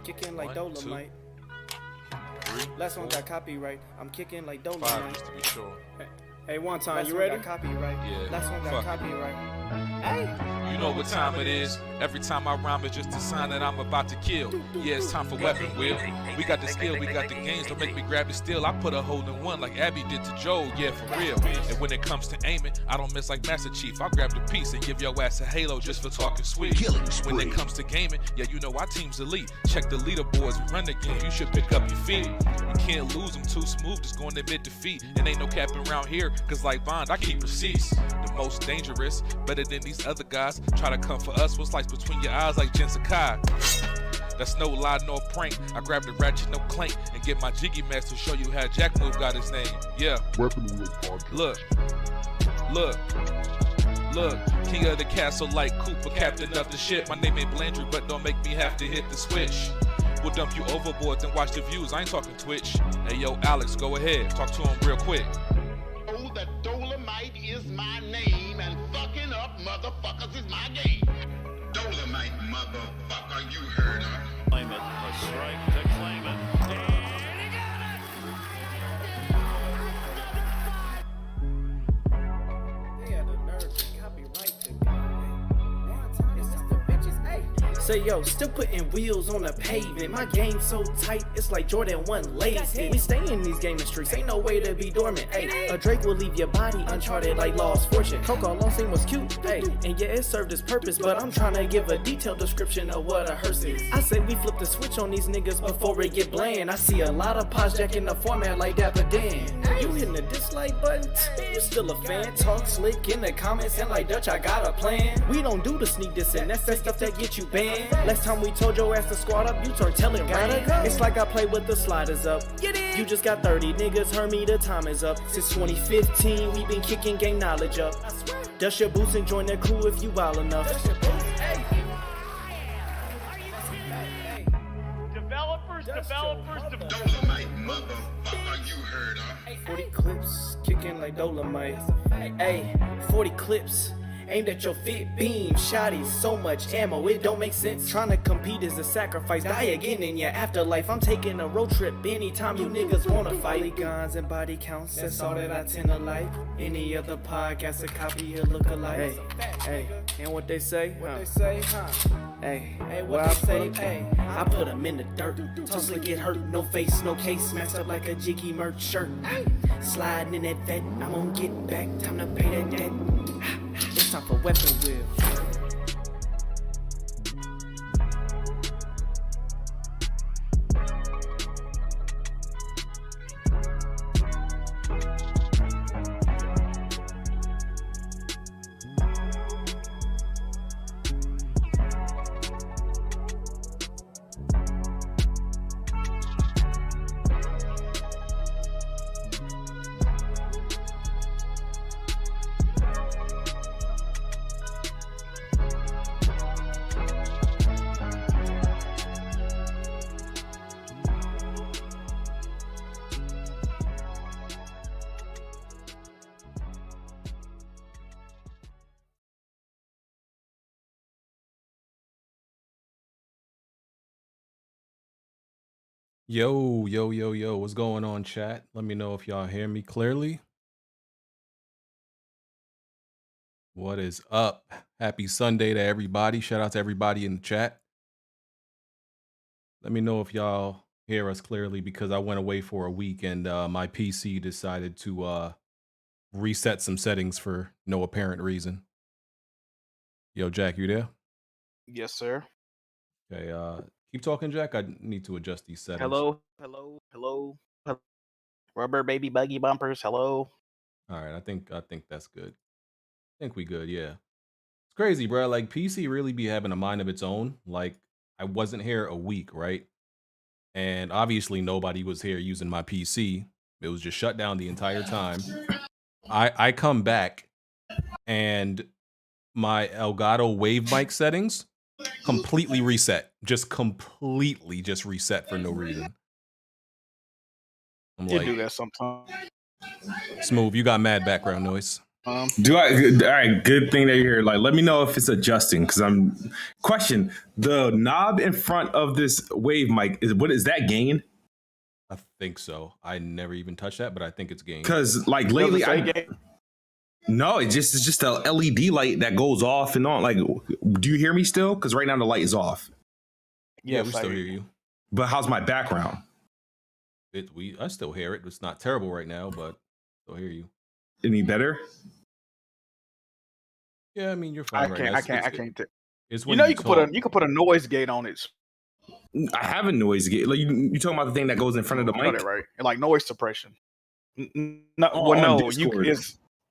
kicking like Dolomite. Last one got copyright. I'm kicking like Dolomite. 5 just to be sure. Hey, one time, you ready? Copyright. Yeah. Last one got copyright. Hey. You know what time it is. Every time I rhyme is just a sign that I'm about to kill. Yeah, it's time for weapon wheel. We got the skill, we got the games. Don't make me grab it still. I put a hole in one like Abby did to Joe. Yeah, for real. And when it comes to aiming, I don't miss like Master Chief. I'll grab the piece and give your ass a halo just for talking sweet. When it comes to gaming, yeah, you know our team's elite. Check the leaderboards, we run the game. You should pick up your feet. You can't lose them too smooth, just going to admit defeat. And ain't no capping around here, cause like Bond, I keep receipts. The most dangerous, better than these other guys. Try to come for us, what's like between your eyes like Jen Sakai. That's no lie, no prank. I grab the ratchet, no clank, and get my jiggy mask to show you how Jack Move got his name. Yeah. Weapon Wheel Podcast. Look. King of the castle like Cooper, captain of the ship. My name ain't Blandrew, but don't make me have to hit the switch. We'll dump you overboard, then watch the views. I ain't talking Twitch. Hey, yo, Alex, go ahead. Talk to him real quick. Oh, that Dolomite is my name, and fucking up motherfuckers is my game. Dolomite, motherfucker, you heard her. Claim it, a strike to claim it. And he got it! They had the nerve to copyright the game. It's just the bitches, hey. Say yo, still putting wheels on the pavement. My game so tight, it's like Jordan 1 lazy. We stay in these gaming streets, ain't no way to be dormant. Hey, a Drake will leave your body uncharted like Lost Fortune. Coco Long scene was cute, hey, and yeah, it served its purpose. But I'm trying to give a detailed description of what a hearse is. I say we flip the switch on these niggas before it get bland. I see a lot of pods jacking the format like Dapper Dan. You hitting the dislike button, you still a fan. Talk slick in the comments and like Dutch, I got a plan. We don't do the sneak diss and that's that stuff that get you banned. Last time we told your ass to squat up, you turn telling right. It's like I play with the sliders up. You just got 30 niggas, heard me, the time is up. Since 2015, we been kicking game knowledge up. Dust your boots and join the crew if you wild enough. Developers. Dolomite, motherfucker, you heard her. 40 clips, kicking like Dolomite. Hey, 40 clips. Aimed at your fit beam, shotties, so much ammo, it don't make sense. Trying to compete is a sacrifice, die again in your afterlife. I'm taking a road trip anytime you niggas wanna fight. Polygons and body counts, that's all that I tend to like. Any other podcast, a copy or look alike. Hey, and what they say? Hey, what I say? Hey, I put them in the dirt. Tussle get hurt, no face, no case, smashed up like a jiggy merch shirt. Sliding in that vet, I'm gonna get back, time to pay that debt. It's time for weapon wheel. Yo, what's going on, chat? Let me know if y'all hear me clearly. What is up? Happy Sunday to everybody. Shout out to everybody in the chat. Let me know if y'all hear us clearly because I went away for a week and my PC decided to reset some settings for no apparent reason. Yo, Jack, you there? Yes, sir. Okay, keep talking, Jack. I need to adjust these settings. Hello. Rubber baby buggy bumpers. Hello. All right, I think that's good. I think we good, yeah. It's crazy, bro. Like PC really be having a mind of its own. Like I wasn't here a week, right? And obviously nobody was here using my PC. It was just shut down the entire time. I come back and my Elgato wave mic settings completely reset. Just completely reset for no reason. I'm You like, do that sometimes. Smoove, you got mad background noise. Do I? All right, good thing that you're here. Like, let me know if it's adjusting because I'm. Question: the knob in front of this wave mic is that gain? I think so. I never even touched that, but I think it's gained. Because like lately, no, it's just a LED light that goes off and on. Like, do you hear me still? Because right now the light is off. Yeah, we still hear you. But how's my background? I still hear it. It's not terrible right now, but I still hear you. Any better? Yeah, I mean you're fine right now. I can't. It's you know you can put a noise gate on it. I have a noise gate. Like you talking about the thing that goes in front of the mic, that, right? And like noise suppression. No, Oh, well, no, Discord.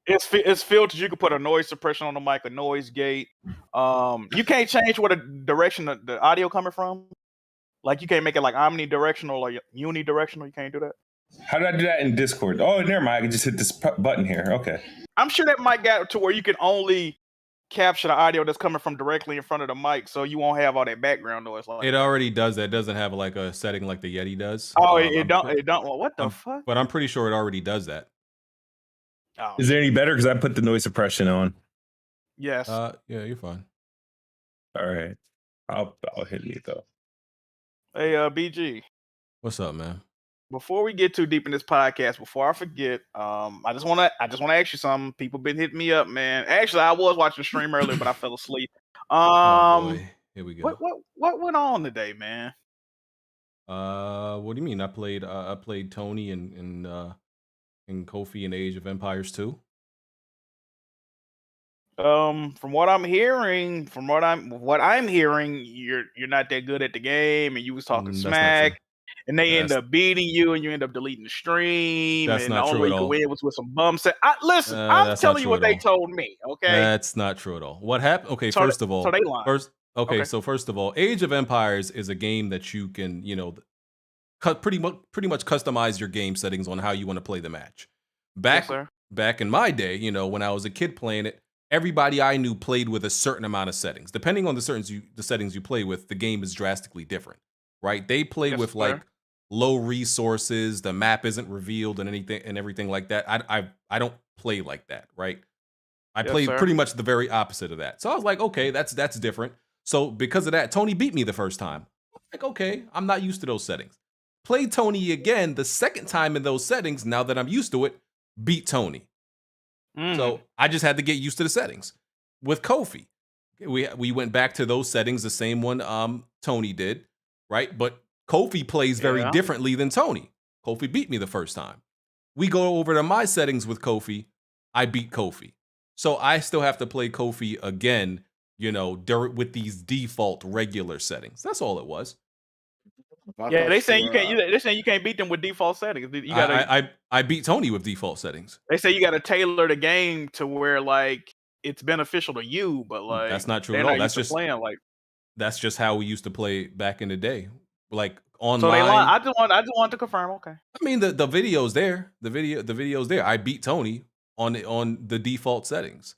it's filters. You can put a noise suppression on the mic, a noise gate. You can't change what direction the audio coming from. Like you can't make it like omnidirectional or unidirectional. You can't do that. How did I do that in Discord? Oh, never mind. I can just hit this button here. Okay. I'm sure that mic got to where you can only capture the audio that's coming from directly in front of the mic, so you won't have all that background noise. It already does that. It doesn't have like a setting like the Yeti does. Oh, it don't. Well, what the fuck? But I'm pretty sure it already does that. Oh. Is there any better? Because I put the noise suppression on. Yes. Yeah, you're fine. All right. I'll hit me though. Hey, BG. What's up, man? Before we get too deep in this podcast, before I forget, I just wanna ask you something. People been hitting me up, man. Actually, I was watching the stream earlier, but I fell asleep. Oh boy. Here we go. What went on today, man? What do you mean? I played Tony and Kofi in Age of Empires 2. From what I'm hearing, you're not that good at the game, and you was talking smack. And they end up beating you, and you end up deleting the stream. That's and not the true only at way you all. could win was with some bum set. Listen, I'm telling you what they told me. Okay, that's not true at all. What happened? Okay, so first of all, so they lied. So first of all, Age of Empires is a game that you can, pretty much customize your game settings on how you want to play the match. Back in my day, when I was a kid playing it, everybody I knew played with a certain amount of settings. Depending on the settings you play with, the game is drastically different, right? They play with like low resources, the map isn't revealed and everything like that. I don't play like that, right? I play pretty much the very opposite of that. So I was like, okay, that's different. So because of that, Tony beat me the first time. Like, okay, I'm not used to those settings. Played Tony again the second time in those settings. Now that I'm used to it, beat Tony. So I just had to get used to the settings. With Kofi, we went back to those settings, the same one Tony did, right? But Kofi plays very differently than Tony. Kofi beat me the first time. We go over to my settings with Kofi. I beat Kofi. So I still have to play Kofi again, with these default regular settings. That's all it was. Yeah, they saying you can't. They saying you can't beat them with default settings. You gotta. I beat Tony with default settings. They say you got to tailor the game to where like it's beneficial to you, but like that's not true at all. That's just playing like. That's just how we used to play back in the day, like online. So they lied. I just want to confirm. Okay. I mean the video's there. The video's there. I beat Tony on the default settings.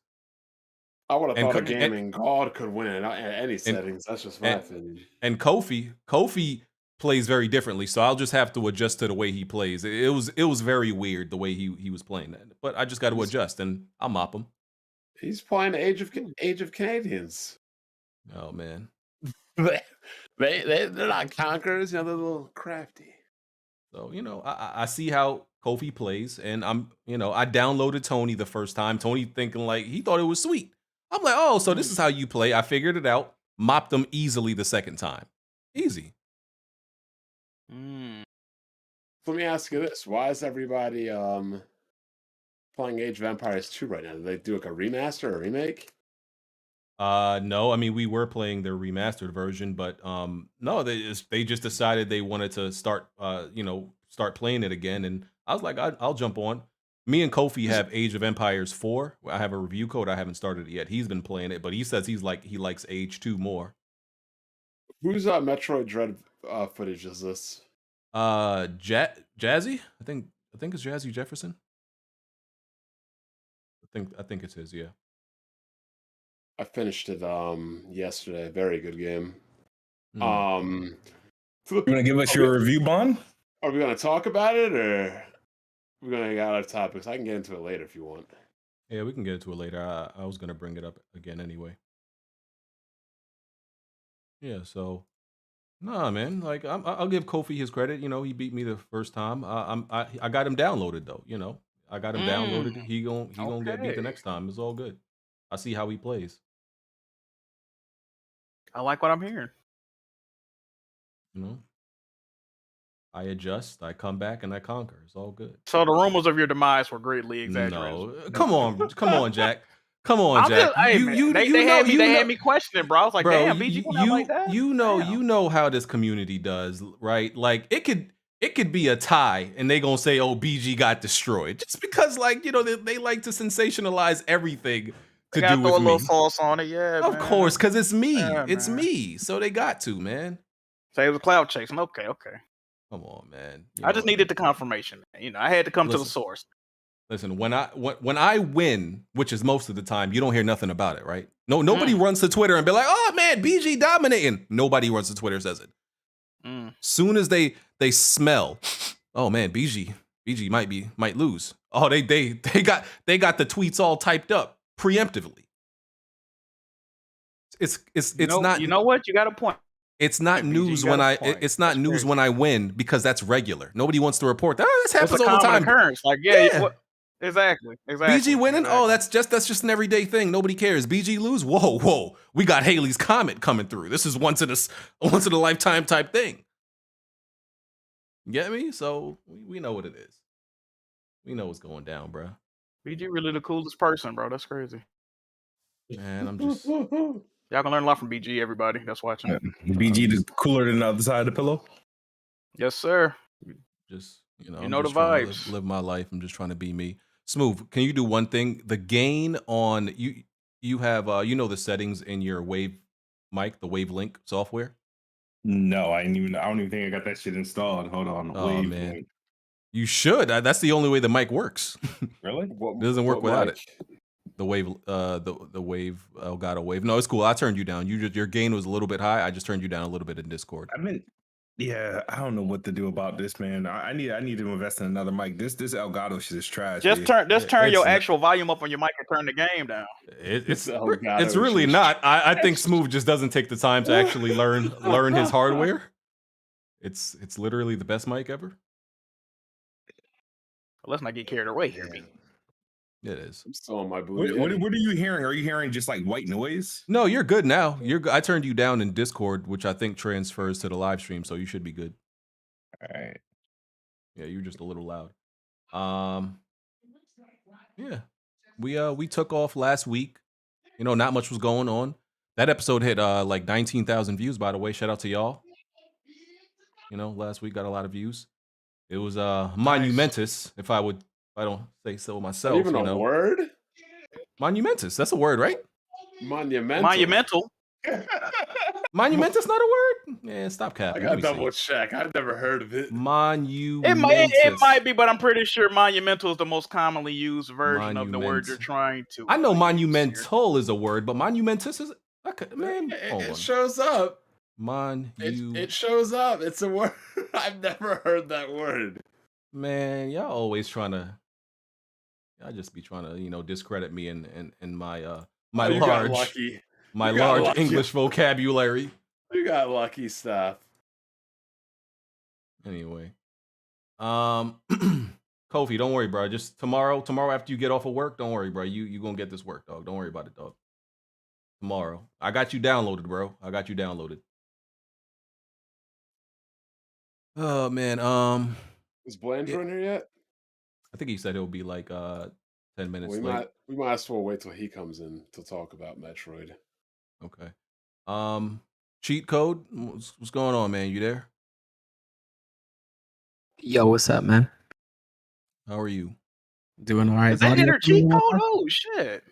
I would have thought a gaming god could win at any settings. That's just my opinion. And Kofi plays very differently, so I'll just have to adjust to the way he plays. It was very weird the way he was playing that, but I just got to adjust, and I'll mop him. He's playing the Age of Canadians. Oh man, they're not conquerors, they're a little crafty. So I see how Kofi plays, and I downloaded Tony the first time. Tony thinking like he thought it was sweet. I'm like, oh, so this is how you play. I figured it out. Mopped them easily the second time. Easy. Let me ask you this: why is everybody playing Age of Empires 2 right now? Did they do like a remaster or a remake? No, I mean we were playing their remastered version, but no, they just decided they wanted to start playing it again, and I was like, I'll jump on. Me and Kofi have Age of Empires 4. I have a review code. I haven't started it yet. He's been playing it, but he says he likes Age 2 more. Whose Metroid Dread footage is this? Jazzy? I think it's Jazzy Jefferson. I think it's his, yeah. I finished it yesterday. Very good game. You want to give us your review, Bond? Are we going to talk about it, or we're going to get out of topics? I can get into it later if you want. Yeah, we can get into it later. I was gonna bring it up again anyway. Yeah, so nah, man. Like I'll give Kofi his credit. You know, he beat me the first time. I got him downloaded though. You know, I got him downloaded. He gonna get beat the Okay. next time. It's all good. I see how he plays. I like what I'm hearing. You know, I adjust, I come back, and I conquer. It's all good. So the rumors of your demise were greatly exaggerated. No, come on, Jack. Come on, I'm Jack. just, hey, man, they had me questioning, bro. I was like, bro, damn, BG coming out like that. You know how this community does, right? Like it could be a tie, and they gonna say, "Oh, BG got destroyed," just because, like, you know, they like to sensationalize everything to do with throw a me. little sauce on it, yeah. Of course, because it's me. Yeah, it's man. me. So they got to, man. Say it was cloud chasing. Okay. Come on, man. I just needed the confirmation. You know, I had to come to the source. Listen, when I win, which is most of the time, you don't hear nothing about it, right? Nobody runs to Twitter and be like, "Oh man, BG dominating." Nobody runs to Twitter and says it. Soon as they smell, "Oh man, BG might lose." Oh, they got the tweets all typed up preemptively. It's not. You know what? You got a point. It's not news when I win, because that's regular. Nobody wants to report that. Oh, this happens all the time. Occurrence. Like, yeah. Exactly. BG winning? Oh, that's just an everyday thing. Nobody cares. BG lose? Whoa. We got Haley's Comet coming through. This is once in a lifetime type thing. You get me? So we know what it is. We know what's going down, bro. BG really the coolest person, bro. That's crazy. Man, I'm just y'all can learn a lot from BG, everybody that's watching. BG is cooler than the other side of the pillow. Yes, sir. Just, you I'm know just the trying vibes. to live my life. I'm just trying to be me. Smoove, can you do one thing? The gain on you have you know the settings in your Wave mic, the Wave Link software? No, I don't even think I got that shit installed. Hold on. Oh Wave man. Link. You should. That's the only way the mic works. Really? It doesn't work without it. The Wave the Wave Elgato Wave. No, it's cool. I turned you down. Your gain was a little bit high. I just turned you down a little bit in Discord. Yeah, I don't know what to do about this, man. I need to invest in another mic. This Elgato shit is trash. Just turn your actual volume up on your mic and turn the game down. It's really not. I think Smoove just doesn't take the time to actually learn his hardware. It's literally the best mic ever. Let's not get carried away here, B. It is. I'm still on my booty. What are you hearing? Are you hearing just like white noise? No, you're good now. I turned you down in Discord, which I think transfers to the live stream, so you should be good. All right. Yeah, you're just a little loud. Yeah. We took off last week. You know, not much was going on. That episode hit like 19,000 views, by the way. Shout out to y'all. You know, last week got a lot of views. It was monumentous, if I don't say so myself. Even a word? Monumentous. That's a word, right? Monumental. Monumentous not a word? Yeah, stop capping. I gotta double check. I've never heard of it. Monumentous. It might be, but I'm pretty sure monumental is the most commonly used version of the word you're trying to. I know monumental is a word, but monumentous is man. It shows up. It shows up. It's a word. I've never heard that word. Man, y'all always trying to. Y'all just be trying to, you know, discredit me and my large English vocabulary. You got lucky stuff. Anyway, Kofi, don't worry, bro. Just tomorrow after you get off of work, don't worry, bro. You gonna get this work, dog. Don't worry about it, dog. Tomorrow, I got you downloaded, bro. I got you downloaded. Oh man, is Blandrew in here yet? I think he said he'll be like 10 minutes late. We might as well wait till he comes in to talk about Metroid. Okay. Cheat code. What's going on, man? You there? Yo, what's up, man? How are you? Doing all right. Is that EnterCheatCode? Oh shit!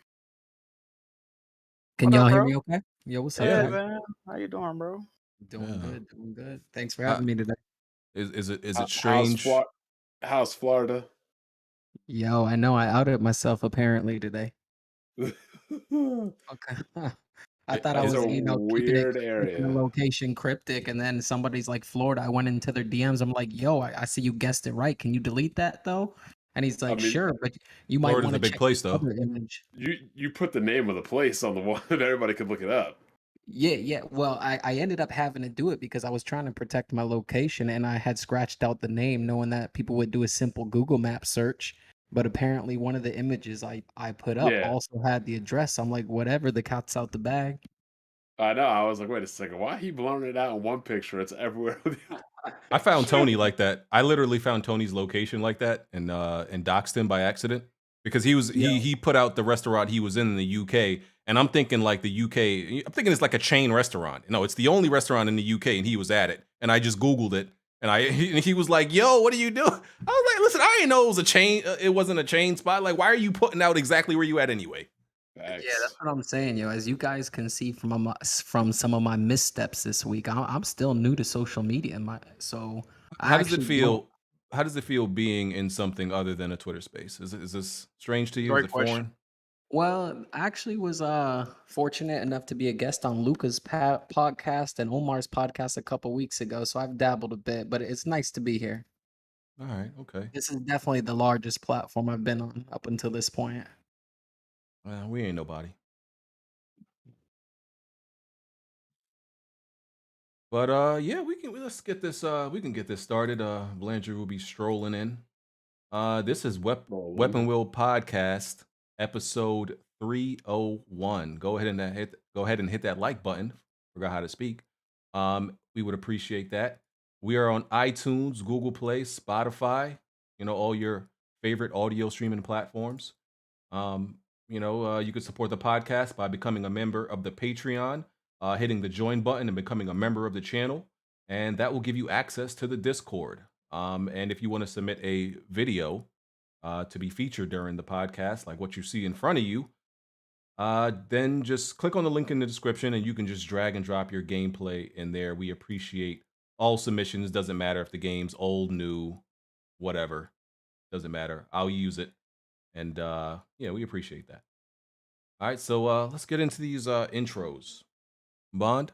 Can y'all hear me? Okay. Yo, what's up? Yeah, man. How you doing, bro? Doing good. Thanks for having me today. Is it strange? How's Florida? Yo, I know I outed myself apparently today. Okay. I thought I was, weird keeping area. The location cryptic, and then somebody's like Florida. I went into their DMs. I'm like, yo, I see you guessed it right. Can you delete that though? And he's like, mean, sure, but you might Florida's want a to big check place, the though. other image. you put the name of the place on the one that everybody could look it up. Yeah. Well, I ended up having to do it because I was trying to protect my location and I had scratched out the name knowing that people would do a simple Google Map search. But apparently one of the images I put up Yeah. also had the address. I'm like, whatever, the cat's out the bag. I know. I was like, wait a second. Why he blowing it out in one picture? It's everywhere. I found Tony like that. I literally found Tony's location like that and doxed him by accident because he put out the restaurant he was in the UK, and I'm thinking like the UK. I'm thinking it's like a chain restaurant. No, it's the only restaurant in the UK, and he was at it. And I just Googled it, and he was like, "Yo, what are you doing?" I was like, "Listen, I didn't know it was a chain. It wasn't a chain spot. Like, why are you putting out exactly where you at anyway?" Facts. Yeah, that's what I'm saying, yo. As you guys can see from some of my missteps this week, I'm still new to social media. So I How does it actually feel? don't- How does it feel being in something other than a Twitter space? Is this strange to you? Great Is it question. foreign? Well, I actually was fortunate enough to be a guest on Luca's podcast and Omar's podcast a couple weeks ago, so I've dabbled a bit, but it's nice to be here. All right, okay. This is definitely the largest platform I've been on up until this point. Well, we ain't nobody. But yeah, let's get this we can get this started. Blandrew will be strolling in. This is Weapon Wheel Podcast, episode 301. Go ahead and hit that like button. Forgot how to speak. We would appreciate that. We are on iTunes, Google Play, Spotify, all your favorite audio streaming platforms. You could support the podcast by becoming a member of the Patreon, hitting the join button and becoming a member of the channel. And that will give you access to the Discord. And if you want to submit a video to be featured during the podcast, like what you see in front of you, then just click on the link in the description and you can just drag and drop your gameplay in there. We appreciate all submissions. Doesn't matter if the game's old, new, whatever. Doesn't matter. I'll use it. And yeah, we appreciate that. All right, so let's get into these intros. Bond?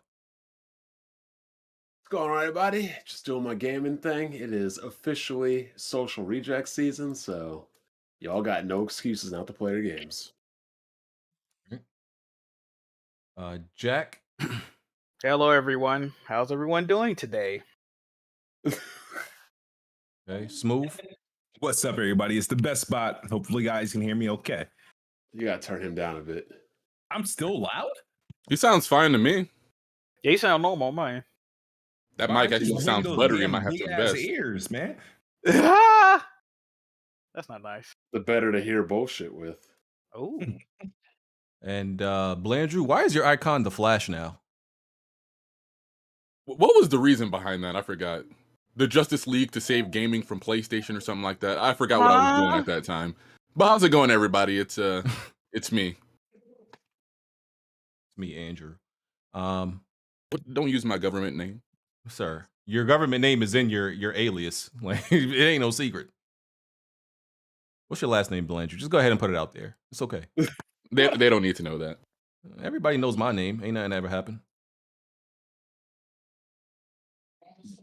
What's going on, everybody? Just doing my gaming thing. It is officially social reject season, so y'all got no excuses not to play the games. Jack? Hello, everyone. How's everyone doing today? Okay, Smoove? What's up, everybody? It's the best spot. Hopefully, you guys can hear me okay. You gotta turn him down a bit. I'm still loud? He sounds fine to me. Yeah, you sound normal, man. That Why mic don't you actually give sounds me those buttery. I damn might have to big-ass invest. ears, man. That's not nice. The better to hear bullshit with. Oh, And Blandrew, why is your icon the Flash now? What was the reason behind that? I forgot. The Justice League to save gaming from PlayStation or something like that. I forgot what I was doing at that time. But how's it going, everybody? It's me. It's me, Andrew. But don't use my government name. Sir, your government name is in your alias. Like, it ain't no secret. What's your last name, Blandrew? Just go ahead and put it out there. It's okay. They don't need to know that. Everybody knows my name. Ain't nothing ever happened.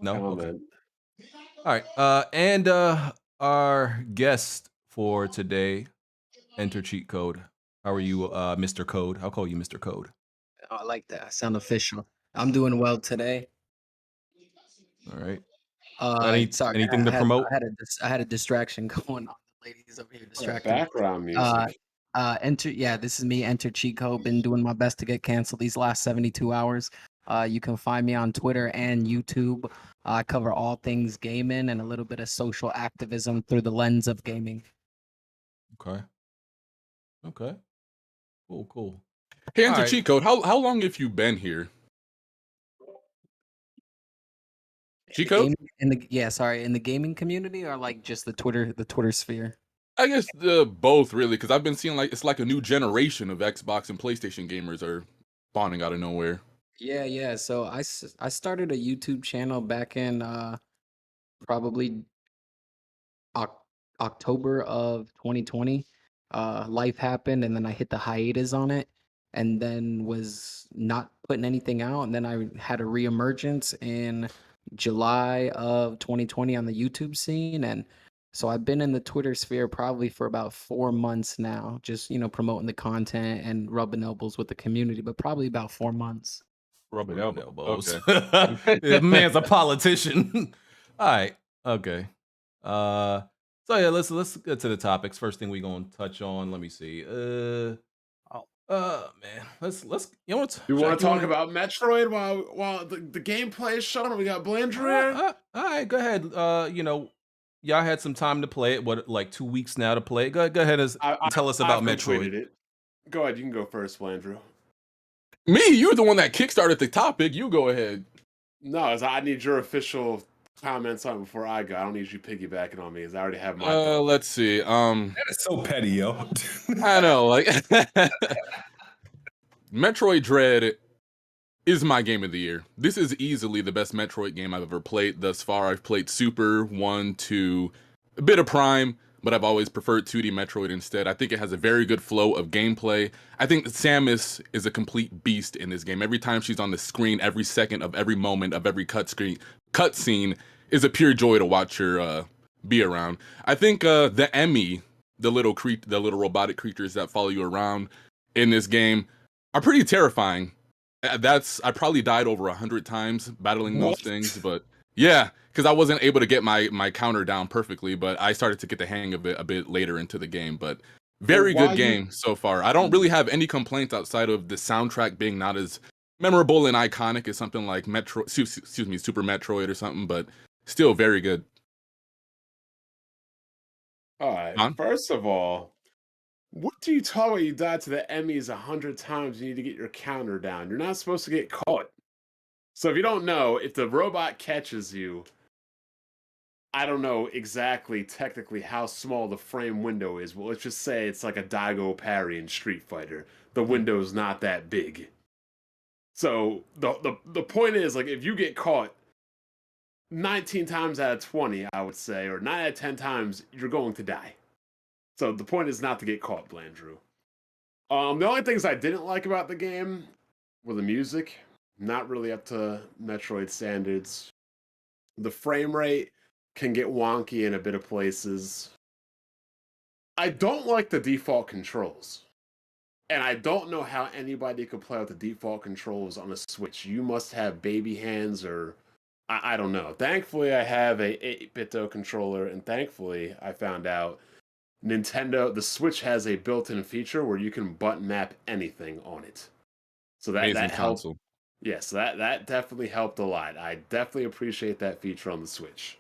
No? Okay. All right. And our guest for today, EnterCheatCode. How are you, Mr. Code? I'll call you Mr. Code. Oh, I like that. I sound official. I'm doing well today. All right. Sorry, anything to promote? I had a distraction going on. The ladies over here distracting. Background music. This is me, EnterCheatCode. Been doing my best to get canceled these last 72 hours. You can find me on Twitter and YouTube. I cover all things gaming and a little bit of social activism through the lens of gaming. Okay. Cool. Hey, All right. EnterCheatCode, how long have you been here? Cheat code? In the gaming community, or like just the Twitter sphere. I guess both, really, because I've been seeing like it's like a new generation of Xbox and PlayStation gamers are spawning out of nowhere. Yeah. So I started a YouTube channel back in probably October of 2020. Life happened, and then I hit the hiatus on it, and then was not putting anything out, and then I had a reemergence in July of 2020 on the YouTube scene, and So I've been in the Twitter sphere probably for about 4 months now, just promoting the content and rubbing elbows with the community, but probably about 4 months. Rubbing Rubbing elbows. elbows. Okay. The man's a politician. All right. Okay. So yeah, let's get to the topics. First thing we gonna touch on. Let me see. Man, let's you know what? You Jack, want to talk about Metroid while the gameplay is shown? We got Blandrew here. All right, go ahead. Y'all had some time to play it. What, like 2 weeks now to play it? Go ahead and tell us about I've completed Metroid. it. Go ahead, you can go first, Blandrew. Me, you're the one that kickstarted the topic. You go ahead. No, I need your official comments on it before I go. I don't need you piggybacking on me, as I already have my thought. Let's see. That is so petty, yo. I know, like Metroid Dread is my game of the year. This is easily the best Metroid game I've ever played thus far. I've played Super, 1, 2, a bit of Prime, but I've always preferred 2D Metroid instead. I think it has a very good flow of gameplay. I think Samus is a complete beast in this game. Every time she's on the screen, every second of every moment of every cutscene is a pure joy to watch her be around. I think the Emmy, the little robotic creatures that follow you around in this game, are pretty terrifying. I probably died over 100 times battling those things, but yeah, because I wasn't able to get my counter down perfectly, but I started to get the hang of it a bit later into the game. But very good game so far. I don't really have any complaints outside of the soundtrack being not as memorable and iconic as something like Super Metroid or something, but still very good. All right. Huh? First of all, what do you talk about? You died to the Emmys 100 times. You need to get your counter down. You're not supposed to get caught. So if you don't know, if the robot catches you, I don't know exactly technically how small the frame window is, but let's just say it's like a Daigo parry in Street Fighter. The window's not that big. So the point is, like, if you get caught 19 times out of 20, I would say, or 9 out of 10 times, you're going to die. So the point is not to get caught, Blandrew. The only things I didn't like about the game were the music. Not really up to Metroid standards. The frame rate can get wonky in a bit of places. I don't like the default controls. And I don't know how anybody could play with the default controls on a Switch. You must have baby hands, or I don't know. Thankfully, I have a 8-bit controller, and thankfully, I found out the Switch has a built-in feature where you can button map anything on it. So that helped. Console. Yes, that definitely helped a lot. I definitely appreciate that feature on the Switch.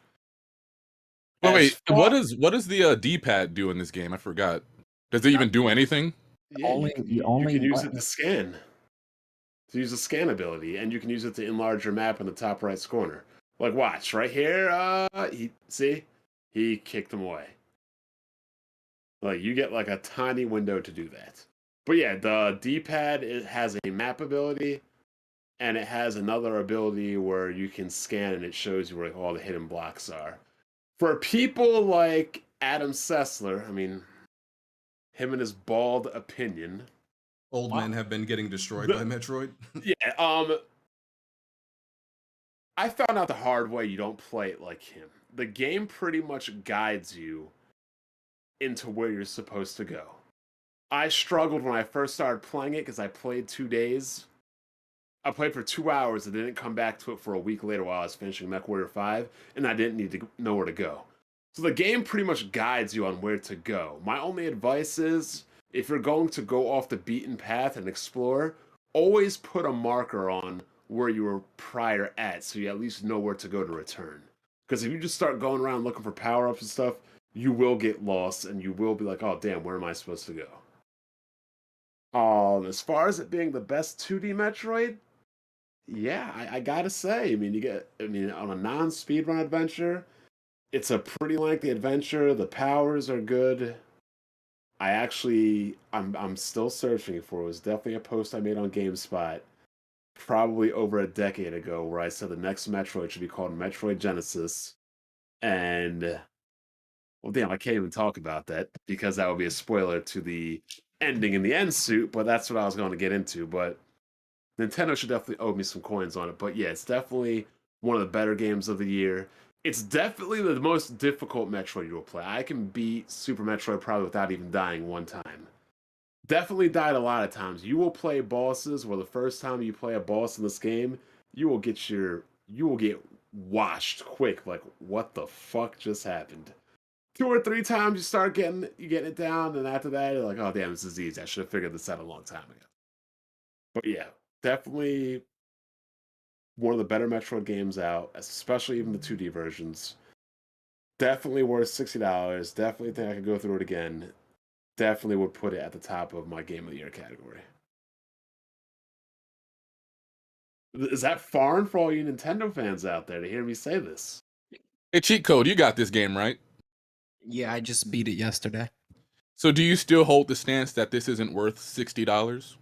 Wait, what does the D-pad do in this game? I forgot. Does it even do anything? Yeah, you can use it to scan. To use the scan ability, and you can use it to enlarge your map in the top right corner. Like, watch right here. He kicked him away. Like, you get like a tiny window to do that. But yeah, the D-pad, it has a map ability, and it has another ability where you can scan and it shows you where all the hidden blocks are. For people like Adam Sessler, I mean, him and his bald opinion. Old men have been getting destroyed by Metroid. Yeah, I found out the hard way you don't play it like him. The game pretty much guides you into where you're supposed to go. I struggled when I first started playing it because I played 2 days. I played for 2 hours and didn't come back to it for a week later while I was finishing MechWarrior 5, and I didn't need to know where to go. So the game pretty much guides you on where to go. My only advice is, if you're going to go off the beaten path and explore, always put a marker on where you were prior at, so you at least know where to go to return. Because if you just start going around looking for power-ups and stuff, you will get lost, and you will be like, oh damn, where am I supposed to go? As far as it being the best 2D Metroid, yeah, I gotta say, on a non-speedrun adventure, it's a pretty lengthy adventure. The powers are good. I'm still searching for it. It was definitely a post I made on GameSpot probably over a decade ago where I said the next Metroid should be called Metroid Genesis. And, well, damn, I can't even talk about that because that would be a spoiler to the ending in the end suit, but that's what I was going to get into. But Nintendo should definitely owe me some coins on it. But yeah, it's definitely one of the better games of the year. It's definitely the most difficult Metroid you will play. I can beat Super Metroid probably without even dying one time. Definitely died a lot of times. You will play bosses where the first time you play a boss in this game, you will get washed quick. Like, what the fuck just happened? 2 or 3 times you getting it down, and after that you're like, oh damn, this is easy. I should have figured this out a long time ago. But yeah, definitely one of the better Metroid games out, especially even the 2D versions. Definitely worth $60. Definitely think I could go through it again. Definitely would put it at the top of my Game of the Year category. Is that foreign for all you Nintendo fans out there to hear me say this? Hey, cheat code, you got this game, right? Yeah, I just beat it yesterday. So do you still hold the stance that this isn't worth $60?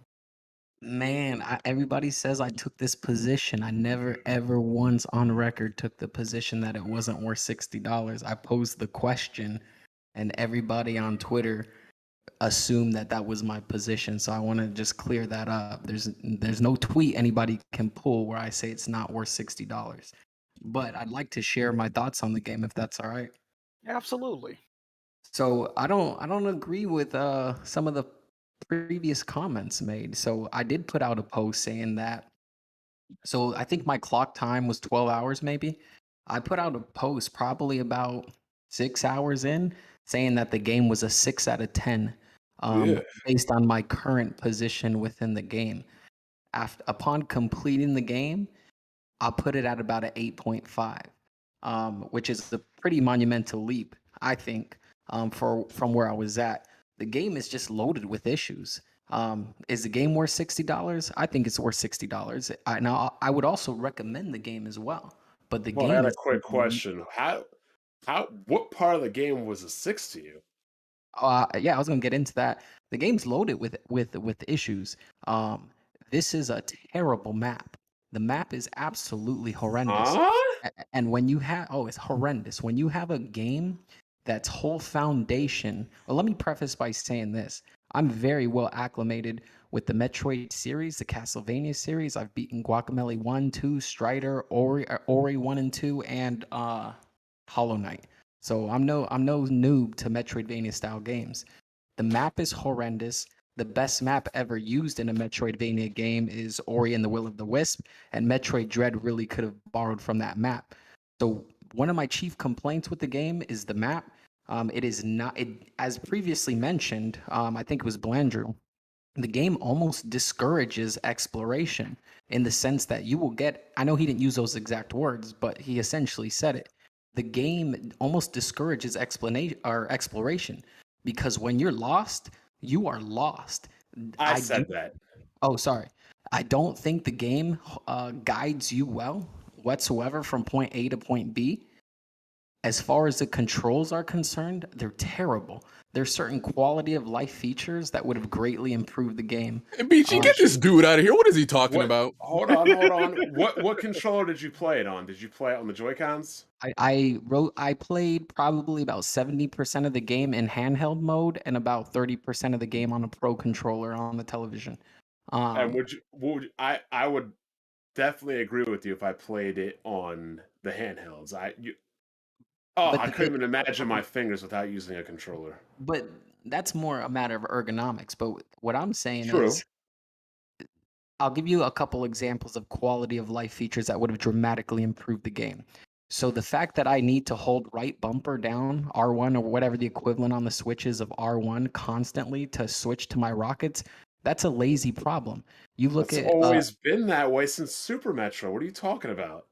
Man, everybody says I took this position. I never ever once on record took the position that it wasn't worth $60. I posed the question, and everybody on Twitter assumed that that was my position. So I want to just clear that up. There's no tweet anybody can pull where I say it's not worth $60. But I'd like to share my thoughts on the game if that's all right. Absolutely. So I don't agree with some of the previous comments made. So I did put out a post saying that. So I think my clock time was 12 hours maybe. I put out a post probably about 6 hours in saying that the game was a 6 out of 10 based on my current position within the game. Upon completing the game, I'll put it at about an 8.5, which is a pretty monumental leap, I think, from where I was at. The game is just loaded with issues. Is the game worth $60? I think it's worth $60. Now, I would also recommend the game as well. But the Well, I game had a is quick question. What part of the game was a 6 to you? yeah, I was gonna get into that. The game's loaded with issues. This is a terrible map. The map is absolutely horrendous. Huh? And when you have it's horrendous. When you have a game that's whole foundation. Well, let me preface by saying this. I'm very well acclimated with the Metroid series, the Castlevania series. I've beaten Guacamelee 1, 2, Strider, Ori 1 and 2, and Hollow Knight. So I'm no noob to Metroidvania style games. The map is horrendous. The best map ever used in a Metroidvania game is Ori and the Will of the Wisp, and Metroid Dread really could have borrowed from that map. So one of my chief complaints with the game is the map. It is not, as previously mentioned, I think it was Blandrew, the game almost discourages exploration in the sense that you will get, I know he didn't use those exact words, but he essentially said it. The game almost discourages exploration because when you're lost, you are lost. I said that. Oh, sorry. I don't think the game guides you well whatsoever from point A to point B. As far as the controls are concerned, they're terrible. There's certain quality of life features that would have greatly improved the game. BG, get this dude out of here. What is he talking about? Hold on. What controller did you play it on? Did you play it on the Joy-Cons? I played probably about 70% of the game in handheld mode and about 30% of the game on a pro controller on the television. And I would definitely agree with you if I played it on the handhelds. I couldn't even imagine my fingers without using a controller. But that's more a matter of ergonomics. But what I'm saying True. is, I'll give you a couple examples of quality of life features that would have dramatically improved the game. So the fact that I need to hold right bumper down, R1 or whatever the equivalent on the switches of R1 constantly to switch to my rockets, that's a lazy problem. You look It's at always been that way since Super Metro. What are you talking about?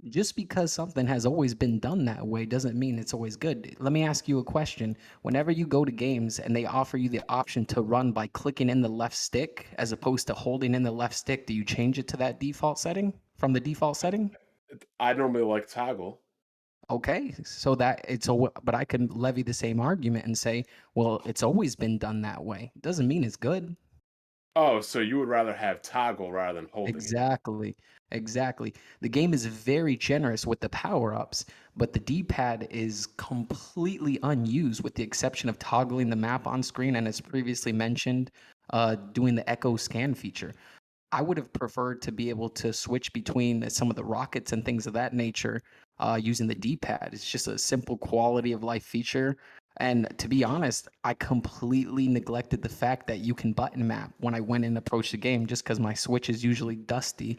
just because something has always been done that way doesn't mean it's always good. Let me ask you a question. Whenever you go to games and they offer you the option to run by clicking in the left stick as opposed to holding in the left stick, do you change it to that default setting from the default setting? I normally like toggle. Okay, so but I can levy the same argument and say, well, it's always been done that way. Doesn't mean it's good. Oh, so you would rather have toggle rather than holding it. Exactly. The game is very generous with the power-ups, but the D-pad is completely unused with the exception of toggling the map on screen and as previously mentioned, doing the echo scan feature. I would have preferred to be able to switch between some of the rockets and things of that nature using the D-pad. It's just a simple quality of life feature. And to be honest, I completely neglected the fact that you can button map when I went and approached the game, just because my Switch is usually dusty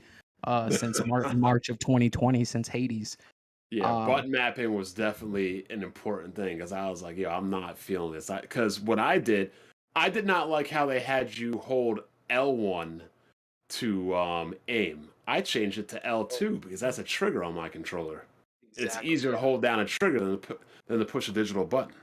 since March of 2020, since Hades. Yeah, button mapping was definitely an important thing because I was like, yo, I'm not feeling this. Because what I did not like how they had you hold L1 to aim. I changed it to L2 because that's a trigger on my controller. It's easier to hold down a trigger than to push a digital button.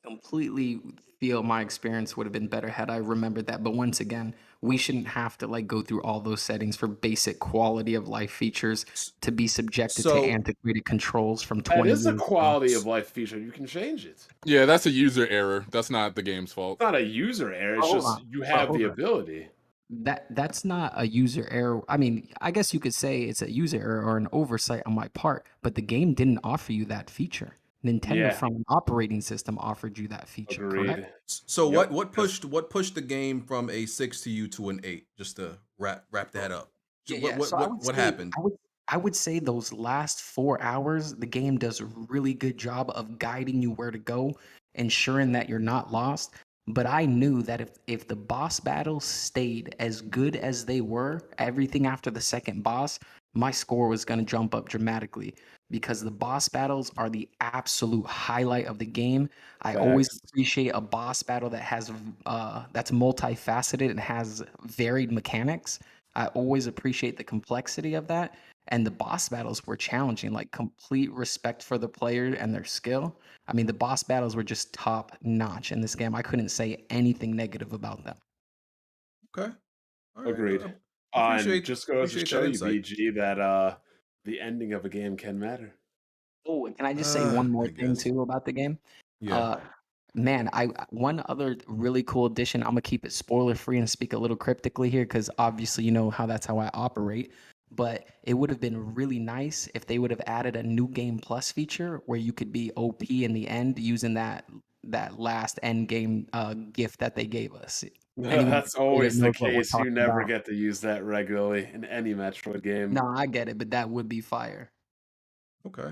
Completely feel my experience would have been better had I remembered that. But once again, we shouldn't have to like go through all those settings for basic quality of life features to be subjected to So- antiquated controls from That 20 is a years ago. quality of life feature. You can change it. Yeah, that's a user error. That's not the game's fault. It's not a user error. It's Hold just on. you have Hold the on. ability. That's not a user error. I mean, I guess you could say it's a user error or an oversight on my part, but the game didn't offer you that feature. Nintendo Yeah. from an operating system offered you that feature, Agreed. correct? So Yep. what pushed the game from a 6 to you to an 8? Just to wrap that up. What happened? I would say those last 4 hours, the game does a really good job of guiding you where to go, ensuring that you're not lost. But I knew that if the boss battles stayed as good as they were, everything after the second boss, my score was going to jump up dramatically because the boss battles are the absolute highlight of the game. I always Facts. appreciate a boss battle that has that's multifaceted and has varied mechanics. I always appreciate the complexity of that. And the boss battles were challenging, like complete respect for the player and their skill. I mean, the boss battles were just top notch in this game. I couldn't say anything negative about them. Okay. All right. Agreed. I And appreciate- just goes to appreciate show that you, insight. BG, that the ending of a game can matter. Oh, and can I just say one more I thing guess. too about the game? Yeah. Man, one other really cool addition. I'm gonna keep it spoiler free and speak a little cryptically here because obviously you know that's how I operate. But it would have been really nice if they would have added a new game plus feature where you could be OP in the end using that last end game gift that they gave us. Anyone That's who played it always the knows what we're case. You talking never about. get to use that regularly in any Metroid game. No, I get it, but that would be fire. Okay.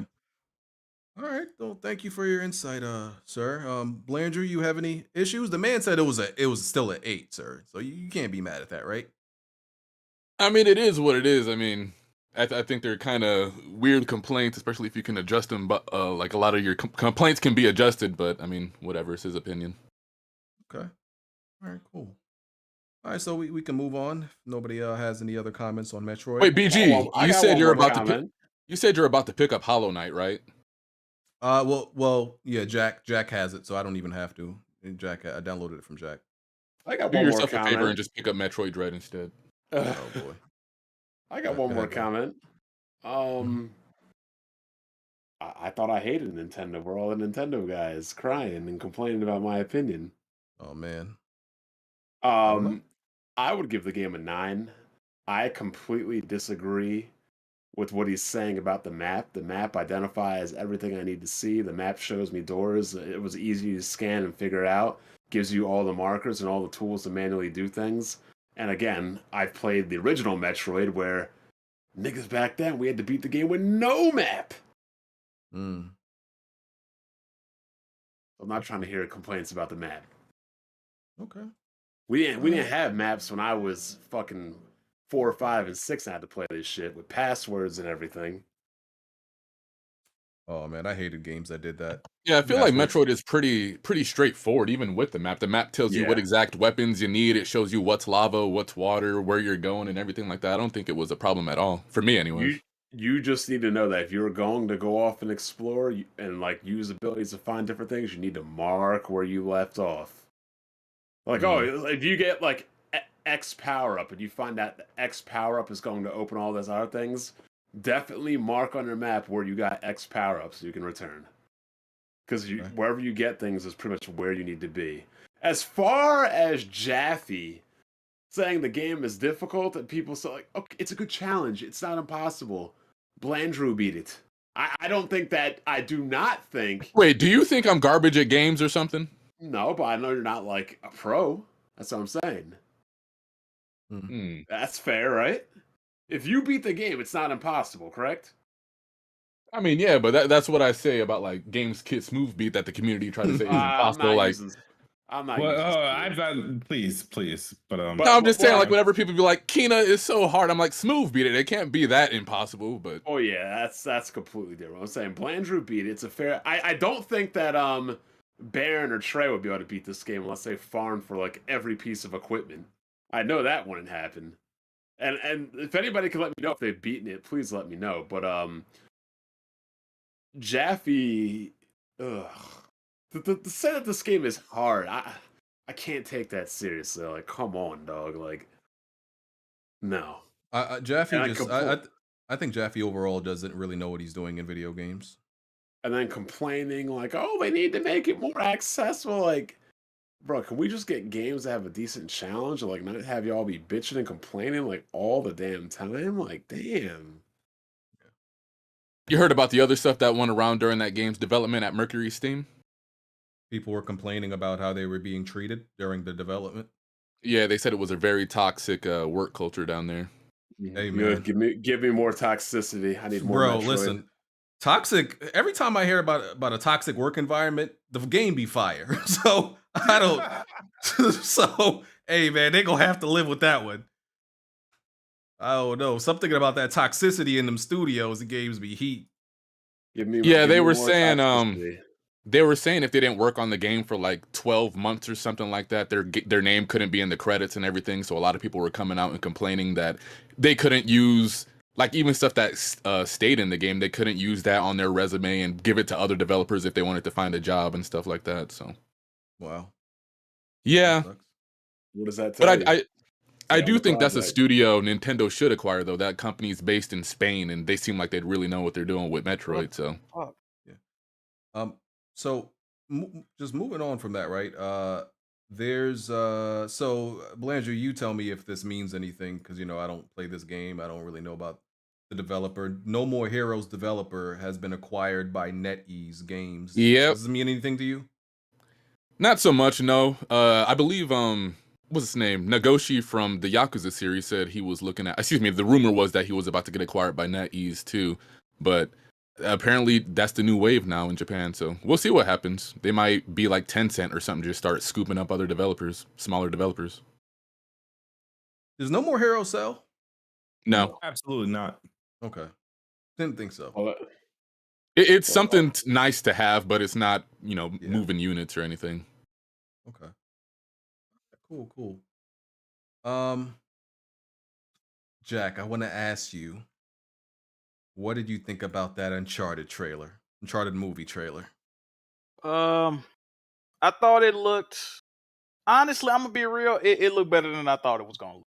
All right. Well, thank you for your insight, sir. Blandrew, you have any issues? The man said it was still an 8, sir. So you can't be mad at that, right? I mean, it is what it is. I mean, I think they're kind of weird complaints, especially if you can adjust them. But like a lot of your complaints can be adjusted. But I mean, whatever, it's his opinion. Okay. All right, cool. All right, so we can move on. If nobody has any other comments on Metroid. Wait, BG, Oh, I you got said one you're more about to comment. you said you're about to pick up Hollow Knight, right? Well, yeah, Jack has it, so I don't even have to. Jack, I downloaded it from Jack. I got Do one more yourself a favor and comment. just pick up Metroid Dread instead. Oh boy. I got Go one more ahead, bro. comment. I thought I hated Nintendo. We're all the Nintendo guys crying and complaining about my opinion. Oh man. don't know. I would give the game a 9. I completely disagree with what he's saying about the map. The map identifies everything I need to see. The map shows me doors. It was easy to scan and figure out. Gives you all the markers and all the tools to manually do things. And again, I've played the original Metroid where niggas back then, we had to beat the game with no map. Mm. I'm not trying to hear complaints about the map. Okay. We didn't have maps when I was fucking 4 or 5 and 6 and I had to play this shit with passwords and everything. Oh man, I hated games that did that. Yeah, I feel like Passwords. Metroid is pretty straightforward, even with the map. The map tells you what Yeah. exact weapons you need. It shows you what's lava, what's water, where you're going, and everything like that. I don't think it was a problem at all for me, anyways. You just need to know that if you're going to go off and explore and like use abilities to find different things, you need to mark where you left off. Like, oh, if you get like X power up and you find out the X power up is going to open all those other things, definitely mark on your map where you got X power up so you can return. Because wherever you get things is pretty much where you need to be. As far as Jaffe saying the game is difficult and people say like, okay, it's a good challenge. It's not impossible. Blandrew beat it. I don't think that. I do not think. Wait, do you think I'm garbage at games or something? No, but I know you're not like a pro. That's what I'm saying. That's fair, right? If you beat the game, it's not impossible, correct? I mean, yeah, but that's what I say about like games Kid Smoove beat that the community tried to say is impossible. Like, I'm not Well, using. I've got please, but no, I'm just saying, like, well, whenever people be like, Kina is so hard, I'm like, Smoove beat it. It can't be that impossible, but Oh yeah, that's completely different. I'm saying Blandrew beat it. It's a fair. I don't think that Baron or Trey would be able to beat this game unless they farmed for like every piece of equipment. I know that wouldn't happen. And if anybody can let me know if they've beaten it, please let me know. But Jaffe, ugh, to say that this game is hard, I can't take that seriously. Like, come on, dog. Like, no. Jaffe And just I think Jaffe overall doesn't really know what he's doing in video games. And then complaining like, oh, they need to make it more accessible. Like, bro, can we just get games that have a decent challenge and like not have y'all be bitching and complaining like all the damn time? Like, damn. you heard about the other stuff that went around during that game's development at MercurySteam? People were complaining about how they were being treated during the development. Yeah, they said it was a very toxic work culture down there. Hey, Good. man. Give me more toxicity. I need more. Bro, Metroid. listen. Toxic. Every time I hear about a toxic work environment, the game be fire. So I don't. So hey, man, they gonna have to live with that one. I don't know. Something about that toxicity in them studios, the games be heat. They were saying if they didn't work on the game for like 12 months or something like that, their name couldn't be in the credits and everything. So a lot of people were coming out and complaining that they couldn't use like even stuff that stayed in the game. They couldn't use that on their resume and give it to other developers if they wanted to find a job and stuff like that. So, wow, yeah. What does that tell you? But I do think that's a studio Nintendo should acquire, though. That company's based in Spain, and they seem like they'd really know what they're doing with Metroid. So, yeah. So just moving on from that, right? There's so Blandrew, you tell me if this means anything because I don't play this game. I don't really know about the developer. No More Heroes developer has been acquired by NetEase Games. Yep. Does this mean anything to you? Not so much, no. I believe what's his name? Nagoshi from the Yakuza series said he was looking at. Excuse me. The rumor was that he was about to get acquired by NetEase too, but apparently that's the new wave now in Japan. So we'll see what happens. They might be like Tencent or something, just start scooping up other developers, smaller developers. Does No More Heroes sell? No, absolutely not. Okay, didn't think so. Well, it's something nice to have, but it's not moving units or anything. Okay. Cool. Jack, I want to ask you, what did you think about that Uncharted movie trailer? I thought it looked. Honestly, I'm gonna be real. It looked better than I thought it was gonna look.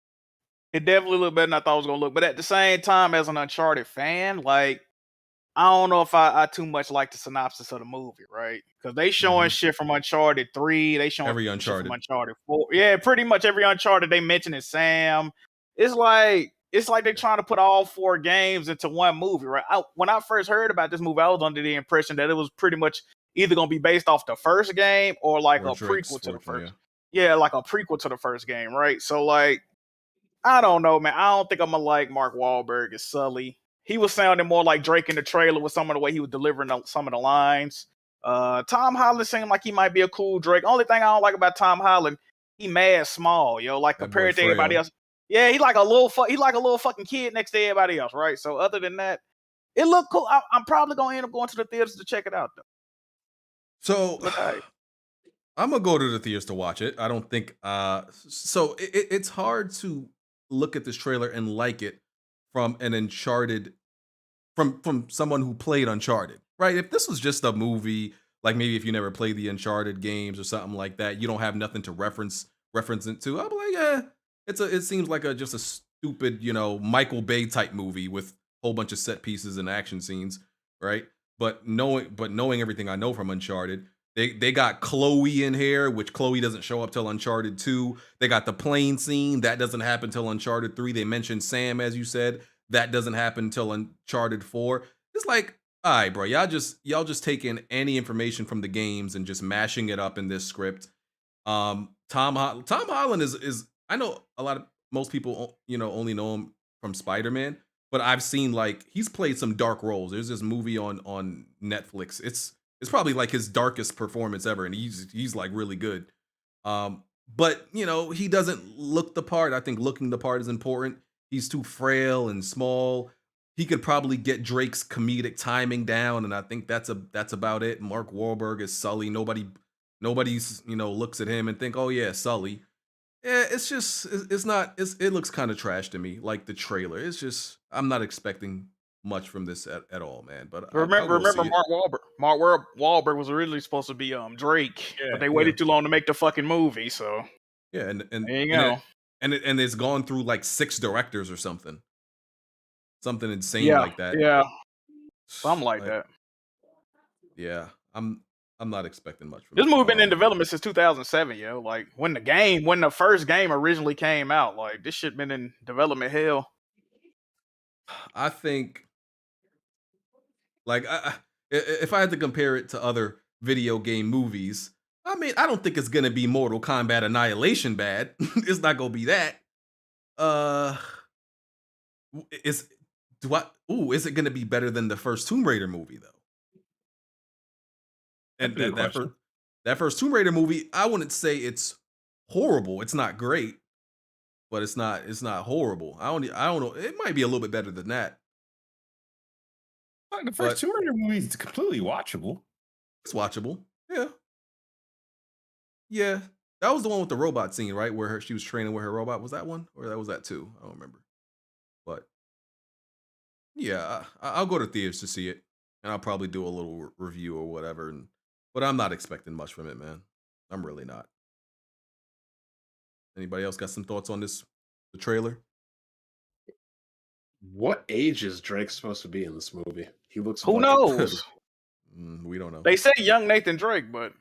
It definitely looked better than I thought it was gonna look. But at the same time, as an Uncharted fan, like I don't know if I too much like the synopsis of the movie, right? Because they showing shit from Uncharted 3, they showing every shit Uncharted from Uncharted 4. Yeah, pretty much every Uncharted they mentioning Sam. It's like they're trying to put all 4 games into one movie, right? When I first heard about this movie, I was under the impression that it was pretty much either gonna be based off the first game or like a prequel to the first. Yeah, like a prequel to the first game, right? So like, I don't know, man. I don't think I'm gonna like Mark Wahlberg as Sully. He was sounding more like Drake in the trailer with some of the way he was delivering some of the lines. Tom Holland seemed like he might be a cool Drake. Only thing I don't like about Tom Holland, he mad small, yo. Like compared to everybody else. Yeah, he like a little fucking kid next to everybody else, right? So other than that, it looked cool. I'm probably gonna end up going to the theaters to check it out, though. So I'm gonna go to the theaters to watch it. I don't think so it's hard to look at this trailer and like it from an Uncharted from someone who played Uncharted, right? If this was just a movie, like maybe if you never played the Uncharted games or something like that, you don't have nothing to reference it to. I'm like, yeah, it seems like just a stupid, Michael Bay type movie with a whole bunch of set pieces and action scenes, right? But knowing everything I know from Uncharted, they got Chloe in here, which Chloe doesn't show up till Uncharted 2. They got the plane scene that doesn't happen till Uncharted 3. They mentioned Sam, as you said, that doesn't happen till Uncharted 4. It's like, all right, bro, y'all just taking any information from the games and just mashing it up in this script. Tom Holland is I know most people, only know him from Spider-Man, but I've seen like he's played some dark roles. There's this movie on Netflix. It's probably like his darkest performance ever, and he's like really good. But he doesn't look the part. I think looking the part is important. He's too frail and small. He could probably get Drake's comedic timing down, and I think that's about it. Mark Wahlberg is Sully. Nobody's looks at him and think, oh yeah, Sully. Yeah, it's just it looks kind of trash to me. Like the trailer, it's just I'm not expecting much from this at all, man. But Remember Mark Wahlberg. Wahlberg was originally supposed to be Drake, but they waited too long to make the fucking movie. So yeah, and there you go. And it's gone through like 6 directors or something insane Yeah, like that. yeah, something like that. Yeah, I'm not expecting much from This movie been in development since 2007, yo. Like when the first game originally came out, like this shit been in development hell. I think, like, if I had to compare it to other video game movies, I mean, I don't think it's gonna be Mortal Kombat Annihilation bad. It's not gonna be that. Is it gonna be better than the first Tomb Raider movie though? And that first Tomb Raider movie, I wouldn't say it's horrible. It's not great, but it's not horrible. I don't know. It might be a little bit better than that. Like the first Tomb Raider movie is completely watchable. It's watchable. Yeah. Yeah. That was the one with the robot scene, right? Where she was training with her robot. Was that one? Or was that 2? I don't remember. But yeah, I'll go to theaters to see it. And I'll probably do a little review or whatever. But I'm not expecting much from it, man. I'm really not. Anybody else got some thoughts on the trailer? What age is Drake supposed to be in this movie? He looks. Who knows? We don't know. They say young Nathan Drake, but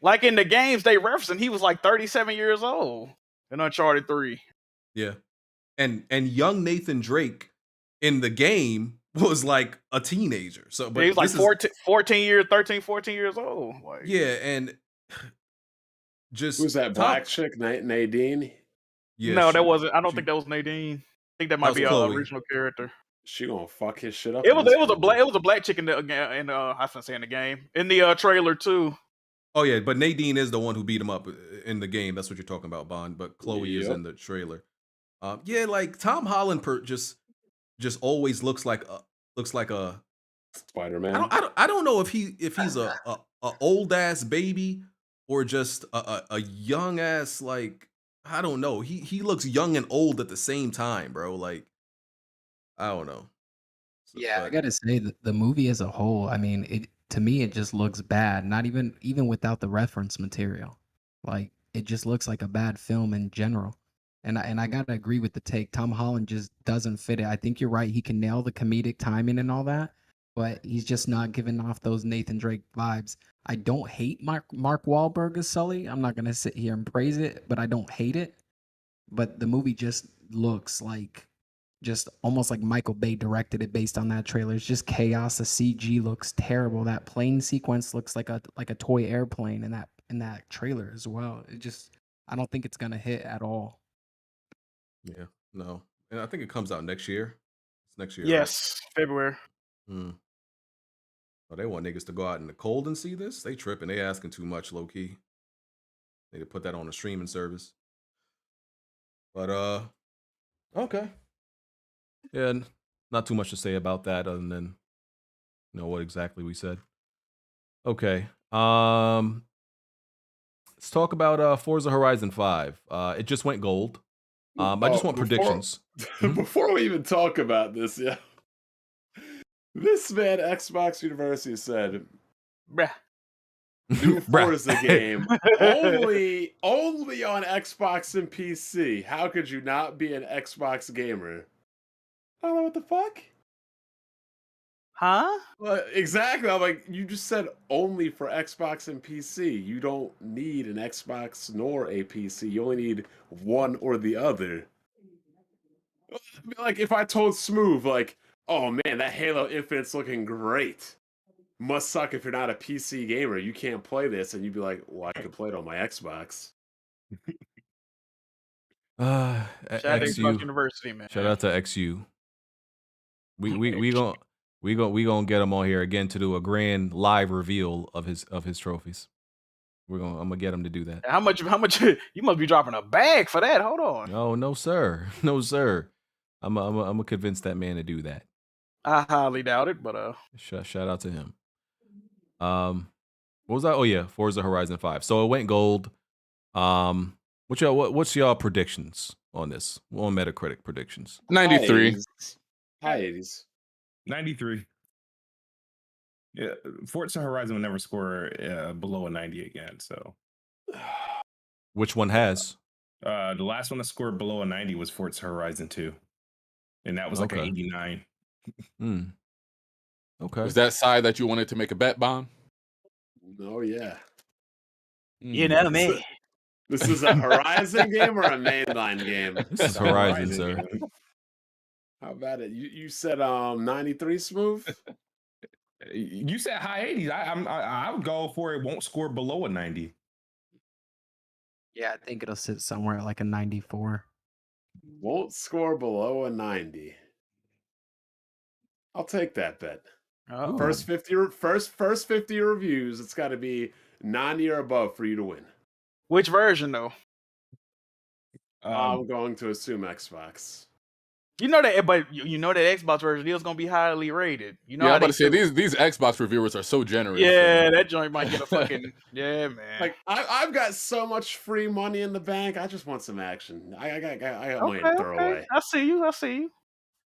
like in the games they referencing, he was like 37 years old in Uncharted 3. Yeah, and young Nathan Drake in the game was like a teenager. So, but he was like 13 years old. Like, yeah, and just who's that black chick, Nadine? Yeah, no, that wasn't. I don't think that was Nadine. I think that might be an original character. She gonna fuck his shit up. It was a black chick in the I was gonna say in the game, in the trailer too. Oh yeah, but Nadine is the one who beat him up in the game. That's what you're talking about, Bond. But Chloe is in the trailer. Yeah, like Tom Holland just always looks like a Spider-Man. I don't know if he's a old ass baby or just a young ass, like, I don't know. He looks young and old at the same time, bro. Like, I don't know. Yeah, I gotta say the movie as a whole, I mean, to me it just looks bad. Not even without the reference material. Like it just looks like a bad film in general. And I gotta agree with the take. Tom Holland just doesn't fit it. I think you're right. He can nail the comedic timing and all that, but he's just not giving off those Nathan Drake vibes. I don't hate Mark Wahlberg as Sully. I'm not gonna sit here and praise it, but I don't hate it. But the movie just looks like just almost like Michael Bay directed it based on that trailer. It's just chaos. The CG looks terrible. That plane sequence looks like a toy airplane in that trailer as well. I don't think it's gonna hit at all. Yeah, no. And I think it comes out next year. It's next year. Yes, right? February. Oh, they want niggas to go out in the cold and see this? They tripping. They asking too much, low key. They could put that on a streaming service. But okay. Yeah, not too much to say about that other than what exactly we said. Okay. Let's talk about Forza Horizon 5. It just went gold. I just want predictions. Before we even talk about this, yeah. This man, Xbox University, said, bruh, new Forza game only on Xbox and PC. How could you not be an Xbox gamer? I don't know what the fuck. Huh? Well, exactly. I'm like, you just said only for Xbox and PC. You don't need an Xbox nor a PC. You only need one or the other. Like if I told Smoove, like, oh man, that Halo Infinite's looking great. Must suck if you're not a PC gamer. You can't play this, and you'd be like, well, I can play it on my Xbox. Shout out to Xbox XU. University, man. Shout out to XU. We gonna get him on here again to do a grand live reveal of his trophies. I'm gonna get him to do that. How much? You must be dropping a bag for that. Hold on. No sir, no sir. I'm gonna convince that man to do that. I highly doubt it, but Shout out to him. What was that? Oh yeah, Forza Horizon 5. So it went gold. What's y'all predictions on this? On Metacritic predictions? 93. High 80s. 93. Yeah, Forza Horizon will never score below a 90 again. So, Which one has? the last one that scored below a 90 was Forza Horizon 2, and that was like an Okay. 89. Okay. Was that side that you wanted to make a bet, Bon? Oh yeah. you know me. This is a Horizon game or a mainline game? This is Horizon, sir. game. How about it? You said 93 Smoove? You said high 80s. I would go for it. Won't score below a 90. Yeah, I think it'll sit somewhere at like a 94. Won't score below a 90. I'll take that bet. Oh. First 50 reviews, it's got to be 90 or above for you to win. Which version though? I'm going to assume Xbox. You know that, but you know that Xbox version is gonna be highly rated. You know Yeah, how I'm about they to say these Xbox reviewers are so generous. Yeah, that joint might get a fucking yeah, man. Like I've got so much free money in the bank. I just want some action. I got money to throw away. I see you.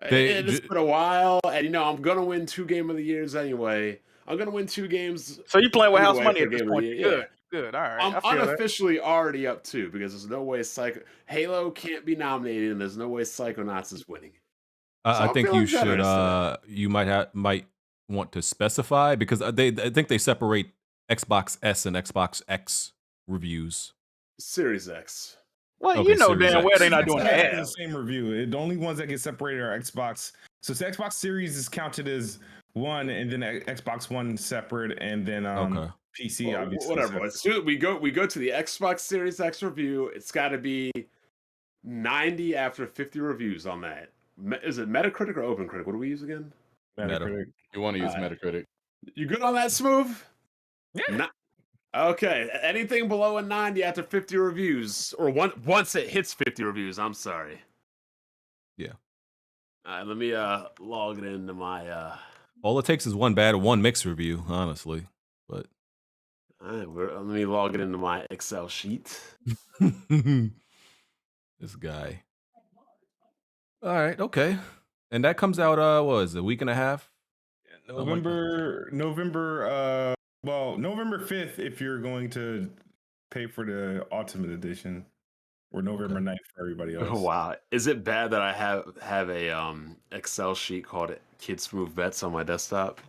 It's been a while, and I'm gonna win 2 Game of the Years anyway. I'm gonna win 2 games. So you playing with house anyway money for at this Game of the point? Year. Good. All right. I'm I feel that. unofficially already up 2 because there's no way Halo can't be nominated, and there's no way Psychonauts is winning. So I I'm think you feeling should. generous today. You might want to specify because I think they separate Xbox S and Xbox X reviews. Series X. Well, Okay, you know Series damn well X. they're not doing Xbox that. has the same review. The only ones that get separated are Xbox. So the Xbox Series is counted as one, and then Xbox One separate, and then Okay. PC Well, obviously. whatever. As soon as we go to the Xbox Series X review, it's got to be 90 after 50 reviews on that. Is it Metacritic or OpenCritic? What do we use again? Metacritic. You want to use Metacritic. You good on that, Smoove? Yeah. Okay. Anything below a 90 after 50 reviews, or once it hits 50 reviews. I'm sorry. Yeah. All right. Let me log it into my. All it takes is one bad and one mixed review, honestly. But All right. Let me log it into my Excel sheet. this guy. All right. Okay. And that comes out. What is it? A week and a half. November 5th if you're going to pay for the Ultimate Edition, or November 9th for everybody else. Oh, wow. Is it bad that I have a Excel sheet called Kid Smoove Bets on my desktop?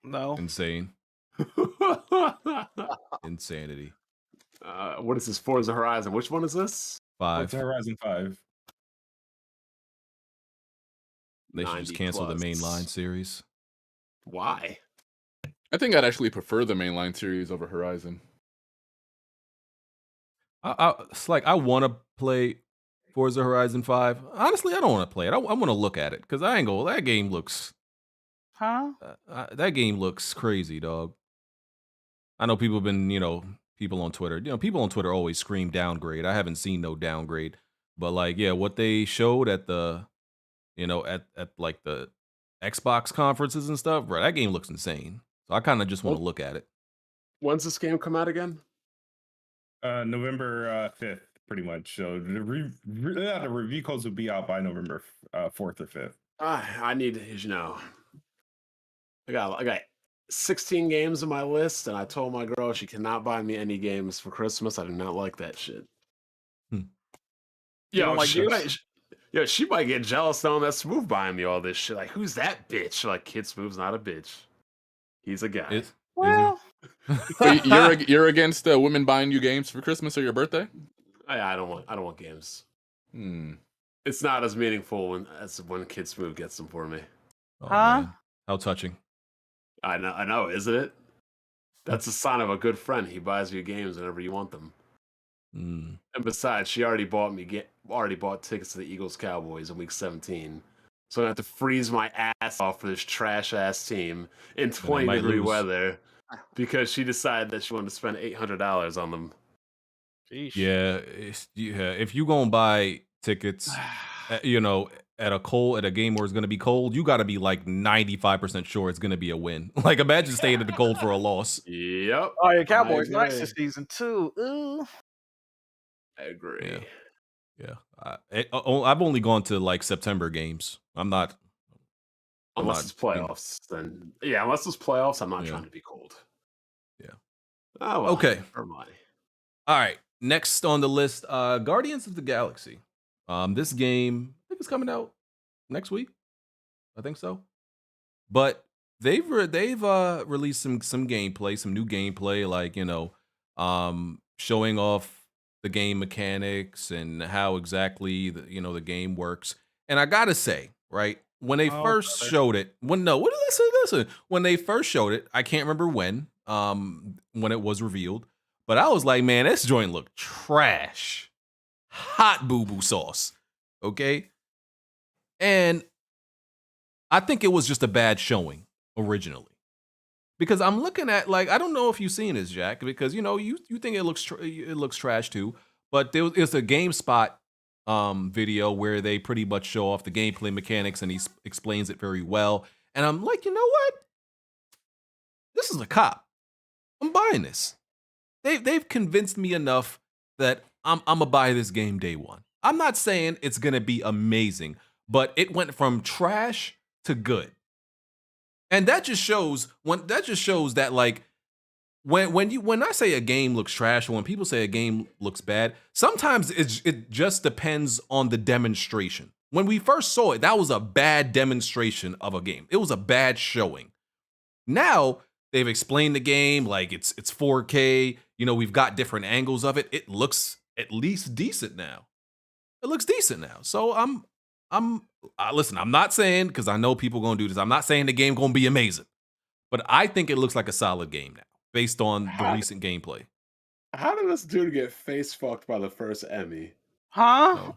No. Insane. Insanity. What is this? Forza Horizon. Which one is this? 5. It's Horizon 5. They should just cancel the mainline series. Why? I think I'd actually prefer the mainline series over Horizon. It's like I want to play Forza Horizon 5. Honestly, I don't want to play it. I want to look at it because I ain't go. That game looks. That game looks crazy, dog. I know people have been, people on Twitter. People on Twitter always scream downgrade. I haven't seen no downgrade, but like, yeah, what they showed at the, at like the Xbox conferences and stuff, bro, that game looks insane. So I kind of just want to look at it. When's this game come out again? November 5th, pretty much. So the review codes will be out by November 4th or 5th. I need, I got 16 games on my list, and I told my girl she cannot buy me any games for Christmas. I do not like that shit. She might get jealous knowing that Smoove buying me all this shit. Like, who's that bitch? Like, Kid Smoove's not a bitch. He's a guy. Well, Wait, you're against women buying you games for Christmas or your birthday? I don't want games. It's not as meaningful as when Kid Smoove gets them for me. Oh, man. How touching. I know, isn't it? That's a sign of a good friend. He buys you games whenever you want them. Mm. And besides, she already bought tickets to the Eagles Cowboys in week 17. So I have to freeze my ass off for this trash ass team in And they might 20-degree lose. weather because she decided that she wanted to spend $800 on them. Sheesh. Yeah, if you gonna buy tickets, you know, at a game where it's gonna be cold, you got to be like 95% sure it's gonna be a win. Like, imagine staying in the cold for a loss. Yep. Oh yeah, I Cowboys nice agree. this season too. Ooh. I agree. Yeah, I've only gone to like September games. I'm not. Unless it's playoffs, then unless it's playoffs, I'm not trying to be cold. Yeah. Oh well. Okay. Never mind. All right. Next on the list, Guardians of the Galaxy. This game, I think it's coming out next week. I think so. But they've released some gameplay, some new gameplay, like, you know, showing off the game mechanics and how exactly the game works. And I gotta say, right, when they first showed it, listen, when they first showed it, I can't remember when it was revealed, but I was like, man, this joint looked trash, hot boo-boo sauce, okay? And I think it was just a bad showing originally, because I'm looking at, like, I don't know if you've seen this, Jack, because you think it looks trash too, but it's a GameSpot video where they pretty much show off the gameplay mechanics and he explains it very well, and I'm like, you know what? This is a cop. I'm buying this. They've convinced me enough that I'm gonna buy this game day one. I'm not saying it's gonna be amazing, but it went from trash to good. And that just shows that, like, when I say a game looks trash, or when people say a game looks bad, sometimes it just depends on the demonstration. When we first saw it, that was a bad demonstration of a game. It was a bad showing. Now they've explained the game, like it's 4K. You know, we've got different angles of it. It looks at least decent now. It looks decent now. So listen, I'm not saying, because I know people gonna do this, I'm not saying the game gonna be amazing, but I think it looks like a solid game now, based on the recent gameplay. How did this dude get face fucked by the first Emmy? Huh?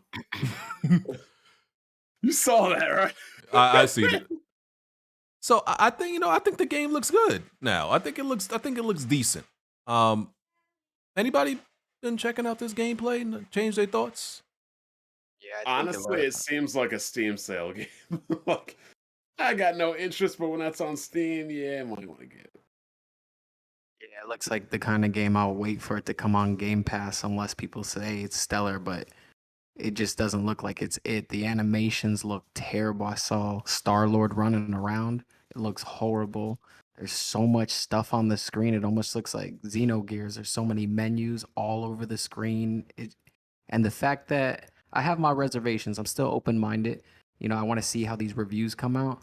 You saw that, right? I see it. So I think the game looks good now. I think it looks decent. Anybody been checking out this gameplay and change their thoughts? Yeah, honestly, it seems like a Steam sale game. Like, I got no interest, but when that's on Steam, yeah, I might want to get it. Yeah, it looks like the kind of game I'll wait for it to come on Game Pass, unless people say it's stellar, but it just doesn't look like it's it. The animations look terrible. I saw Star-Lord running around. It looks horrible. There's so much stuff on the screen. It almost looks like Xenogears. There's so many menus all over the screen. And the fact that I have my reservations, I'm still open-minded. You know, I want to see how these reviews come out.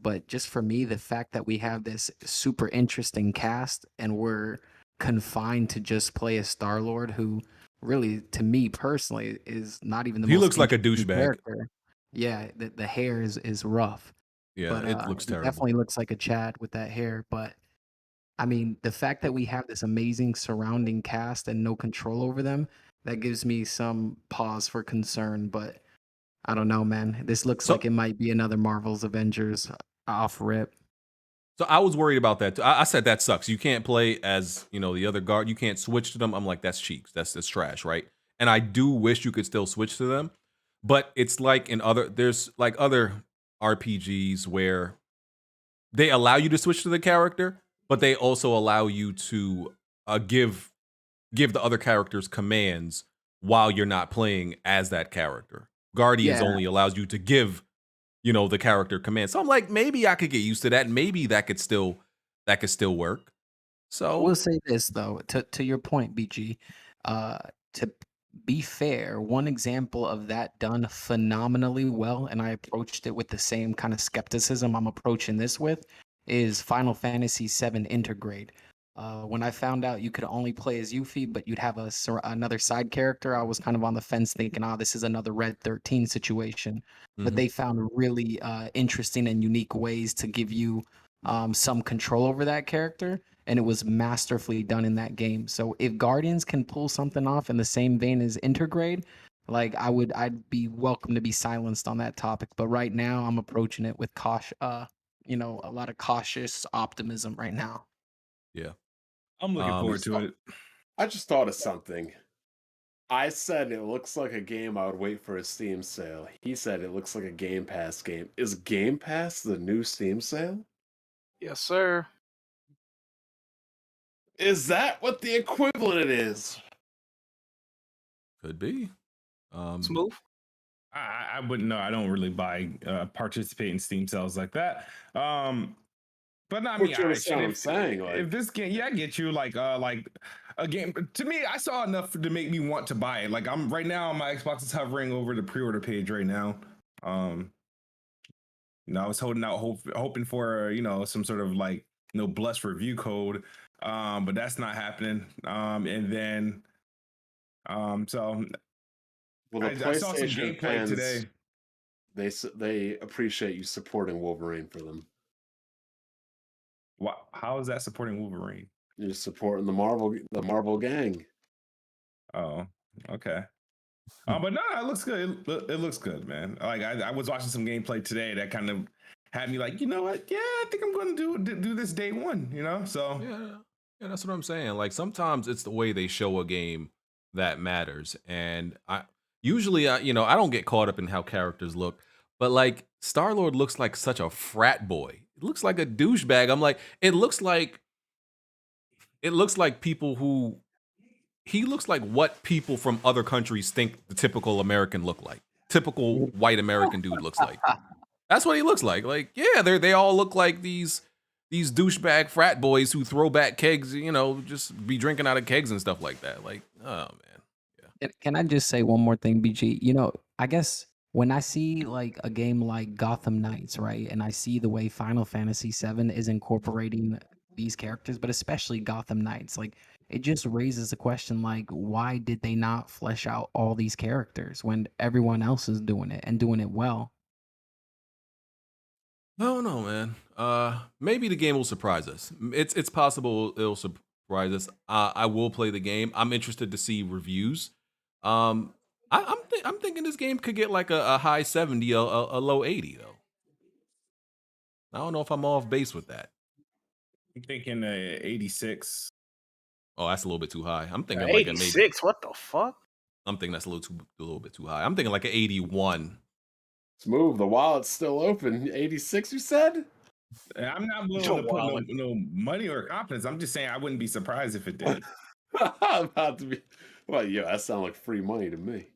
But just for me, the fact that we have this super interesting cast and we're confined to just play a Star-Lord who really, to me personally, is not even the most He looks like a interesting douchebag. character. Yeah, the hair is rough. Yeah, But it looks terrible. definitely looks like a Chad with that hair. But I mean, the fact that we have this amazing surrounding cast and no control over them, that gives me some pause for concern. But I don't know, man. This looks like it might be another Marvel's Avengers off rip. So I was worried about that too. I said that sucks. You can't play as, the other guard. You can't switch to them. I'm like, that's cheeks. That's trash, right? And I do wish you could still switch to them, but it's like there's like other RPGs where they allow you to switch to the character, but they also allow you to give the other characters commands while you're not playing as that character. Guardians only allows you to give the character commands. So I'm like, maybe I could get used to that. Maybe that could still work. So I will say this though, to your point, BG, to be fair, one example of that done phenomenally well, and I approached it with the same kind of skepticism I'm approaching this with, is Final Fantasy VII Intergrade. When I found out you could only play as Yuffie, but you'd have another side character, I was kind of on the fence thinking, this is another Red 13 situation. But they found really interesting and unique ways to give you some control over that character, and it was masterfully done in that game. So if Guardians can pull something off in the same vein as Intergrade, like I'd be welcome to be silenced on that topic. But right now, I'm approaching it with caution, a lot of cautious optimism right now. Yeah. I'm looking forward to it. I just thought of something. I said it looks like a game I would wait for a Steam sale. He said it looks like a Game Pass game. Is Game Pass the new Steam sale? Yes, sir. Is that what the equivalent is? Could be. Smoove. I wouldn't know. I don't really participate in Steam sales like that. But no, I mean, What you understand what I'm saying? Like, if this game, I get you. Like a game. To me, I saw enough to make me want to buy it. Like I'm right now, my Xbox is hovering over the pre-order page right now. I was holding out, hoping for some sort of like blessed review code, but that's not happening. And then, so well, the I saw some PlayStation gameplay fans today. They appreciate you supporting Wolverine for them. How is that supporting Wolverine? You're supporting the Marvel gang. Oh, okay. But no, it looks good. It looks good, man. Like I was watching some gameplay today that kind of had me like, you know what? Yeah, I think I'm going to do this day one. So yeah, that's what I'm saying. Like sometimes it's the way they show a game that matters, and I don't get caught up in how characters look, but like Star-Lord looks like such a frat boy. It looks like a douchebag. I'm like, it looks like people who. He looks like what people from other countries think the typical American look like. Typical white American dude looks like. That's what he looks like. Like, yeah, they all look like these douchebag frat boys who throw back kegs, just be drinking out of kegs and stuff like that. Like, oh man. Yeah. Can I just say one more thing, BG? I guess when I see like a game like Gotham Knights, right, and I see the way Final Fantasy VII is incorporating these characters, but especially Gotham Knights, like it just raises the question, like, why did they not flesh out all these characters when everyone else is doing it and doing it well? I don't know, man. Maybe the game will surprise us. It's possible it'll surprise us. I will play the game. I'm interested to see reviews. I'm thinking this game could get like a high 70, a low 80 though. I don't know if I'm off base with that. I'm thinking 86. Oh, that's a little bit too high. I'm thinking 86. Like What the fuck? I'm thinking that's a little bit too high. I'm thinking like an 81. Smoove, the wallet's still open. 86, you said? I'm not willing to put no money or confidence. I'm just saying I wouldn't be surprised if it did. I'm about to be. Well, yeah, that sounds like free money to me.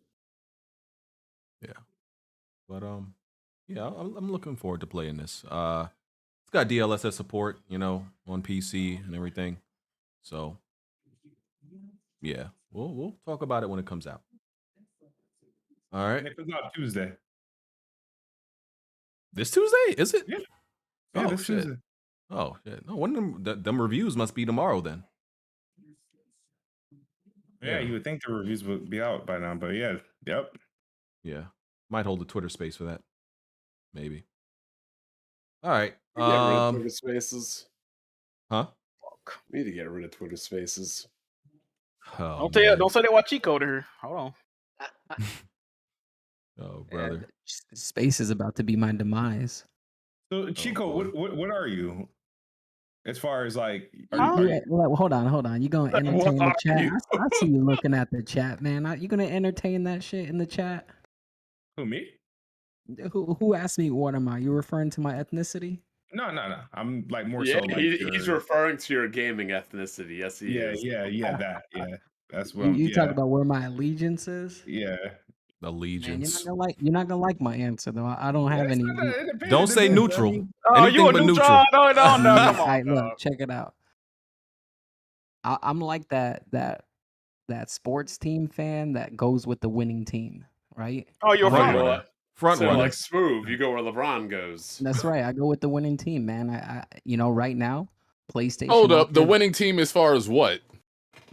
Yeah, but yeah, I'm looking forward to playing this. It's got DLSS support, on PC and everything. So yeah, we'll talk about it when it comes out. All right. And it comes out Tuesday. This Tuesday, is it? Yeah. Oh, this shit. Tuesday. Oh shit! No, one of them reviews must be tomorrow then. Yeah, you would think the reviews would be out by now, but yeah, yep. Yeah, might hold a Twitter space for that. Maybe. All right. We get rid of Twitter Spaces. Huh? We need to get rid of Twitter Spaces. Oh, don't say they watch cheat code here. Hold on. Oh, brother. Space is about to be my demise. So, Chico, what are you? As far as like, hold on. You gonna entertain the chat? I see you looking at the chat, man. You gonna entertain that shit in the chat? Who, me? Who asked me what am I? You referring to my ethnicity? No. I'm like more Yeah, so like he's referring to your gaming ethnicity. Yes, he is. Yeah, that. Yeah, that's what you talk about where my allegiance is. Yeah, allegiance. Man, you're not gonna like my answer though. I don't have any. Don't say neutral. Oh, you a neutral? No, come on. All right, look, check it out. I'm like that sports team fan that goes with the winning team, right? Oh, you're front runner. Like Smoove, you go where LeBron goes. That's right. I go with the winning team, man. I right now, PlayStation. Hold up, the winning team as far as what?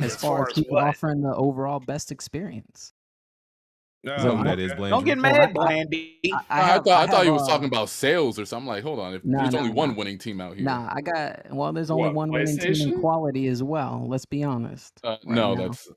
As far as people offering the overall best experience. Is that what that is, okay. Blandrew? Don't get mad, Blandy. I thought he was talking about sales or something. Like, hold on, if Nah, there's only nah, one nah. winning team out here. Nah, I got. Well, there's only What, one winning team in PlayStation? quality as well. Let's be honest. Right No, now. that's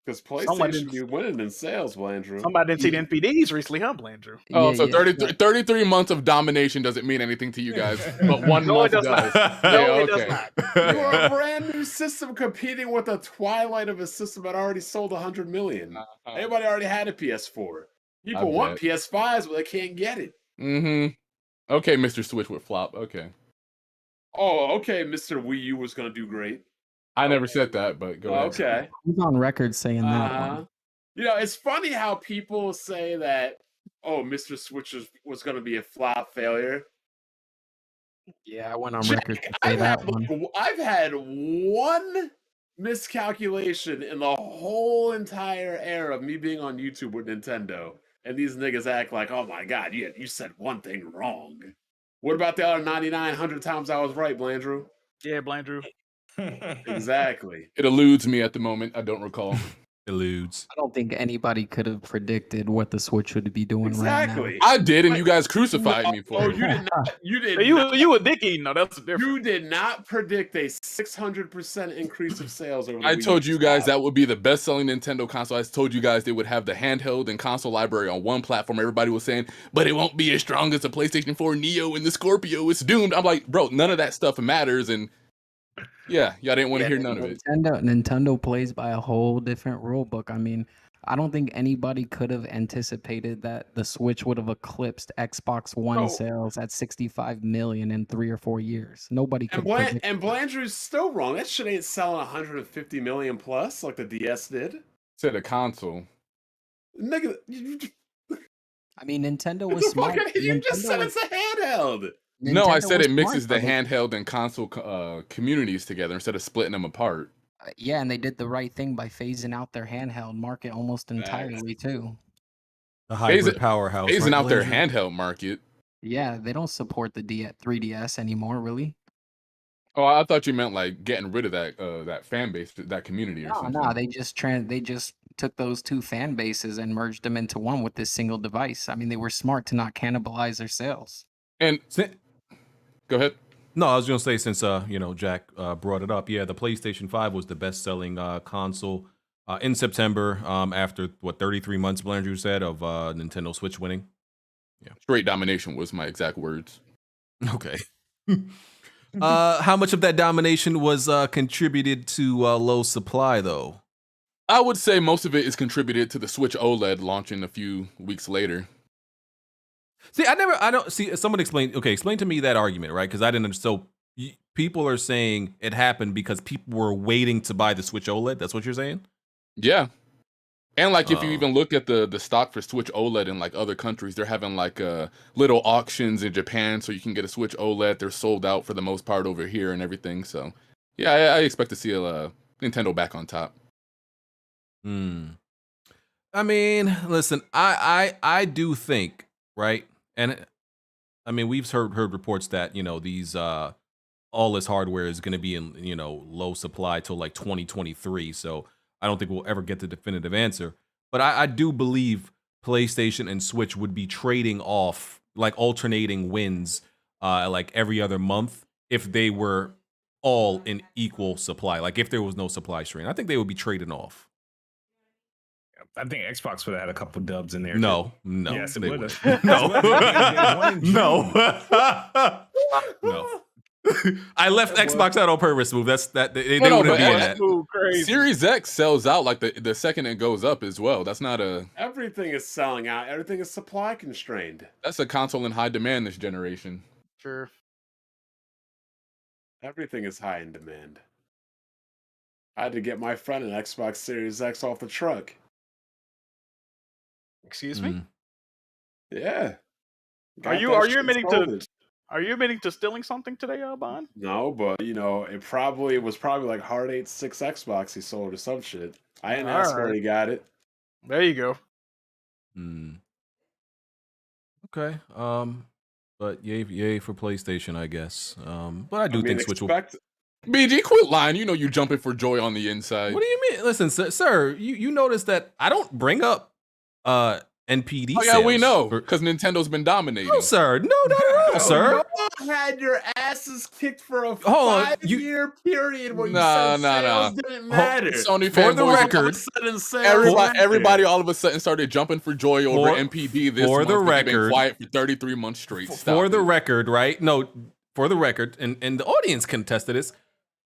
Because Someone PlayStation didn't- be winning in sales, Blandrew. Somebody didn't see the NPDs recently, huh, Blandrew? oh, Yeah, so yeah. 33 months of domination doesn't mean anything to you guys, but one No, it month does not. does. No, Yeah, it does okay. not. You are a brand new system competing with a twilight of a system that already sold 100 million. Everybody already had a PS4. People want bet. PS5s, but they can't get it. Mm-hmm. Okay, Mr. Switch with flop. Okay. Oh, okay, Mr. Wii U was going to do great. I never said that, but go ahead. Okay. Who's on record saying that? Uh-huh. You know, it's funny how people say that, oh, Mr. Switch was going to be a flop failure. Yeah, I went on record to say that one. I've had one miscalculation in the whole entire era of me being on YouTube with Nintendo. And these niggas act like, oh my God, you said one thing wrong. What about the other 9,900 times I was right, Blandrew? Yeah, Blandrew. Exactly. It eludes me at the moment. I don't recall. Eludes. I don't think anybody could have predicted what the Switch would be doing Exactly. I did, and you guys crucified me for Oh, it. you did not. You did. Hey, not, you a dicky? No, that's different. you did not predict a 600% increase of sales over the I Wii told U you guys style. that would be the best-selling Nintendo console. I told you guys they would have the handheld and console library on one platform. Everybody was saying, but it won't be as strong as the PlayStation 4 Neo and the Scorpio. It's doomed. I'm like, bro, none of that stuff matters. And yeah, y'all didn't want to hear none of it. Nintendo plays by a whole different rule book. I mean, I don't think anybody could have anticipated that the Switch would have eclipsed Xbox One Oh. sales at 65 million in 3 or 4 years. Nobody could predict. And Blandrew's still wrong. That shit ain't selling 150 million plus like the DS did. Said a console. Nigga, I mean, Nintendo what was the smart. fuck? You just Nintendo said was- it's a handheld. No, I Nintendo said was it mixes smart, the brother. handheld and console communities together instead of splitting them apart. Yeah, and they did the right thing by phasing out their handheld market almost entirely too. The hybrid Phasing- powerhouse. Phasing right, out their Blandrew? handheld market. Yeah, they don't support the 3DS anymore, really. Oh, I thought you meant like getting rid of that fan base, that community or No, something. no, they just took those two fan bases and merged them into one with this single device. I mean, they were smart to not cannibalize their sales. And go ahead. No, I was gonna say since Jack brought it up. Yeah, the PlayStation 5 was the best-selling console in September. After 33 months, Blandrew said, of Nintendo Switch winning. Straight domination was my exact words. Okay. How much of that domination was contributed to low supply, though? I would say most of it is contributed to the Switch OLED launching a few weeks later. See, I don't see. Someone explain. Okay, explain to me that argument, right? Because I didn't understand. So people are saying it happened because people were waiting to buy the Switch OLED. That's what you're saying? Yeah. And like if you Oh. even look at the stock for Switch OLED in like other countries, they're having like little auctions in Japan so you can get a Switch OLED. They're sold out for the most part over here and everything. So yeah, I expect to see a Nintendo back on top. I mean, listen, I do think, right? And I mean, we've heard reports that, these all this hardware is going to be in, low supply till like 2023. So I don't think we'll ever get the definitive answer. But I do believe PlayStation and Switch would be trading off, like alternating wins, like every other month if they were all in equal supply. Like if there was no supply strain, I think they would be trading off. I think Xbox would have had a couple dubs in there. No, too. no, Yes, it they would wouldn't. have. No. No. No. I left Xbox out on purpose. Move. That's that. They No, wouldn't but be in X- that. Ooh, crazy. Series X sells out like the second it goes up as well. That's not Everything is selling out. Everything is supply constrained. that's a console in high demand this generation. Sure. Everything is high in demand. I had to get my friend an Xbox Series X off the truck. Excuse me. Yeah. Are Got you that are you shit admitting sold. to are you admitting to stealing something today, Bond? No, but it was probably like Hard 86 Xbox he sold or some shit. I didn't ask where Alright. he got it. There you go. Okay. But yay for PlayStation, I guess. But I do think Switch will. BG, quit lying. You know you jumping for joy on the inside. What do you mean? Listen, sir, you notice that I don't bring up NPD Oh yeah, we sales know for- because Nintendo's been dominating. No, sir. No, not at all, sir. You had your asses kicked for a Hold on, 5-year period where you Nah, said nah, nah. sales didn't matter. Sony For the fanboys, record, everybody all of a sudden started jumping for joy over NPD this for month. the but they've been record- quiet for 33 months straight. For the record, right? No, for the record, and the audience can attest to this.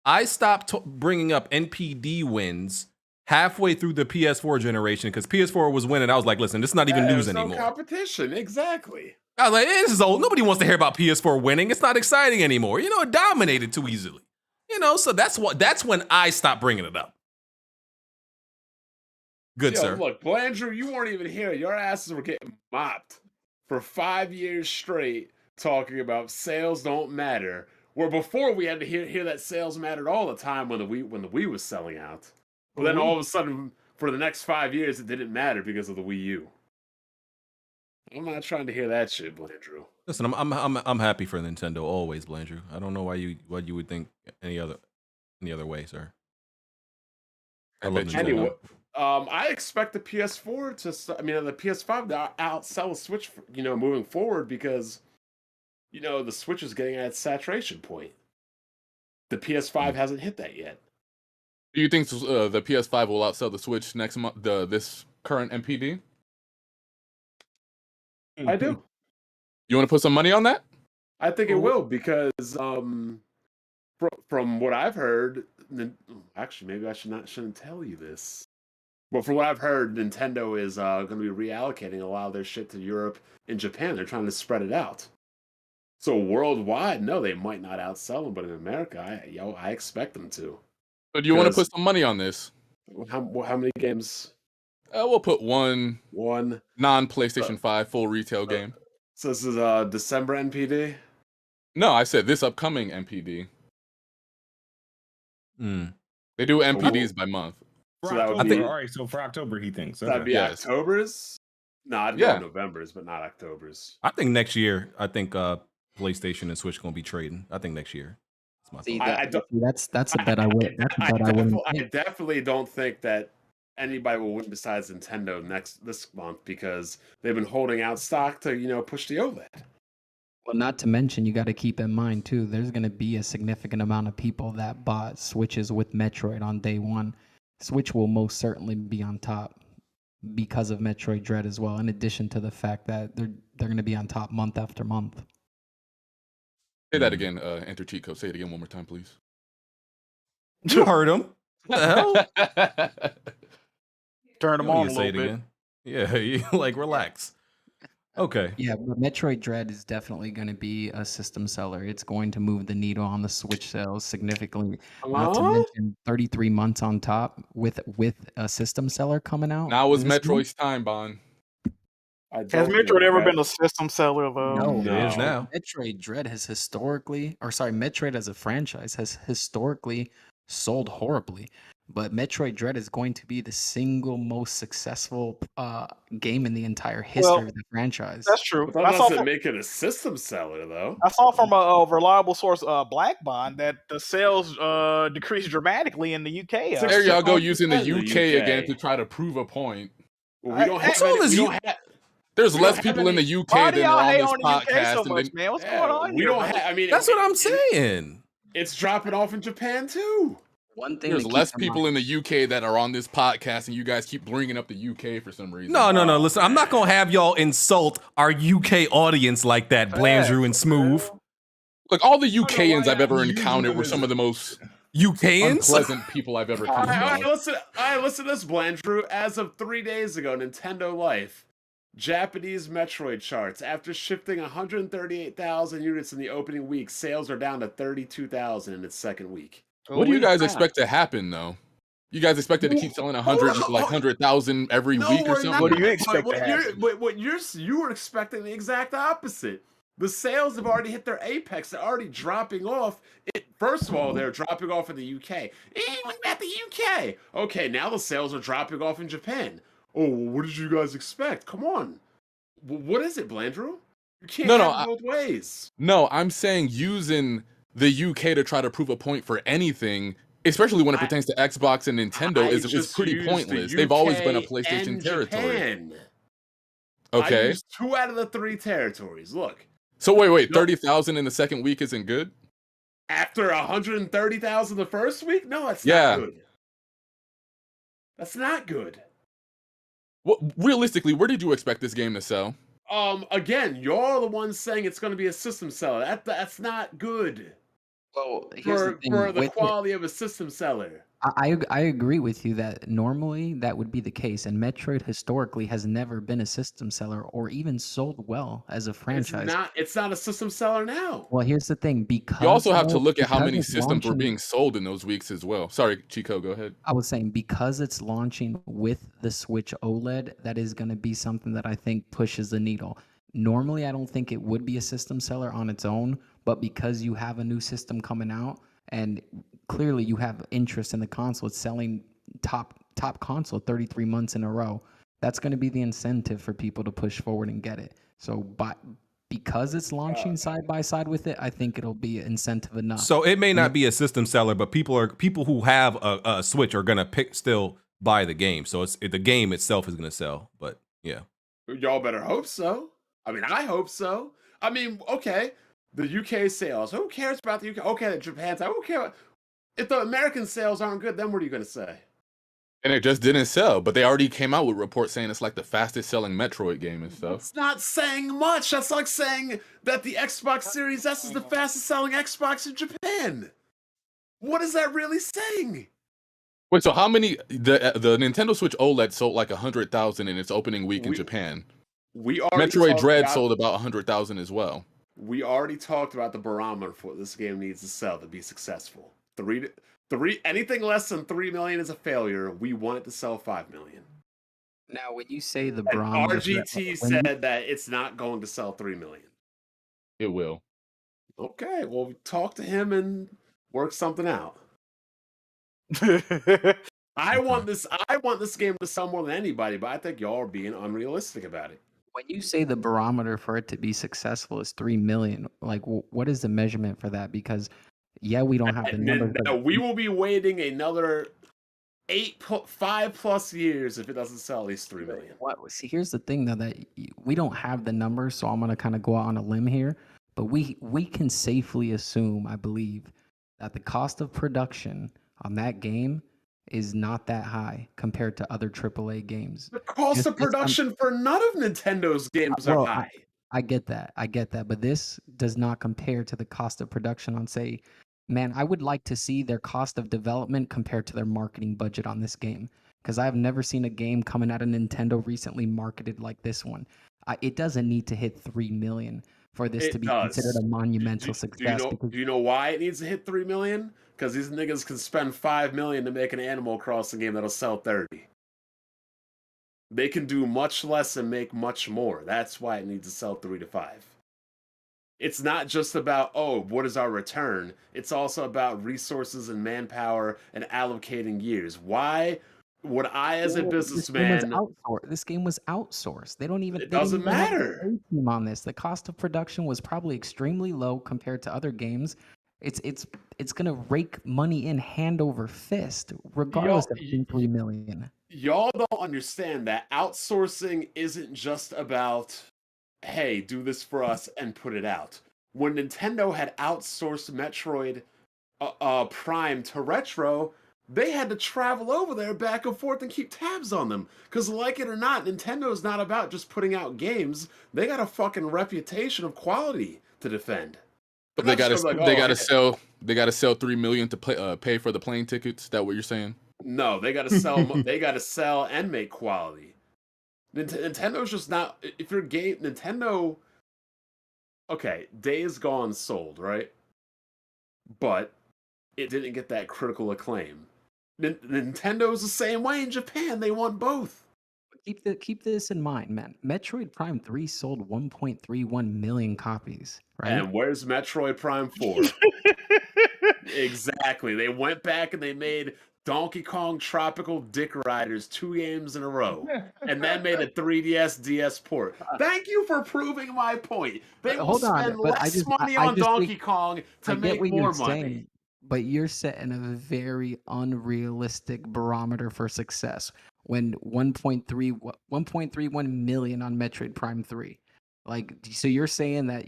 I stopped bringing up NPD wins halfway through the PS4 generation because PS4 was winning. I was like, listen, this is not even news anymore. No competition, exactly. I was like, this is old. Nobody wants to hear about PS4 winning. It's not exciting anymore. You know, it dominated too easily. You know, so that's when I stopped bringing it up. Good, sir. Look, Blandrew, you weren't even here. Your asses were getting mopped for 5 years straight talking about sales don't matter. Where before we had to hear that sales mattered all the time when the Wii was selling out. But then all of a sudden, for the next 5 years, it didn't matter because of the Wii U. I'm not trying to hear that shit, Blandrew. Listen, I'm happy for Nintendo always, Blandrew. I don't know why you would think any other way, sir. I love Nintendo. Anyway, I expect the PS4 the PS5 to outsell the Switch, moving forward because, the Switch is getting at its saturation point. The PS5 hasn't hit that yet. Do you think the PS5 will outsell the Switch next month? This current MPD? I do. You want to put some money on that? I think it will because from what I've heard, actually maybe I shouldn't tell you this. But from what I've heard, Nintendo is going to be reallocating a lot of their shit to Europe and Japan. They're trying to spread it out. So worldwide, no, they might not outsell them, but in America, I expect them to. So do you want to put some money on this? How many games? We'll put one non-PlayStation 5 full retail game. So this is December NPD? No, I said this upcoming NPD. They do NPDs by month. So that would be all right. So for October, he thinks that'd be October's. No, I'd go November's, but not October's. I think next year. I think PlayStation and Switch gonna be trading. I think next year. That's a bet I would. That's a bet I wouldn't. I definitely don't think that anybody will win besides Nintendo this month because they've been holding out stock to push the OLED. Well, not to mention, you got to keep in mind too. There's going to be a significant amount of people that bought Switches with Metroid on day one. Switch will most certainly be on top because of Metroid Dread as well. In addition to the fact that they're going to be on top month after month. Say that again, EnterCheatCode. Say it again one more time, please. You heard him. What the hell? Turn them on a little bit. Again. Yeah, you relax. Okay. Yeah, but Metroid Dread is definitely going to be a system seller. It's going to move the needle on the Switch sales significantly. Not to mention 33 months on top with a system seller coming out. Now is Metroid's time, Bond. Has Metroid ever been a system seller though? No, it is now. Metroid Dread has Metroid as a franchise has historically sold horribly. But Metroid Dread is going to be the single most successful game in the entire history of the franchise. That's true. But that doesn't make it a system seller, though. I saw from a reliable source, Black Bond, that the sales decreased dramatically in the UK. There y'all go using the UK again to try to prove a point. Well, we don't have There's less people in the UK than are on this podcast. So much, man? What's going on we here? don't have. I mean, that's what I'm saying. It's dropping off in Japan too. One thing there's less people in the UK that are on this podcast, and you guys keep bringing up the UK for some reason. No. Listen, I'm not gonna have y'all insult our UK audience like that, Blandrew and Smoove. Look, all the UKians I've ever encountered were some of the most UKians unpleasant people I've ever come across. Listen to this, Blandrew. As of 3 days ago, Nintendo Life, Japanese Metroid charts. After shifting 138,000 units in the opening week, sales are down to 32,000 in its second week. What do you guys expect to happen, though? You guys expect it to keep selling 100,000 every week or something? What do you expect to happen? You were expecting the exact opposite. The sales have already hit their apex. They're already dropping off. First of all, they're dropping off in the UK. Look at the UK. Okay, now the sales are dropping off in Japan. Oh, what did you guys expect? Come on. What is it, Blandrew? You can't have it both ways. No, I'm saying using the UK to try to prove a point for anything, especially when it pertains to Xbox and Nintendo, is pretty pointless. They've always been a PlayStation territory. I Okay. used 2 out of the 3 territories. Look, So wait, No. 30,000 in the second week isn't good? after 130,000 the first week, no, that's Yeah. not good. That's not good. Well, realistically, where did you expect this game to sell? Again, you're the ones saying it's going to be a system seller. That's not good Well, here's the thing for the with it. quality of a system seller. I agree with you that normally that would be the case, and Metroid historically has never been a system seller or even sold well as a franchise. It's not a system seller now. Well, here's the thing, because You also have to look at how because many it's systems were launching- being sold in those weeks as well. Sorry, Chico, go ahead. I was saying because it's launching with the Switch OLED, that is going to be something that I think pushes the needle. Normally, I don't think it would be a system seller on its own, but because you have a new system coming out and clearly you have interest in the console, it's selling top console 33 months in a row. That's going to be the incentive for people to push forward and get it. So because it's launching side by side with it, I think it'll be incentive enough. So it may not be a system seller, but people who have a Switch are gonna still buy the game. So the game itself is gonna sell. But yeah, Y'all better hope so. I mean, I hope so. I mean, okay, the UK sales. Who cares about the UK? Okay, the Japan side. Who cares? If the American sales aren't good, then what are you going to say? And it just didn't sell, but they already came out with reports saying it's like the fastest selling Metroid game and stuff. It's not saying much. That's like saying that the Xbox Series S is the fastest selling Xbox in Japan. What is that really saying? Wait, so how many the Nintendo Switch OLED sold like 100,000 in its opening week in Japan? We already Metroid talked Dread about- sold about 100,000 as well. We already talked about the barometer for what this game needs to sell to be successful. Anything less than 3 million is a failure. We want it to sell 5 million. Now, when you say the And barometer, RGT said that it's not going to sell 3 million. It will. Okay, well, talk to him and work something out. I want this game to sell more than anybody, but I think y'all are being unrealistic about it. when you say the barometer for it to be successful is 3 million, like what is the measurement for that? Because yeah, we don't have the And numbers. then, but we will be waiting another 5+ years if it doesn't sell at least 3 million. see, here's the thing though, that we don't have the numbers, so I'm gonna kind of go out on a limb here. But we can safely assume, I believe, that the cost of production on that game is not that high compared to other AAA games. The cost of production for none of Nintendo's games are Well, high. I get that, but this does not compare to the cost of production on, say, man, I would like to see their cost of development compared to their marketing budget on this game, because I've never seen a game coming out of Nintendo recently marketed like this one. It doesn't need to hit 3 million for this It to be does. considered a monumental success. Do you know why it needs to hit 3 million? Because these niggas can spend 5 million to make an Animal Crossing game that'll sell 30. They can do much less and make much more. That's why it needs to sell 3 to 5. It's not just about, what is our return? It's also about resources and manpower and allocating years. Why would I, as a businessman... This game was outsourced. They don't even... It doesn't matter. A team on this. The cost of production was probably extremely low compared to other games. It's gonna rake money in hand over fist, regardless of 3 million. Y'all don't understand that outsourcing isn't just about, hey, do this for us and put it out. When Nintendo had outsourced Metroid Prime to Retro, they had to travel over there back and forth and keep tabs on them. Because like it or not, Nintendo's not about just putting out games. They got a fucking reputation of quality to defend. But they gotta sell 3 million to pay for the plane tickets. Is that what you're saying? No, they gotta sell. They gotta sell and make quality. Nintendo's just not. If your game, Nintendo. Okay, Days Gone sold, right? But it didn't get that critical acclaim. Nintendo's the same way in Japan. They want both. Keep this in mind, man. Metroid Prime 3 sold 1.31 million copies, right? And where's Metroid Prime 4? Exactly. They went back and they made Donkey Kong Tropical Dick Riders 2 games in a row, and then made a 3DS DS port. Thank you for proving my point. They will spend less money on Donkey Kong to make more money. But you're setting a very unrealistic barometer for success. when 1.31 million on Metroid Prime 3. Like, so you're saying that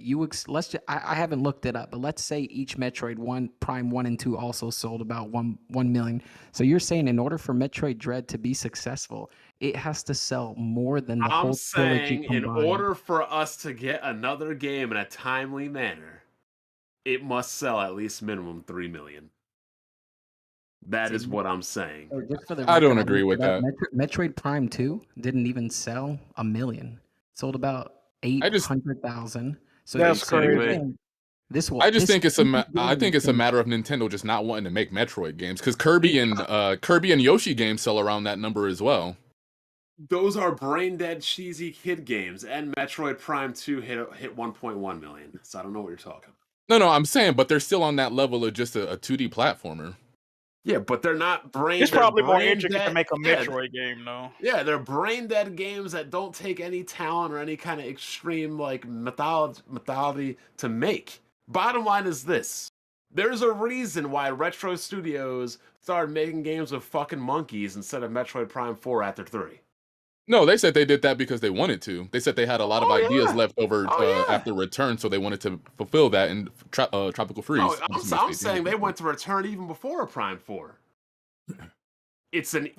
I haven't looked it up, but let's say each Metroid Prime 1 and 2 also sold about 1 million. So you're saying in order for Metroid Dread to be successful, it has to sell more than the I'm whole trilogy saying in combined. order for us to get another game in a timely manner, it must sell at least minimum 3 million. That is what I'm saying. So just for the I don't record, agree with looked it that. up. Metroid Prime 2 didn't even sell 1 million. It sold about I just 800,000. So That's so you're crazy. saying this will. I just this think it's stupid I game think it's a can- matter of Nintendo just not wanting to make Metroid games because Kirby and Yoshi games sell around that number as well. Those are brain dead cheesy kid games, and Metroid Prime 2 hit 1.1 million. So I don't know what you're talking about. No, I'm saying, but they're still on that level of just a 2D platformer. Yeah, but they're not brain. It's they're probably more brain intricate to dead- make a yeah, Metroid game, though. Yeah, they're brain dead games that don't take any talent or any kind of extreme like methodology to make. Bottom line is this: there's a reason why retro studios started making games with fucking monkeys instead of Metroid Prime 4 after 3. No, they said they did that because they wanted to. They said they had a lot of ideas left over after Return, so they wanted to fulfill that in Tropical Freeze. No, I'm saying they went to Return even before Prime 4. It's an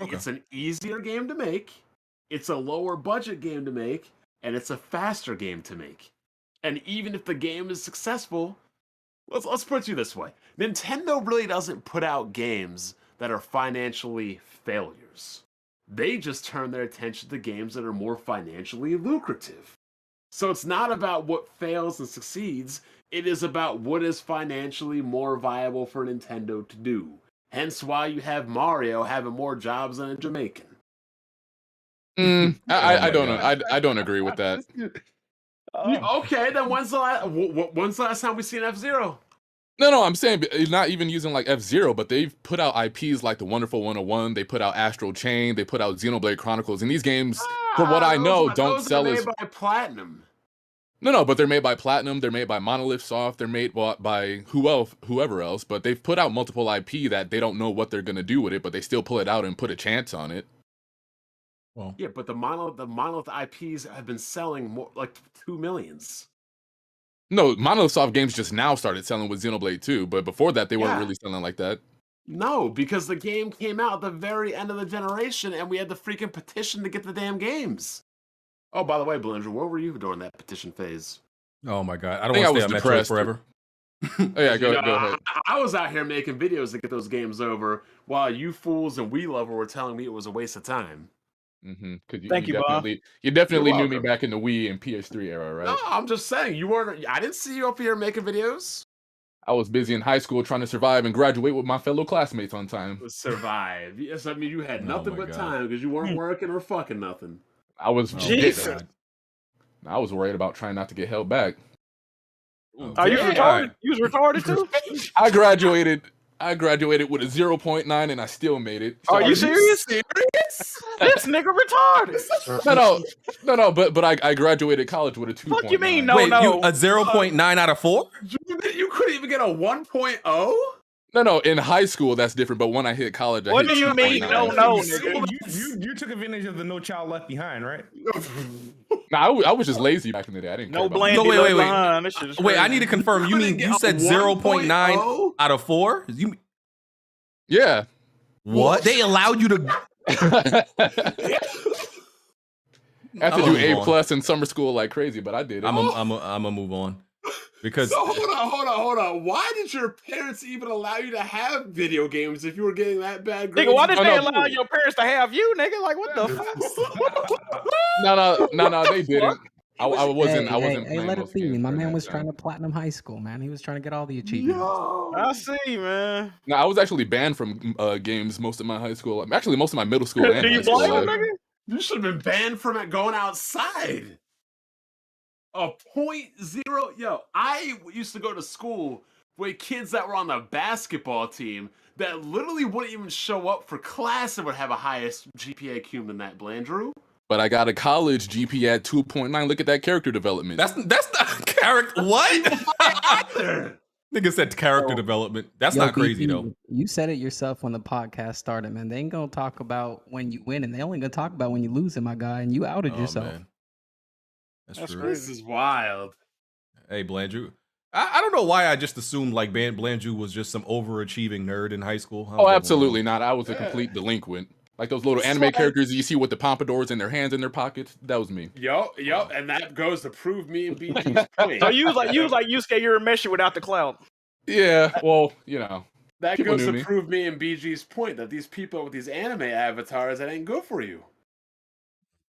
easier game to make, it's a lower budget game to make, and it's a faster game to make. And even if the game is successful, let's put it to you this way: Nintendo really doesn't put out games that are financially failures. They just turn their attention to games that are more financially lucrative. So it's not about what fails and succeeds, it is about what is financially more viable for Nintendo to do. Hence why you have Mario having more jobs than a Jamaican. I don't know. I don't agree with that. Okay, then when's the last time we seen F-Zero? No, I'm saying not even using like F-Zero, but they've put out IPs like The Wonderful 101, they put out Astral Chain, they put out Xenoblade Chronicles, and these games, from what I know, don't sell as... Those are made by Platinum. No, but they're made by Platinum, they're made by Monolith Soft, they're made by whoever else, but they've put out multiple IP that they don't know what they're going to do with it, but they still pull it out and put a chance on it. Well, Yeah, but the Monolith IPs have been selling more like 2 millions. No, Monolith Soft games just now started selling with Xenoblade 2, but before that they weren't really selling like that. No, because the game came out at the very end of the generation and we had the freaking petition to get the damn games. Oh, by the way, Blandrew, where were you during that petition phase? oh my god, I don't want to stay on Metroid depressed. forever. Oh yeah, go ahead. I was out here making videos to get those games over while you fools and Wii Lover were telling me it was a waste of time. Thank you, Bob. You definitely You're knew me welcome. back in the Wii and PS3 era, right? No, I'm just saying you weren't. I didn't see you up here making videos. I was busy in high school trying to survive and graduate with my fellow classmates on time. Survive. Yes, I mean you had Oh nothing my but God. time because you weren't working or fucking nothing. I was Jesus. I was worried about trying not to get held back. Are you Damn. retarded? You was retarded too? I graduated with a 0.9 and I still made it. So Are you serious? Serious? This nigga retarded. No, but I graduated college with a 2.9. Fuck you mean no? Wait, no. you a 0.9 out of 4? You couldn't even get a 1.0? No, in high school that's different, but when I hit college, I What hit do you mean 2.9. no, So nigga? you took advantage of the No Child Left Behind, right? Nah, I was just lazy back in the day. I didn't care No about blame. So wait. This shit is Wait, I crazy. need to confirm. You mean couldn't you get said a 0.9 1.0? out of 4? You Yeah. what? They allowed you to I have to I'm do gonna A move plus in summer school like crazy, but I did it. I'm a move on. Because So hold on. Why did your parents even allow you to have video games if you were getting that bad grades? Nigga, why did Oh, they no. allow your parents to have you, nigga? Like, what the fuck? No, they didn't. I wasn't. I wasn't Hey, playing let those it be. games My during man that was time. trying to platinum high school, man. He was trying to get all the achievements. I see, man. No, I was actually banned from games most of my high school. Actually, most of my middle school and Do high you school blame him, life. nigga? You should have been banned from it going outside. A 0.0. Yo, I used to go to school with kids that were on the basketball team that literally wouldn't even show up for class and would have a highest GPA cum than that, Blandrew. But I got a college GP at 2.9. Look at that character development. that's the character. What? Either. Nigga said character So- development. That's Yo, not crazy BG, though. You said it yourself when the podcast started, man. They ain't gonna talk about when you win, and they only gonna talk about when you lose, my guy. And you outed Oh yourself. man, that's That's true. crazy. This is wild. Hey, Blandrew. I don't know why I just assumed like Blandrew was just some overachieving nerd in high school. Oh, absolutely not. I was a complete Yeah. delinquent. Like those little This is anime why- characters you see with the pompadours and their hands in their pockets. That was me. Yup, and that goes to prove me and BG's point. So you was like Yusuke Urameshi without the clout. Yeah, well, you know. That people goes knew to me. prove me and BG's point that these people with these anime avatars, that ain't good for you.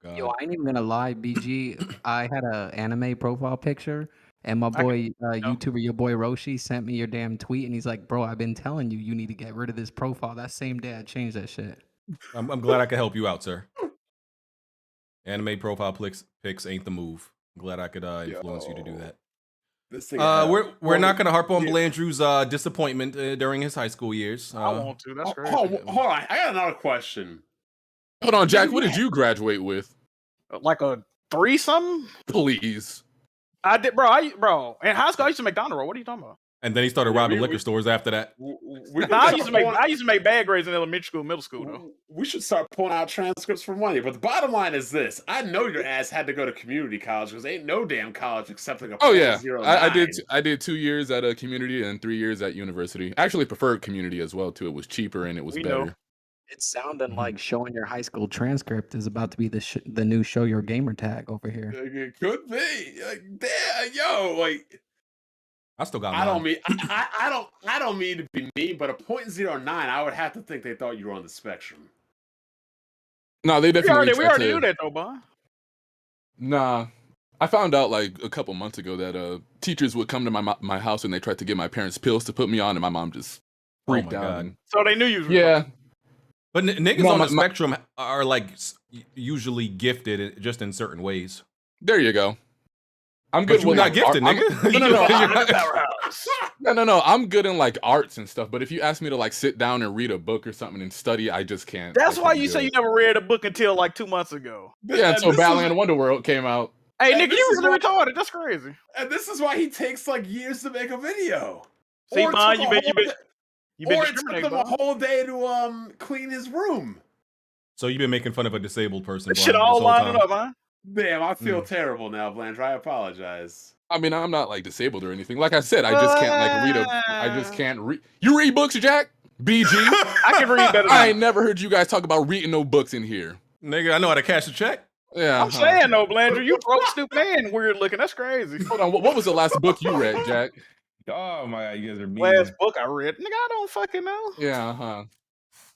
God. Yo, I ain't even gonna lie, BG. I had a anime profile picture, and my boy, YouTuber, your boy Roshi, sent me your damn tweet, and he's like, "Bro, I've been telling you, you need to get rid of this profile." That same day, I changed that shit. I'm glad I could help you out, sir. Anime profile pics ain't the move. I'm glad I could influence you to do that. This thing. We're not gonna harp on Blandrew's disappointment during his high school years. I want to. That's crazy. Hold on, I got another question. Hold on, Jack. What did you graduate with? Like a 3-something? Please. I did, bro. In high school, I used to make honor roll. What are you talking about? And then he started robbing liquor stores after that. I used to make bad grades in elementary school, middle school though. We should start pulling out transcripts for money. But the bottom line is this: I know your ass had to go to community college because ain't no damn college accepting a. Oh yeah, 0.09. I did 2 years at a community and 3 years at university. I actually preferred community as well too. It was cheaper and it was We better. know. It's sounding like showing your high school transcript is about to be the new show your gamer tag over here. It could be like, damn, yo, like. I still got. I don't mean I don't mean to be mean, but a 0.09, I would have to think they thought you were on the spectrum. No, they We definitely. already tried to- knew that though, Bon. Nah, I found out like a couple months ago that teachers would come to my house and they tried to get my parents pills to put me on, and my mom just freaked my out. God. and- So they knew you was Yeah, But niggas No, on the my- spectrum are like usually gifted just in certain ways. there you go. I'm But good you're with not like, gifted, art- nigga. No, I'm good in like arts and stuff. But if you ask me to like sit down and read a book or something and study, I just can't. That's I why can't you do say it. you never read a book until like 2 months ago. Yeah, And until this is- Battleland Wonderworld came out. Hey, And nigga, this you is really why- retarded. That's crazy. And this is why he takes like years to make a video. See, Or it Bon, took you a been or it took discriminating, them a Bon. whole day to clean his room. So you've been making fun of a disabled person. This Blandrew, shit all this whole lining time. up, huh? Damn, I feel terrible now, Blandrew. I apologize. I mean, I'm not like disabled or anything. Like I said, I just can't like read a. I just can't read. You read books, Jack? BG. I can read better than I you. ain't never heard you guys talk about reading no books in here. Nigga, I know how to cash a check. Yeah, I'm saying though, Blandrew, you broke, stupid, and weird looking. That's crazy. Hold on, what was the last book you read, Jack? Oh my god, you guys are mean. Last book I read, nigga, I don't fucking know. Yeah,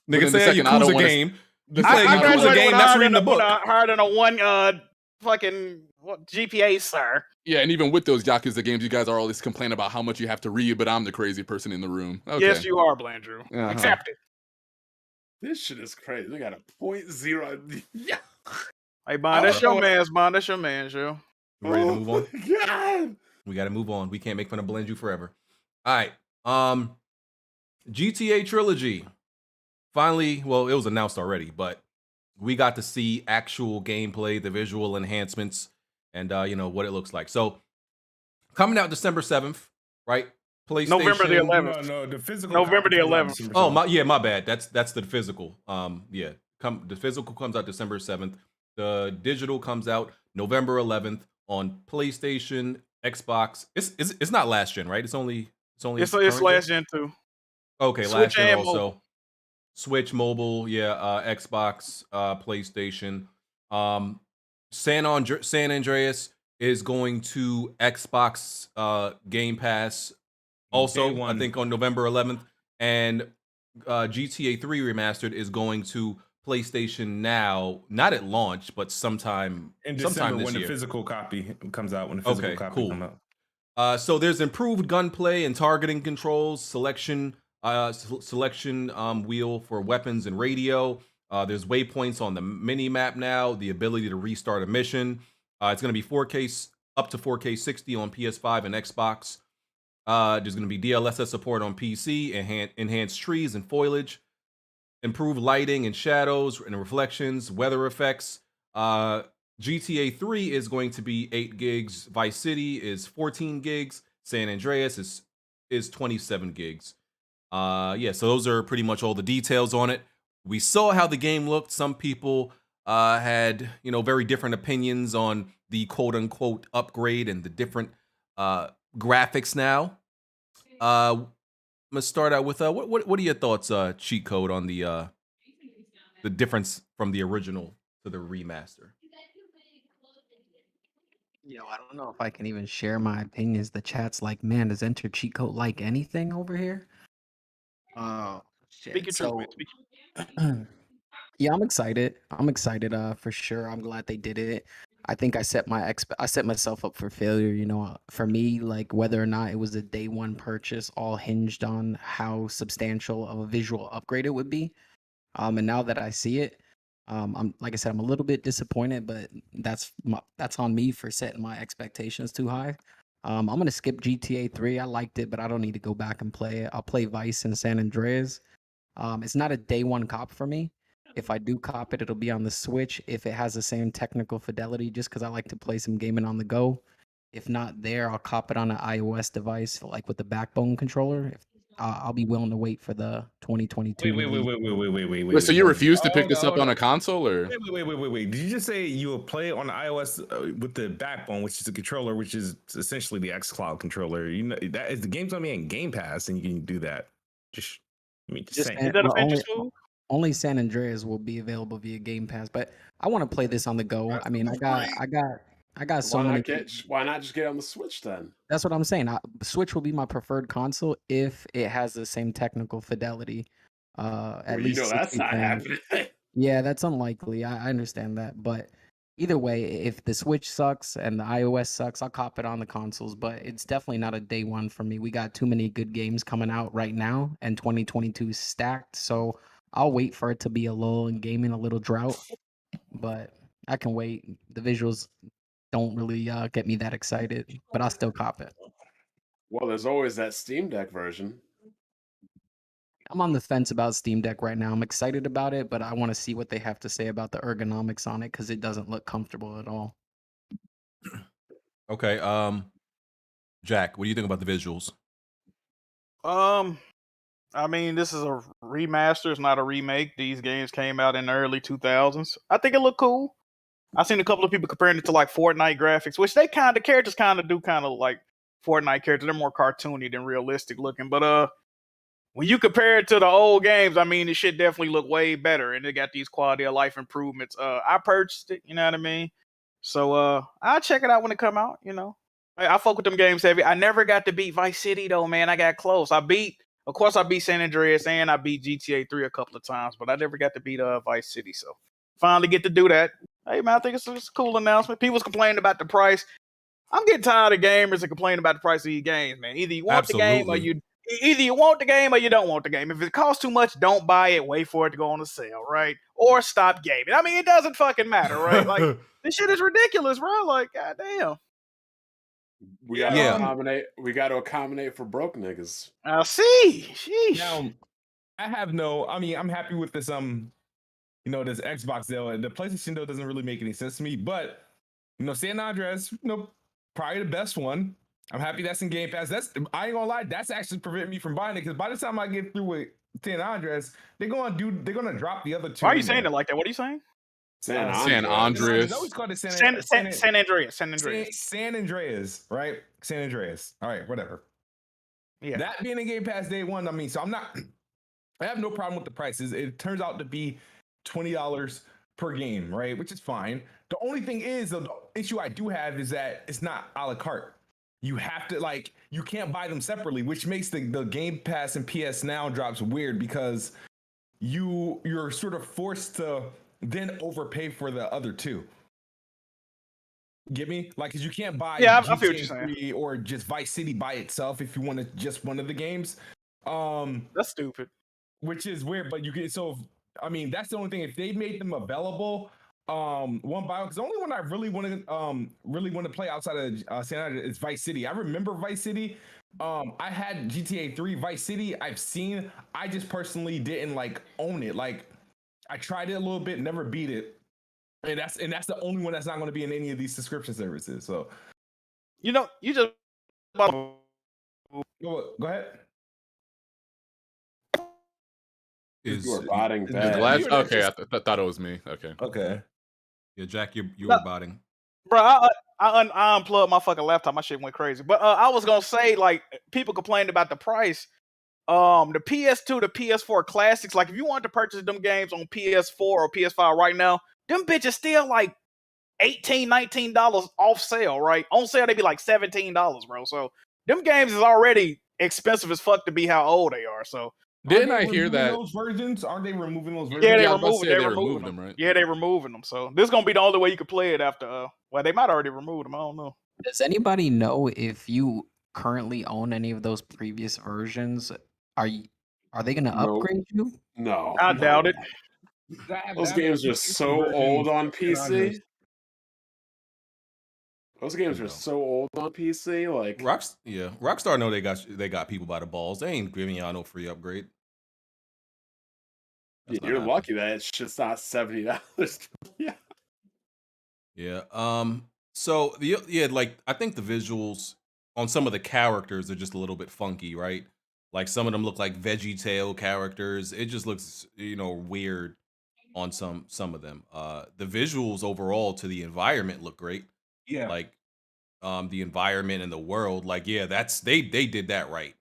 But Nigga in the said second, I don't Yakuza wanna- game. The You play second- Yakuza graduated game, with that's higher reading the than book. higher than a one fucking what GPA, sir. Yeah, and even with those Yakuza games, you guys are always complaining about how much you have to read, but I'm the crazy person in the room. Okay. Yes, you are, Blandrew. Uh-huh. Accept it. This shit is crazy. They got a 0.0. Yeah. Hey, Bond, that's Oh. your man's, Bond. That's your man's, yo. You ready to move on? my God. We got to move on. We can't make fun of Blandrew forever. All right. GTA Trilogy. Finally, well, it was announced already, but we got to see actual gameplay, the visual enhancements, and what it looks like. So, coming out December 7th, right? PlayStation. November the 11th. No, the physical. November the copy comes out 11th. December Oh, 7th. my bad. That's the physical. The physical comes out December 7th. The digital comes out November 11th on PlayStation, Xbox. It's not last gen, right? It's It's current gen? last gen too. Okay, Switch last gen and also. mobile. Switch mobile, Xbox, PlayStation. San Andreas is going to Xbox Game Pass also, Day one. I think on November 11th. And GTA 3 Remastered is going to PlayStation Now, not at launch, but sometime In sometime December this when year. the physical copy comes out. When the physical Okay, copy cool. comes out. So there's improved gunplay and targeting controls, selection wheel for weapons and radio. There's waypoints on the mini map now. The ability to restart a mission. It's going to be 4K up to 4K 60 on PS5 and Xbox. There's going to be DLSS support on PC, enhanced trees and foliage, improved lighting and shadows and reflections, weather effects. GTA 3 is going to be 8 gigs. Vice City is 14 gigs. San Andreas is is 27 gigs. Yeah, so those are pretty much all the details on it. We saw how the game looked. Some people had, very different opinions on the quote unquote upgrade and the different graphics now. I'm gonna start out with what are your thoughts, cheat code, on the difference from the original to the remaster? I don't know if I can even share my opinions. The chat's like, man, does EnterCheatCode like anything over here? Oh Speak shit. your truth, man. So Speak. yeah, I'm excited. I'm excited for sure. I'm glad they did it. I think I set myself up for failure, for me, like whether or not it was a day one purchase all hinged on how substantial of a visual upgrade it would be. And now that I see it, I'm like I said, I'm a little bit disappointed, but that's on me for setting my expectations too high. I'm gonna skip GTA 3. I liked it, but I don't need to go back and play it. I'll play Vice and San Andreas. It's not a day one cop for me. If I do cop it, it'll be on the Switch if it has the same technical fidelity, just because I like to play some gaming on the go. If not there, I'll cop it on an iOS device, like with the backbone controller. I'll be willing to wait for the 2022 release. Wait, so you wait. refuse to pick Hold this on, up hold on on. a console, or? Wait. Did you just say you will play it on the iOS with the backbone, which is a controller, which is essentially the xCloud controller? That is the game's gonna be in Game Pass, and you can do that. Just saying. Is that a Well, Fincher's food? only San Andreas will be available via Game Pass, but I want to play this on the go. I mean, I got so many. Why not just get on the Switch then? That's what I'm saying. Switch will be my preferred console if it has the same technical fidelity. At least that's 60 not frames. happening. Yeah, that's unlikely. I understand that, but either way, if the Switch sucks and the iOS sucks, I'll cop it on the consoles. But it's definitely not a day one for me. We got too many good games coming out right now, and 2022 is stacked. So I'll wait for it to be a lull in gaming, a little drought. But I can wait. The visuals don't really get me that excited, but I'll still cop it. Well, there's always that Steam Deck version. I'm on the fence about Steam Deck right now. I'm excited about it, but I want to see what they have to say about the ergonomics on it because it doesn't look comfortable at all. Okay, Jack, what do you think about the visuals? I mean, this is a remaster. It's not a remake. These games came out in the early 2000s. I think it looked cool. I've seen a couple of people comparing it to like Fortnite graphics, which characters kind of do kind of like Fortnite characters. They're more cartoony than realistic looking. But when you compare it to the old games, I mean, it shit definitely look way better, and it got these quality of life improvements. I purchased it, you know what I mean? So I'll check it out when it come out. I fuck with them games heavy. I never got to beat Vice City though, man. I got close. Of course, I beat San Andreas and I beat GTA 3 a couple of times, but I never got to beat Vice City. So finally get to do that. Hey man, I think it's a cool announcement. People's complaining about the price. I'm getting tired of gamers and complaining about the price of these games, man. Either you want the game or you don't want the game. If it costs too much, don't buy it. Wait for it to go on a sale, right? Or stop gaming. I mean, it doesn't fucking matter, right? Like this shit is ridiculous, bro. Like, goddamn. We got to accommodate for broke niggas. I see. Sheesh. Now, I'm happy with this this Xbox deal. The PlayStation deal doesn't really make any sense to me, but San Andreas, probably the best one. I'm happy that's in Game Pass. I ain't gonna lie, that's actually preventing me from buying it because by the time I get through with San Andreas, they're gonna drop the other two. Why are you saying it like that? What are you saying? San Andreas. I always call it San Andreas. San Andreas, right? San Andreas. All right, whatever. Yeah. That being a Game Pass day one, I mean, I have no problem with the prices. It turns out to be $20 per game, right? Which is fine. The only thing is, the issue I do have is that it's not a la carte. You have to you can't buy them separately, which makes the Game Pass and PS Now drops weird because you're sort of forced to then overpay for the other two. Get me? Because you can't buy I feel what you're saying. or just Vice City by itself if you want just one of the games. That's stupid. Which is weird, but you can. So I mean, that's the only thing. If they made them available, one by one, because the only one I really want to play outside of San Andreas is Vice City. I remember Vice City. I had GTA 3, Vice City. I've seen. I just personally didn't own it. I tried it a little bit, never beat it, and that's the only one that's not going to be in any of these subscription services. So, you just bought Go ahead. You are botting is bad. Glass. you or that Okay, just- I thought it was me. Okay. Okay. Yeah, Jack, you No. were botting. Bro, I unplugged my fucking laptop. My shit went crazy. But I was gonna say, like, people complained about the price. The PS2 to PS4 classics, like if you want to purchase them games on PS4 or PS5 right now, them bitches still like $18, $19 off sale, right? On sale they be like $17, bro. So them games is already expensive as fuck to be how old they are. So Didn't Aren't I they hear removing that? those versions? Aren't they removing those versions? yeah, they I was about to removed say they removing removed them. them, right? Yeah, they removing them. So this is gonna be the only way you could play it after. Well, they might already remove them. I don't know. Does anybody know if you currently own any of those previous versions? Are they gonna Nope. upgrade you? No, I no. doubt it. Those games are so old on PC. Those games are so old on PC. Like Rockstar know they got people by the balls. They ain't giving y'all no free upgrade. That's not you're happening. lucky that it's just not $70. Yeah. Yeah. So like I think the visuals on some of the characters are just a little bit funky, right? Like some of them look like VeggieTale characters. It just looks, weird on some of them. The visuals overall to the environment look great. Yeah. Like the environment and the world, like that's they did that right.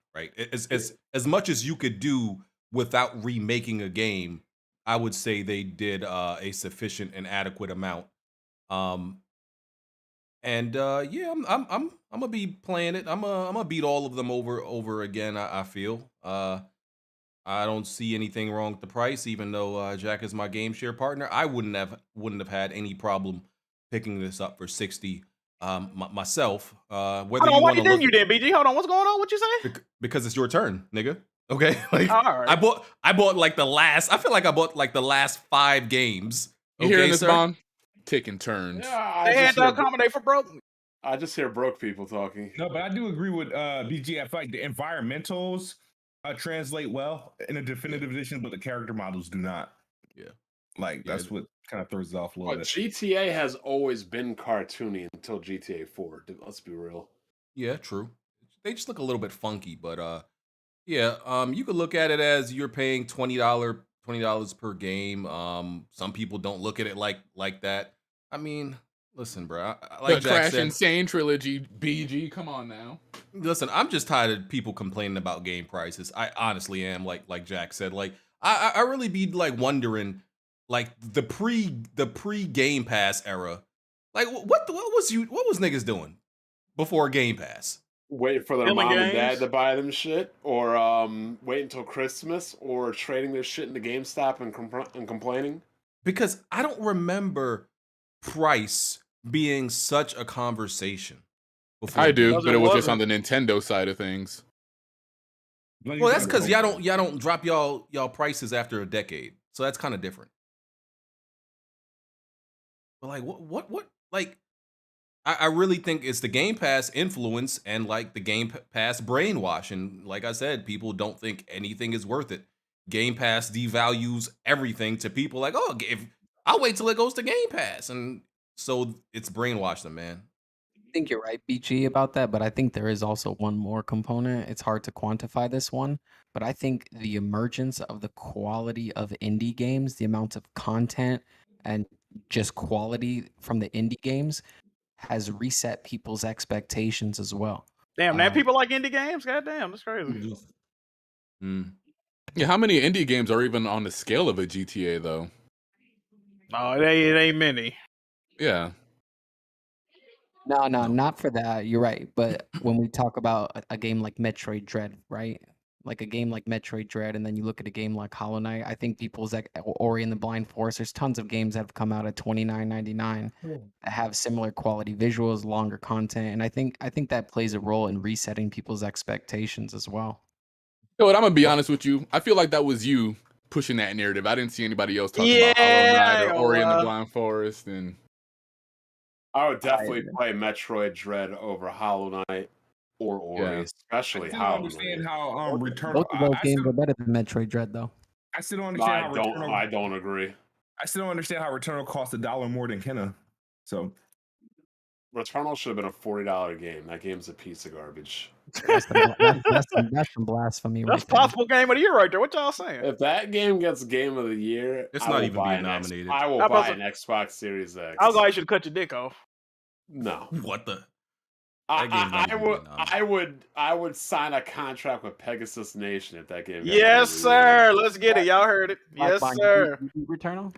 As much as you could do without remaking a game, I would say they did a sufficient and adequate amount. And I'm gonna be playing it. I'm gonna beat all of them over again. I feel. I don't see anything wrong with the price, even though Jack is my game share partner. I wouldn't have had any problem picking this up for 60 myself. Whether Hold on, you why want you to didn't look you then, BG? Hold on, what's going on? What you say? because it's your turn, nigga. Okay, like All right. I bought like the last. I feel like I bought like the last 5 games. You Okay, hearing this, sir? Bond? Taking turns. Yeah, They had to accommodate for broke. I just hear broke people talking. No, but I do agree with BG. I feel like the environmentals translate well in a definitive edition, but the character models do not. Yeah. Like that's what kind of throws it off a little But bit. GTA has always been cartoony until GTA 4. Let's be real. Yeah, true. They just look a little bit funky, but you could look at it as you're paying $20 per game. Some people don't look at it like that. I mean, listen, bro. Like The Jack Crash said, Insane trilogy, BG. Come on now. listen, I'm just tired of people complaining about game prices. I honestly am. Like Jack said, like I really be like wondering, like the pre Game Pass era, like what was niggas doing before Game Pass? Wait for their Killing mom and dad games? to buy them shit, or wait until Christmas, or trading their shit into GameStop and complaining. Because I don't remember price being such a conversation before. I do, Because but it it was just wasn't. on the Nintendo side of things. Well, that's because y'all don't drop y'all prices after a decade, so that's kind of different. But like what like I really think it's the Game Pass influence and like the Game Pass brainwash, and like I said, people don't think anything is worth it. Game Pass devalues everything to people. Like, oh, if I'll wait till it goes to Game Pass, and so it's brainwashed them, man. I think you're right, BG, about that, but I think there is also one more component. It's hard to quantify this one, but I think the emergence of the quality of indie games, the amount of content and just quality from the indie games has reset people's expectations as well. Damn, now Um, people like indie games? Goddamn, that's crazy. Yeah, how many indie games are even on the scale of a GTA though? No, it ain't many. Yeah. No, not for that. You're right. But when we talk about a game like Metroid Dread, right? Like a game like Metroid Dread, and then you look at a game like Hollow Knight, I think people's like Ori and the Blind Forest, there's tons of games that have come out at $29.99 that have similar quality visuals, longer content, and I think that plays a role in resetting people's expectations as well. You know what, I'm gonna be honest with you. I feel like that was you pushing that narrative. I didn't see anybody else talking about Hollow Knight or Ori and the Blind Forest, and I would definitely play Metroid Dread over Hollow Knight or Ori, especially I still Hollow understand Knight. how Return. Both of those games are better than Metroid Dread, though. I still don't understand how Returnal. I don't agree. I still don't understand how Returnal costs $1 more than Kenna. So Returnal should have been a $40 game. That game's a piece of garbage. That's some blasphemy That's right there. possible game of the year right there. What y'all saying? If that game gets game of the year, It's I not will even buy being an X- nominated. I will How about buy some- an Xbox Series X. I was like, you should cut your dick off. No. What the? That game's not even being nominated. I would sign a contract with Pegasus Nation if that game. got Yes, game of the year. sir. Let's get it. Y'all heard it. Yes, Blackbond, sir. You beat Returnal?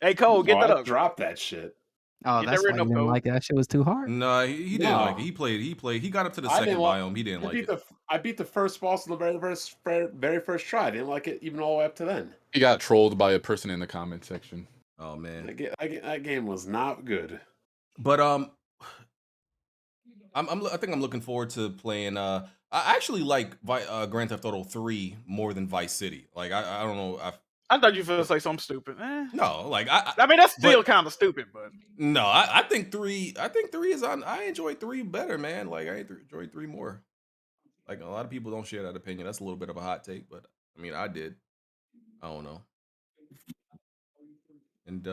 Hey, Cole, get Oh, that I up. dropped that shit. Oh, Get that that's why written you up, didn't Cole. like it. That shit was too hard. No, he didn't No. like it. He played. He got up to the I second didn't like- biome. He didn't like it. I beat the first boss on the very first try. I didn't like it even all the way up to then. He got trolled by a person in the comment section. Oh man. That game was not good. But I think I'm looking forward to playing. I actually like Grand Theft Auto 3 more than Vice City. Like I don't know. I thought you were going to say something stupid. No, like I mean, that's still kind of stupid, but no, I think 3. I think 3 is on. I enjoy 3 better, man. Like I enjoy 3 more. Like a lot of people don't share that opinion. That's a little bit of a hot take, but I mean, I did. I don't know. And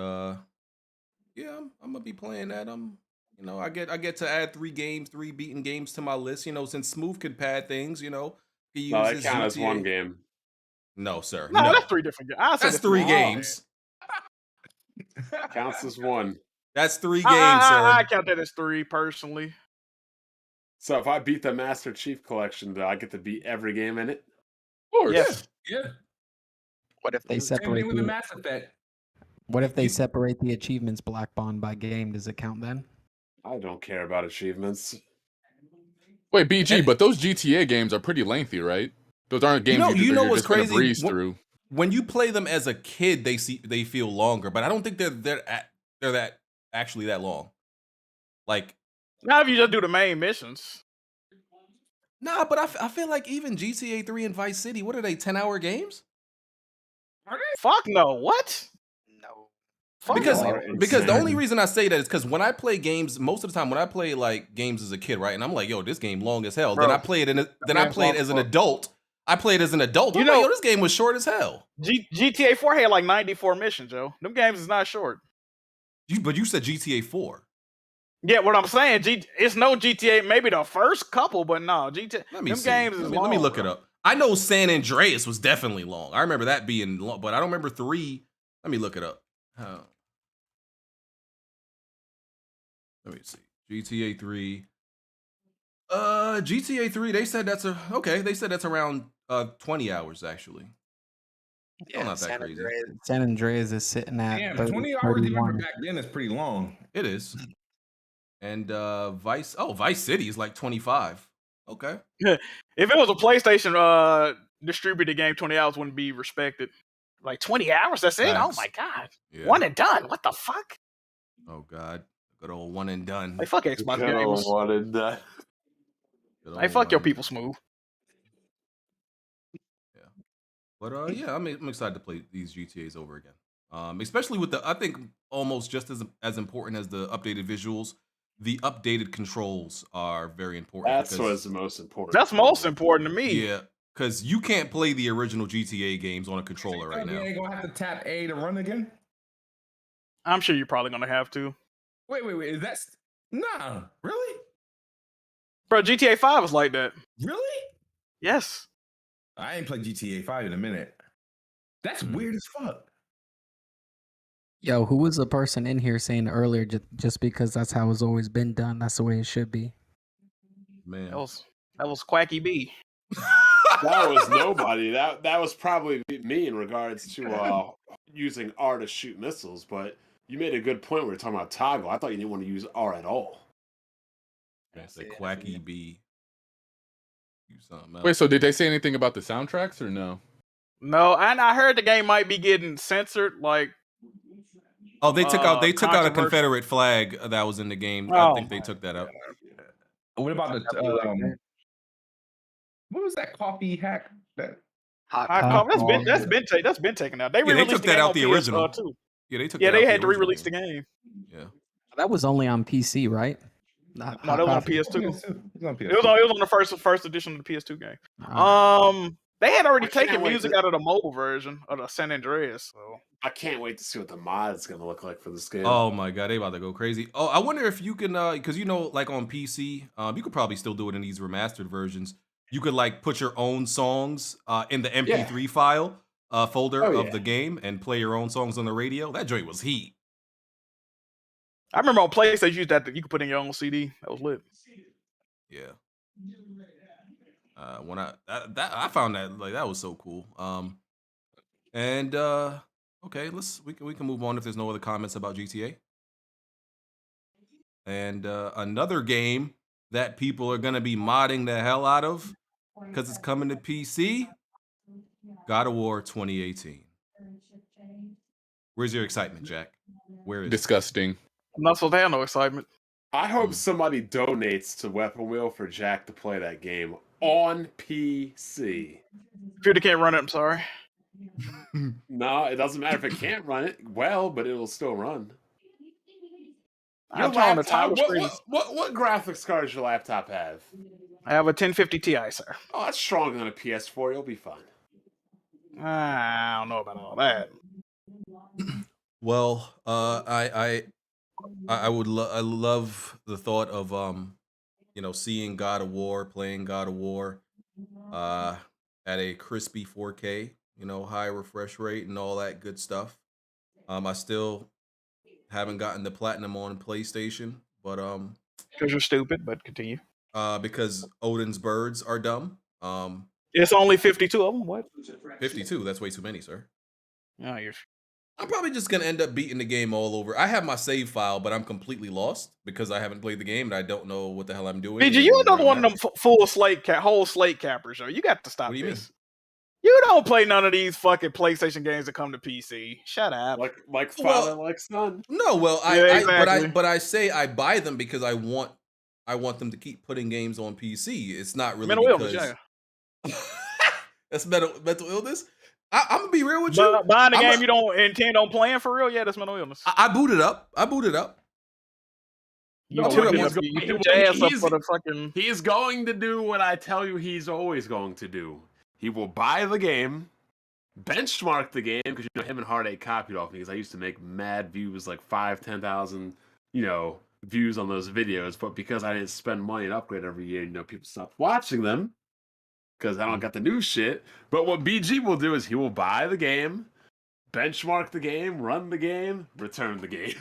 yeah, I'm gonna be playing that. You know, I get to add 3 beaten games to my list. You know, since Smoove can pad things, you know, he No, that uses counts as GTA. one game. No, sir. no, that's 3 different games. That's 3 games. Counts as one. That's 3 games, I sir. count that as 3 personally. So if I beat the Master Chief Collection, do I get to beat every game in it? Of course. Yes. Yeah. What if they Same separate thing with the the, Mass Effect. What if they separate the achievements black bond by game? Does it count then? I don't care about achievements. Wait, BG, but those GTA games are pretty lengthy, right? Those aren't games You know you're what's just gonna crazy? breeze through. When you play them as a kid, they feel longer, but I don't think they're that actually that long. Like, Now if you just do the main missions. nah, but I feel like even GTA 3 and Vice City, what are they, 10-hour games? Fuck no. What? No. Fuck Because no. the only reason I say that is because when I play games, most of the time when I play like games as a kid, right, and I'm like, yo, this game long as hell. Bro, Then I play it as an adult. I played as an adult. You I'm like, know- yo, this game was short as hell. GTA 4 had like 94 missions, Joe. Them games is not short. But you said GTA 4. Yeah, what I'm saying, it's no GTA. Maybe the first couple, but no, GTA. Let me them see. games is Let me long, look bro. it up. I know San Andreas was definitely long. I remember that being long, but I don't remember 3. Let me look it up. Let me see. GTA 3. GTA 3, they said that's around 20 hours actually. Still not that crazy. San Andreas is sitting at Damn, 30, 20 hours even for 31. back then is pretty long. It is. And Vice City is like 25. Okay. If it was a PlayStation distributed game, 20 hours wouldn't be respected. Like 20 hours, that's it? Oh Facts. my god. Yeah. One and done. What the fuck? Oh god. Good old one and done. Like fuck Xbox Good games. old one and done. Good Like old fuck your one. people, Smooth. But yeah, I'm excited to play these GTAs over again. Especially with I think almost just as important as the updated visuals, the updated controls are very important. That's what's the most important. That's most important to me. Yeah, because you can't play the original GTA games on a controller right You now. ain't gonna have to tap A to run again. I'm sure you're probably gonna have to. Wait. Is that nah? Really? Bro, GTA 5 is like that. Really? Yes. I ain't played GTA 5 in a minute. That's weird as fuck. Yo, who was the person in here saying earlier just because that's how it's always been done, that's the way it should be? Man, That was Quacky B. That was nobody. That was probably me in regards to using R to shoot missiles. But you made a good point. We were talking about toggle. I thought you didn't want to use R at all. that's a quacky bee. Do something else. Wait, so did they say anything about the soundtracks or no? No, and I heard the game might be getting censored. Like, Oh, they took out a controversial. Confederate flag that was in the game. I think they took that out. What about the what was that coffee hack? That Hot That's been taken out. They Yeah, they re-released took the that game out on the PS, original. too. Yeah, they took. Yeah, that they out had to original re-release the game. Yeah. That was only on PC, right? No, that was on PS2. it's on PS2. It was on the first edition of the PS2 game. They had already I can't taken wait music to- out of the mobile version of the San Andreas. So I can't wait to see what the mod's gonna look like for this game. Oh my god, they about to go crazy. Oh, I wonder if you can, because like on PC, you could probably still do it in these remastered versions. You could like put your own songs in the MP3 file folder of the game and play your own songs on the radio. That joint was heat. I remember on PlayStation you used that you could put in your own CD. That was lit. Yeah. When I found that like that was so cool. And okay, we can move on if there's no other comments about GTA. And another game that people are gonna be modding the hell out of because it's coming to PC. God of War 2018. Where's your excitement, Jack? Where is it? Disgusting. I'm not supposed to have no excitement. I hope somebody donates to Weapon Wheel for Jack to play that game on PC. Computer can't run it. I'm sorry. No, it doesn't matter if it can't run it well, but it'll still run. I'm trying to laptop, tower screen. what graphics card does your laptop have? I have a 1050 Ti, sir. Oh, that's stronger than a PS4. You'll be fine. I don't know about all that. Well, I love the thought of seeing God of War, playing God of War, at a crispy 4K, high refresh rate and all that good stuff. I still haven't gotten the platinum on PlayStation, but Because you're stupid, but continue. because Odin's birds are dumb. It's only 52 of them. What? 52. That's way too many, sir. No, you're. I'm probably just gonna end up beating the game all over. I have my save file, but I'm completely lost because I haven't played the game and I don't know what the hell I'm doing. BG, you another one of them full whole slate cappers, yo. You got to stop What do you this. You don't play none of these fucking PlayStation games that come to PC. Shut up. Like father, like son. No, well, exactly. but I say I buy them because I want them to keep putting games on PC. It's not really Mental because illness, yeah. that's mental illness. I'm gonna be real with you. Buying a game you don't intend on playing for real, yeah, that's mental illness. I boot it up. You No, took he's your ass up for the fucking. He's going to do what I tell you he's always going to do. He will buy the game, benchmark the game, because him and Heartache copied off me because I used to make mad views, like 5,000, 10,000, views on those videos. But because I didn't spend money and upgrade every year, people stopped watching them because I don't got the new shit. But what BG will do is he will buy the game, benchmark the game, run the game, return the game.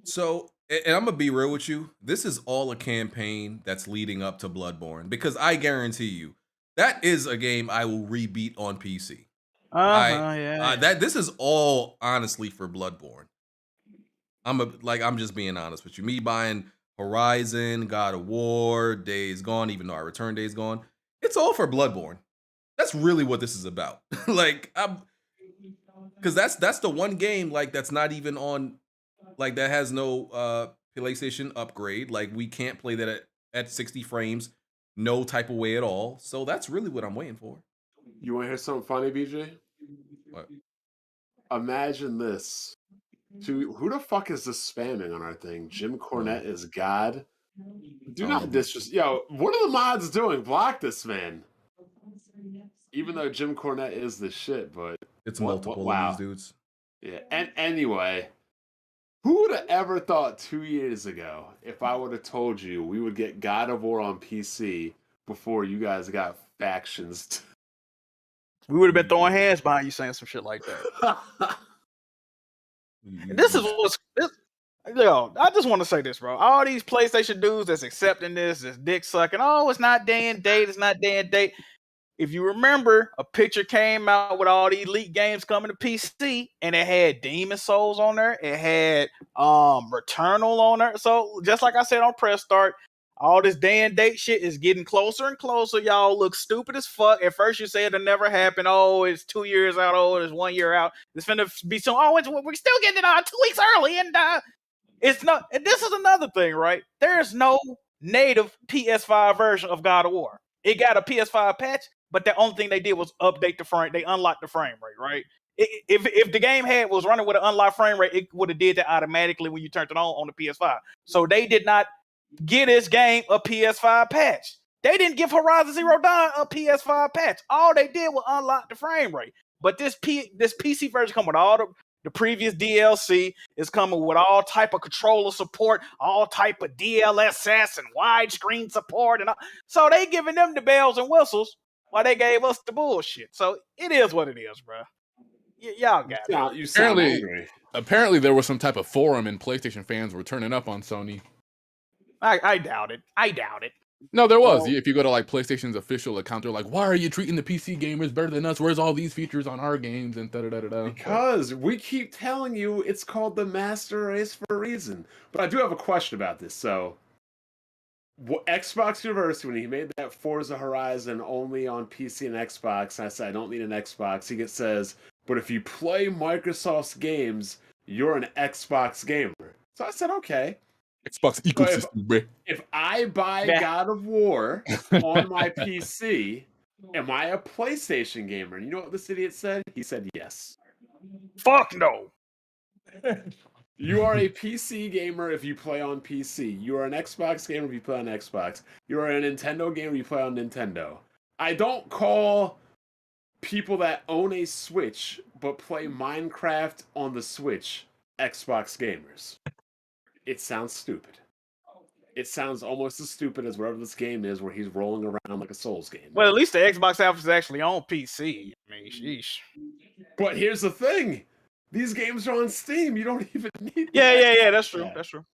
So, and I'm gonna be real with you. This is all a campaign that's leading up to Bloodborne because I guarantee you that is a game I will rebeat on PC. Yeah. This is all honestly for Bloodborne. I'm just being honest with you. Me buying Horizon, God of War, Days Gone, even though I returned Days Gone, it's all for Bloodborne. That's really what this is about. Because that's the one game that's not even on, that has no PlayStation upgrade. We can't play that at 60 frames, no type of way at all. So that's really what I'm waiting for. You want to hear something funny, BJ? What? Imagine this. Who the fuck is this spamming on our thing? Jim Cornette is God. Do not disrespect. Yo, what are the mods doing? Block this man. Even though Jim Cornette is the shit, but it's multiple of these dudes. Yeah, and anyway, who would have ever thought 2 years ago if I would have told you we would get God of War on PC before you guys got factions? We would have been throwing hands behind you saying some shit like that. This is what's. Yo, I just want to say this, bro. All these PlayStation dudes that's accepting this dick sucking. Oh, it's not day and date. It's not day and date. If you remember, a picture came out with all the Elite games coming to PC, and it had Demon Souls on there. It had Returnal on there. So just like I said on press start, all this day and date shit is getting closer and closer. Y'all look stupid as fuck. At first you say it'll never happen. Oh, it's 2 years out. Oh, it's 1 year out. It's finna be soon. Oh, we're still getting it on 2 weeks early, and it's not. And this is another thing, right? There's no native PS5 version of God of War. It got a PS5 patch, but the only thing they did was update the frame. They unlocked the frame rate, right? If the game was running with an unlocked frame rate, it would have did that automatically when you turned it on the PS5. So they did not get this game a PS5 patch. They didn't give Horizon Zero Dawn a PS5 patch. All they did was unlock the frame rate. But this PC version come with all the previous DLC. It's coming with all type of controller support, all type of DLSS and widescreen support, and all. So they giving them the bells and whistles while they gave us the bullshit. So it is what it is, bro. Y'all got it. You sound Apparently, angry. apparently there was some type of forum and PlayStation fans were turning up on Sony. I doubt it. I doubt it. No, there was. Well- If you go to like PlayStation's official account, they're like, "Why are you treating the PC gamers better than us? Where's all these features on our games?" And da da da da. Because we keep telling you it's called the Master Race for a reason. But I do have a question about this. So, Xbox University, when he made that Forza Horizon only on PC and Xbox, and I said I don't need an Xbox, he says, but if you play Microsoft's games, you're an Xbox gamer. So I said, okay. Xbox ecosystem, bruh. If I buy God of War on my PC, am I a PlayStation gamer? And you know what this idiot said? He said yes. Fuck no. You are a PC gamer if you play on PC. You are an Xbox gamer if you play on Xbox. You are a Nintendo gamer if you play on Nintendo. I don't call people that own a Switch but play Minecraft on the Switch Xbox gamers. It sounds stupid. It sounds almost as stupid as whatever this game is where he's rolling around like a Souls game. Well, at least the Xbox app is actually on PC. I mean, sheesh. But here's the thing. These games are on Steam. You don't even need Yeah, that's true. That's true.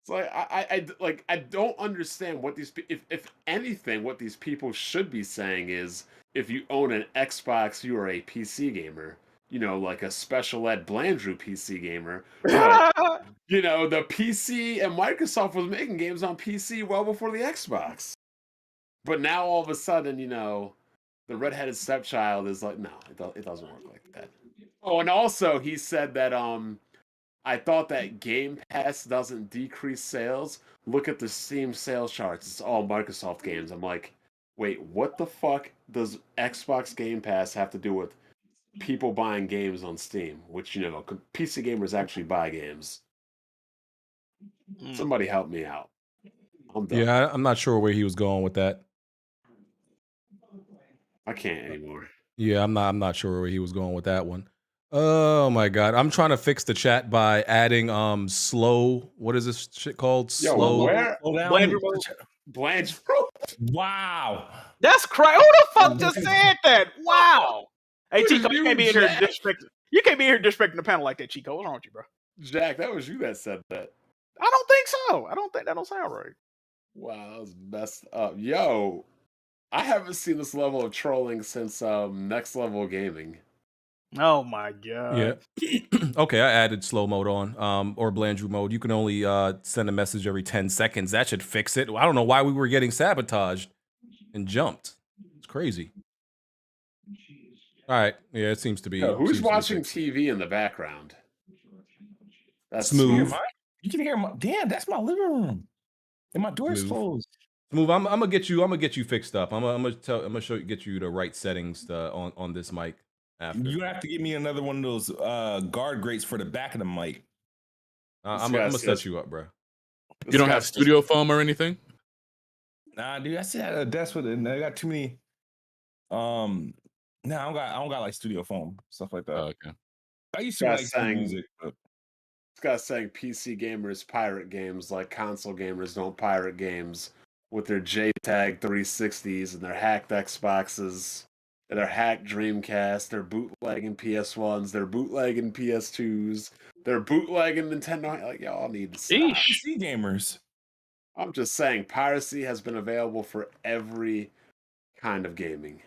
It's like I don't understand what these if anything what these people should be saying is if you own an Xbox you are a PC gamer. You know, like a special ed Blandrew PC gamer. But, you know, the PC and Microsoft was making games on PC well before the Xbox. But now all of a sudden, you know, the redheaded stepchild is like, no, it doesn't work like that. Oh, and also he said that I thought that Game Pass doesn't decrease sales. Look at the Steam sales charts. It's all Microsoft games. I'm like, wait, what the fuck does Xbox Game Pass have to do with people buying games on Steam, which, you know, PC gamers actually buy games? Somebody help me out. I'm done. Yeah, I'm not sure where he was going with that. I can't anymore. Yeah, I'm not sure where he was going with that one. Oh my god, I'm trying to fix the chat by adding slow. What is this shit called? Yo, Slow. where? Blandrew. Wow. That's crazy. Who the fuck just said that? Wow. Hey, What Chico, is you you, can't be in here Jack? disrespecting. You can't be here disrespecting the panel like that, Chico. What's wrong with you, bro? Jack, that was you that said that. I don't think so. I don't think that don't sound right. Wow, that was messed up. Yo, I haven't seen this level of trolling since Next Level Gaming. Oh my god. Yeah. Okay, I added slow mode on, or Blandrew mode. You can only send a message every 10 seconds. That should fix it. I don't know why we were getting sabotaged and jumped. It's crazy. All right. Yeah, it seems to be. Yo, who's seems to be watching fixed. TV in the background? That's Smooth. You can hear my damn. That's my living room, and my door's Smooth. closed. Smooth. I'm gonna get you fixed up. I'm gonna get you the right settings on this mic after. You have to give me another one of those guard grates for the back of the mic. I'm gonna set you up, bro. You don't have studio foam or anything? Nah, dude, I sit at a desk with it, and I got too many. Nah, I don't got like studio foam stuff like that. Oh, okay. I used to Guys like saying- music, but This guy's saying PC gamers pirate games like console gamers don't pirate games with their JTAG 360s and their hacked Xboxes and their hacked Dreamcast, their bootlegging PS1s, their bootlegging PS2s, their bootlegging Nintendo. Like, y'all need to stop. PC gamers. I'm just saying, piracy has been available for every kind of gaming.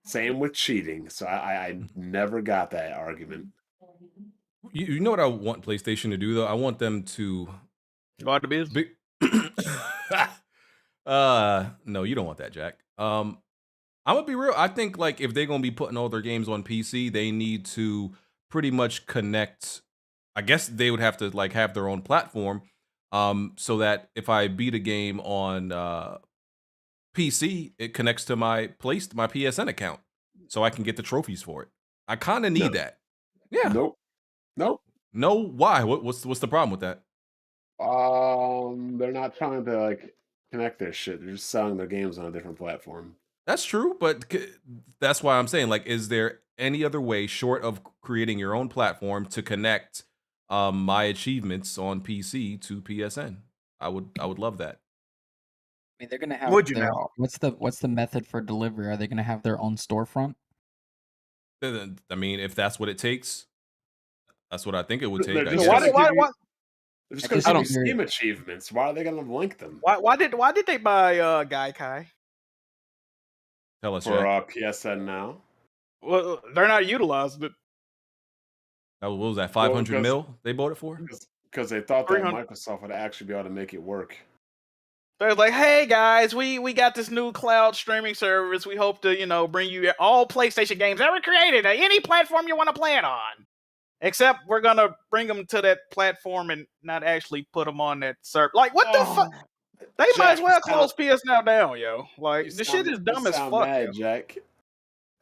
Same with cheating. So I never got that argument. You know what I want PlayStation to do though? I want them to Go out to biz. No, you don't want that, Jack. I'm gonna be real. I think like if they're gonna be putting all their games on PC, they need to pretty much connect. I guess they would have to like have their own platform, so that if I beat a game on PC, it connects to my PSN account, so I can get the trophies for it. I kind of need that. Yeah. Nope. No, why? What's the problem with that? They're not trying to like connect their shit. They're just selling their games on a different platform. That's true, but that's why I'm saying, like, is there any other way short of creating your own platform to connect my achievements on PC to PSN? I would love that. I mean, they're gonna have Would you their now? what's the method for delivery? Are they gonna have their own storefront? I mean, if that's what it takes, that's what I think it would take. They're I just guess. Why gonna did give why you- why They're just I going just to give you figured- Steam achievements. Why are they going to link them? why did they buy Gaikai? Tell us, For Jack. PSN now? Well, they're not utilizing it. What was that? 500 because- mil they bought it for? Because they thought that 300. Microsoft would actually be able to make it work. They're like, hey guys, we got this new cloud streaming service. We hope to, bring you all PlayStation games ever created, any platform you want to play it on. Except we're gonna bring them to that platform and not actually put them on that server. Like, what the fuck? They might as Jack, well you close PS Now down, yo. Like, You the sound- shit is dumb you as sound fuck. mad, yo. Jack.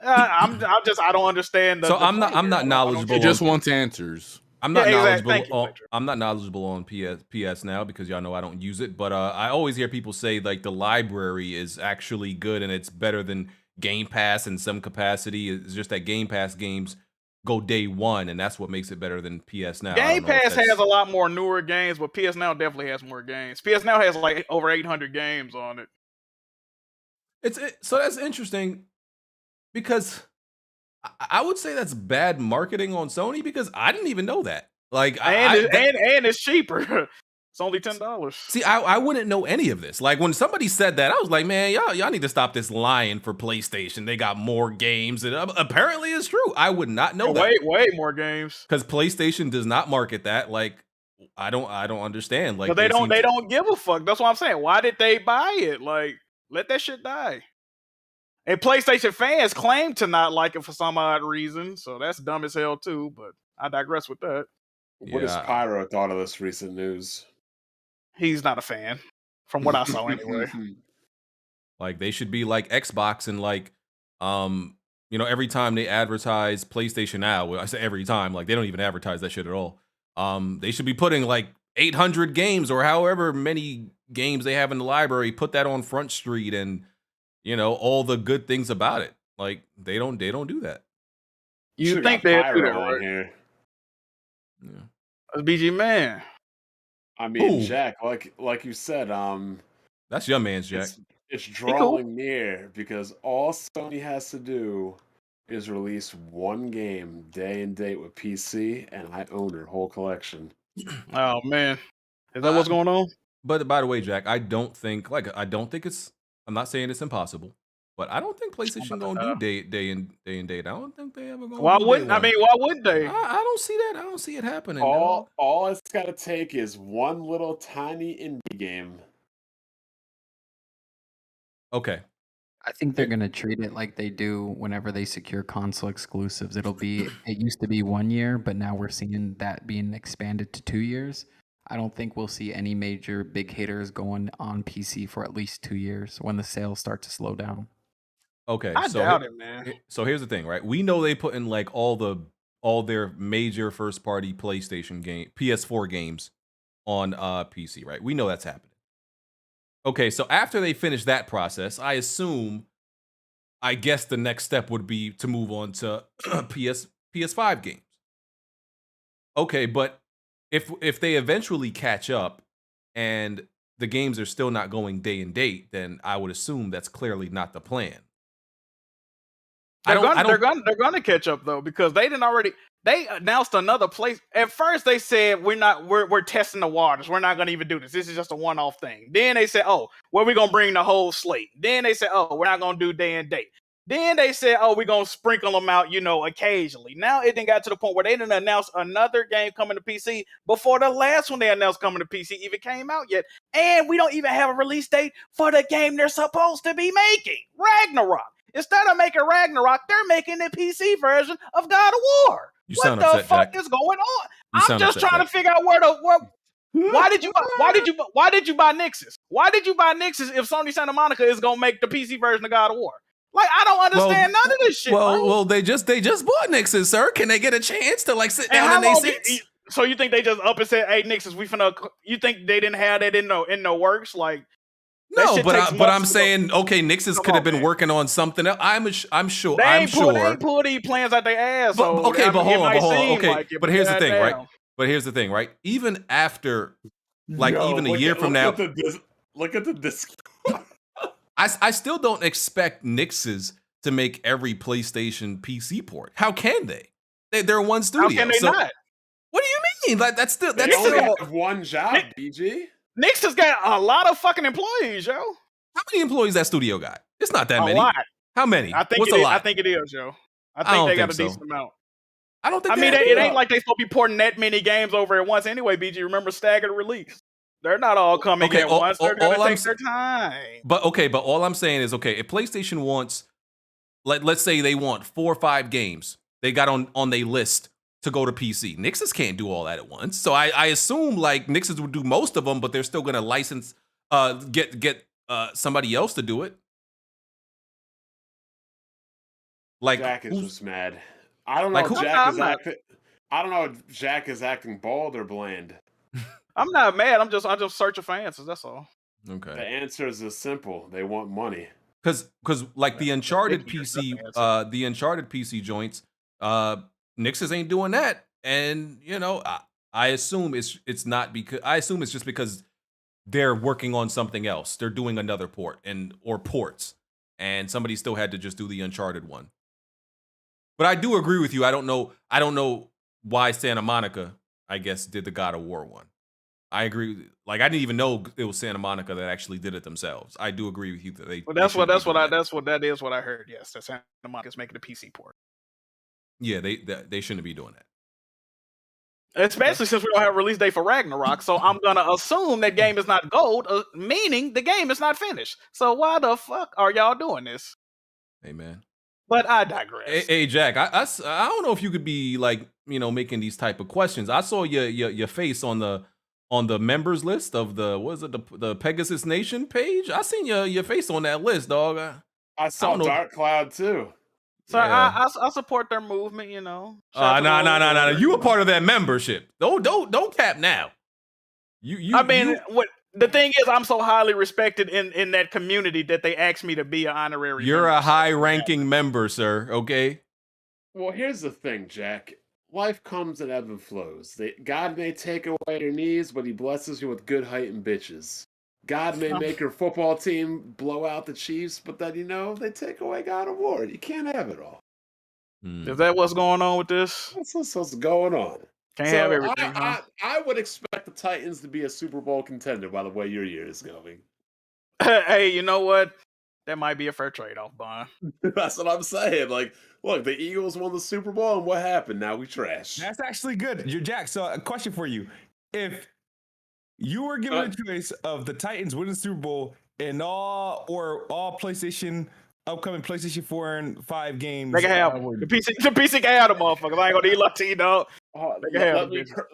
I don't understand. So the I'm not play here. I don't knowledgeable. He get it. just wants answers. I'm not Yeah, exactly. knowledgeable. Thank you, on, Blandrew. I'm not knowledgeable on PS Now because y'all know I don't use it. But I always hear people say like the library is actually good and it's better than Game Pass in some capacity. It's just that Game Pass games go day one, and that's what makes it better than PS Now. I Game don't know if Pass that's- has a lot more newer games, but PS Now definitely has more games. PS Now has like over 800 games on it. So that's interesting because I would say that's bad marketing on Sony because I didn't even know that. Like, And it's cheaper. It's only $10. See, I wouldn't know any of this. Like when somebody said that, I was like, man, y'all need to stop this lying for PlayStation. They got more games, and apparently it's true. I would not know that Way more games. because PlayStation does not market that. Like, I don't understand. Like, But they don't give a fuck. That's what I'm saying. Why did they buy it? Like, let that shit die. And PlayStation fans claim to not like it for some odd reason, so that's dumb as hell too. But I digress with that. What has Yeah. Pyro thought of this recent news? He's not a fan, from what I saw anyway. Like they should be like Xbox and like, every time they advertise PlayStation Now, well, I say every time, like they don't even advertise that shit at all. They should be putting like 800 games or however many games they have in the library, put that on Front Street and, all the good things about it. Like they don't do that. You Should've think got they'd do Pyro that, on right? here. Yeah. That's BG man. I mean, Who? Jack, like you said, That's your man's Jack. it's cool. drawing near because all Sony has to do is release one game day and date with PC, and I own their whole collection. Oh man, is that what's going on? But by the way, Jack, I don't think it's. I'm not saying it's impossible, but I don't think PlayStation gonna do day and date. I don't think they ever gonna. Why do wouldn't day one. why wouldn't they? I don't see that. I don't see it happening. All dog. it's got to take is one little tiny indie game. Okay. I think they're gonna treat it like they do whenever they secure console exclusives. It used to be 1 year, but now we're seeing that being expanded to 2 years. I don't think we'll see any major big hitters going on PC for at least 2 years when the sales start to slow down. Okay. I so doubt it, man. So here's the thing, right? We know they put in like all their major first party PlayStation game, PS4 games on PC, right? We know that's happening. Okay, so after they finish that process, I guess the next step would be to move on to PS5 games. Okay, but if they eventually catch up and the games are still not going day and date, then I would assume that's clearly not the plan. They're gonna catch up though because they announced another place. At first they said we're testing the waters. We're not gonna even do this. This is just a one-off thing. Then they said, oh, well, we're gonna bring the whole slate. Then they said, oh, we're not gonna do day and date. Then they said, oh, we're gonna sprinkle them out, occasionally. Now it then got to the point where they didn't announce another game coming to PC before the last one they announced coming to PC even came out yet. And we don't even have a release date for the game they're supposed to be making, Ragnarok. Instead of making Ragnarok, they're making the PC version of God of War. You What sound the upset, fuck Jack. is going on? You I'm sound just upset, trying Jack. to figure out why did you buy Nixus? Why did you buy Nixus if Sony Santa Monica is gonna make the PC version of God of War? Like, I don't understand none of this shit. bro. Well, they just bought Nixon, sir. Can they get a chance to like sit And down how in their long seats? so you think they just up and said, "Hey, Nixus, we finna"? You think they didn't have that in the works? Like, No, shit but takes I'm months to go- saying, okay, Nix's Come could have on, been man. working on something else. I'm sure. They I'm ain't sure. pull these plans out their ass. But, So okay, but hold on, it might seem okay. like it, But here's the thing, right? goddamn. But here's the thing, right? Even after, like, Yo, even a look year at- from look now, at look at the disc. I still don't expect Nix's to make every PlayStation PC port. How can they? They're one studio. How can they so, not? What do you mean? Like that's still They that's only still have one job, BG. Nix has got a lot of fucking employees, yo. how many employees that studio got? It's not that A many. lot. How many? I think What's it a is. lot? I think it is, yo. I I think don't they got think a so. decent amount. I don't think. I mean, they it do. ain't like they supposed to be porting that many games over at once anyway, BG. Remember staggered release. They're not all coming Okay, at all- once. They're all gonna I'm take their time. But all I'm saying is, okay, if PlayStation wants, let's say they want 4 or 5 games they got on their list to go to PC. Nix's can't do all that at once. So I assume like Nix's would do most of them, but they're still gonna license, get somebody else to do it. Like Jack is who's- just mad. I don't know Like, if who- Jack I'm is not- acting. I don't know if Jack is acting bald or bland. I'm not mad. I'm just searching for answers. That's all. The okay. answer is simple. They want money. Because like the Uncharted Ridiculous PC, answer. the Uncharted PC joints, Nix's ain't doing that, and you know, I assume it's not because I assume it's just because they're working on something else. They're doing another port or ports, and somebody still had to just do the Uncharted one. But I do agree with you. I don't know why Santa Monica, I guess, did the God of War one. I agree. Like I didn't even know it was Santa Monica that actually did it themselves. I do agree with you that they. Well, they that shouldn't be is doing that. what I heard. Yes, that Santa Monica's making a PC port. Yeah, they shouldn't be doing that. Especially since we don't have a release date for Ragnarok, so I'm gonna assume that game is not gold, meaning the game is not finished. So why the fuck are y'all doing this? Hey man. But I digress. Hey Jack, I don't know if you could be like, you know, making these type of questions. I saw your face on the members list of the Pegasus Nation page. I seen your face on that list, dog. I saw don't know. Dark Cloud too. So Yeah. I support their movement, you know. No. You a part of that membership. Don't cap now. You I mean, you- what the thing is, I'm so highly respected in that community that they asked me to be an honorary. you're member. a high-ranking member, sir. Okay. Well, here's the thing, Jack. Life comes in ebb and flows. God may take away your knees, but he blesses you with good height and bitches. God may make your football team blow out the Chiefs, but then, you know, they take away God of War. You can't have it all. Hmm. Is that what's going on with this? That's what's going on. Can't have everything, huh? I would expect the Titans to be a Super Bowl contender by the way your year is going. Hey, you know what? That might be a fair trade-off, Bond. That's what I'm saying. Like, look, the Eagles won the Super Bowl, and what happened? Now we trash. That's actually good. You're Jack. So a question for you. If you were given a choice of the Titans winning the Super Bowl and all PlayStation upcoming PlayStation 4 and 5 games. They can have the PC can have the motherfuckers. I ain't gonna need Latino.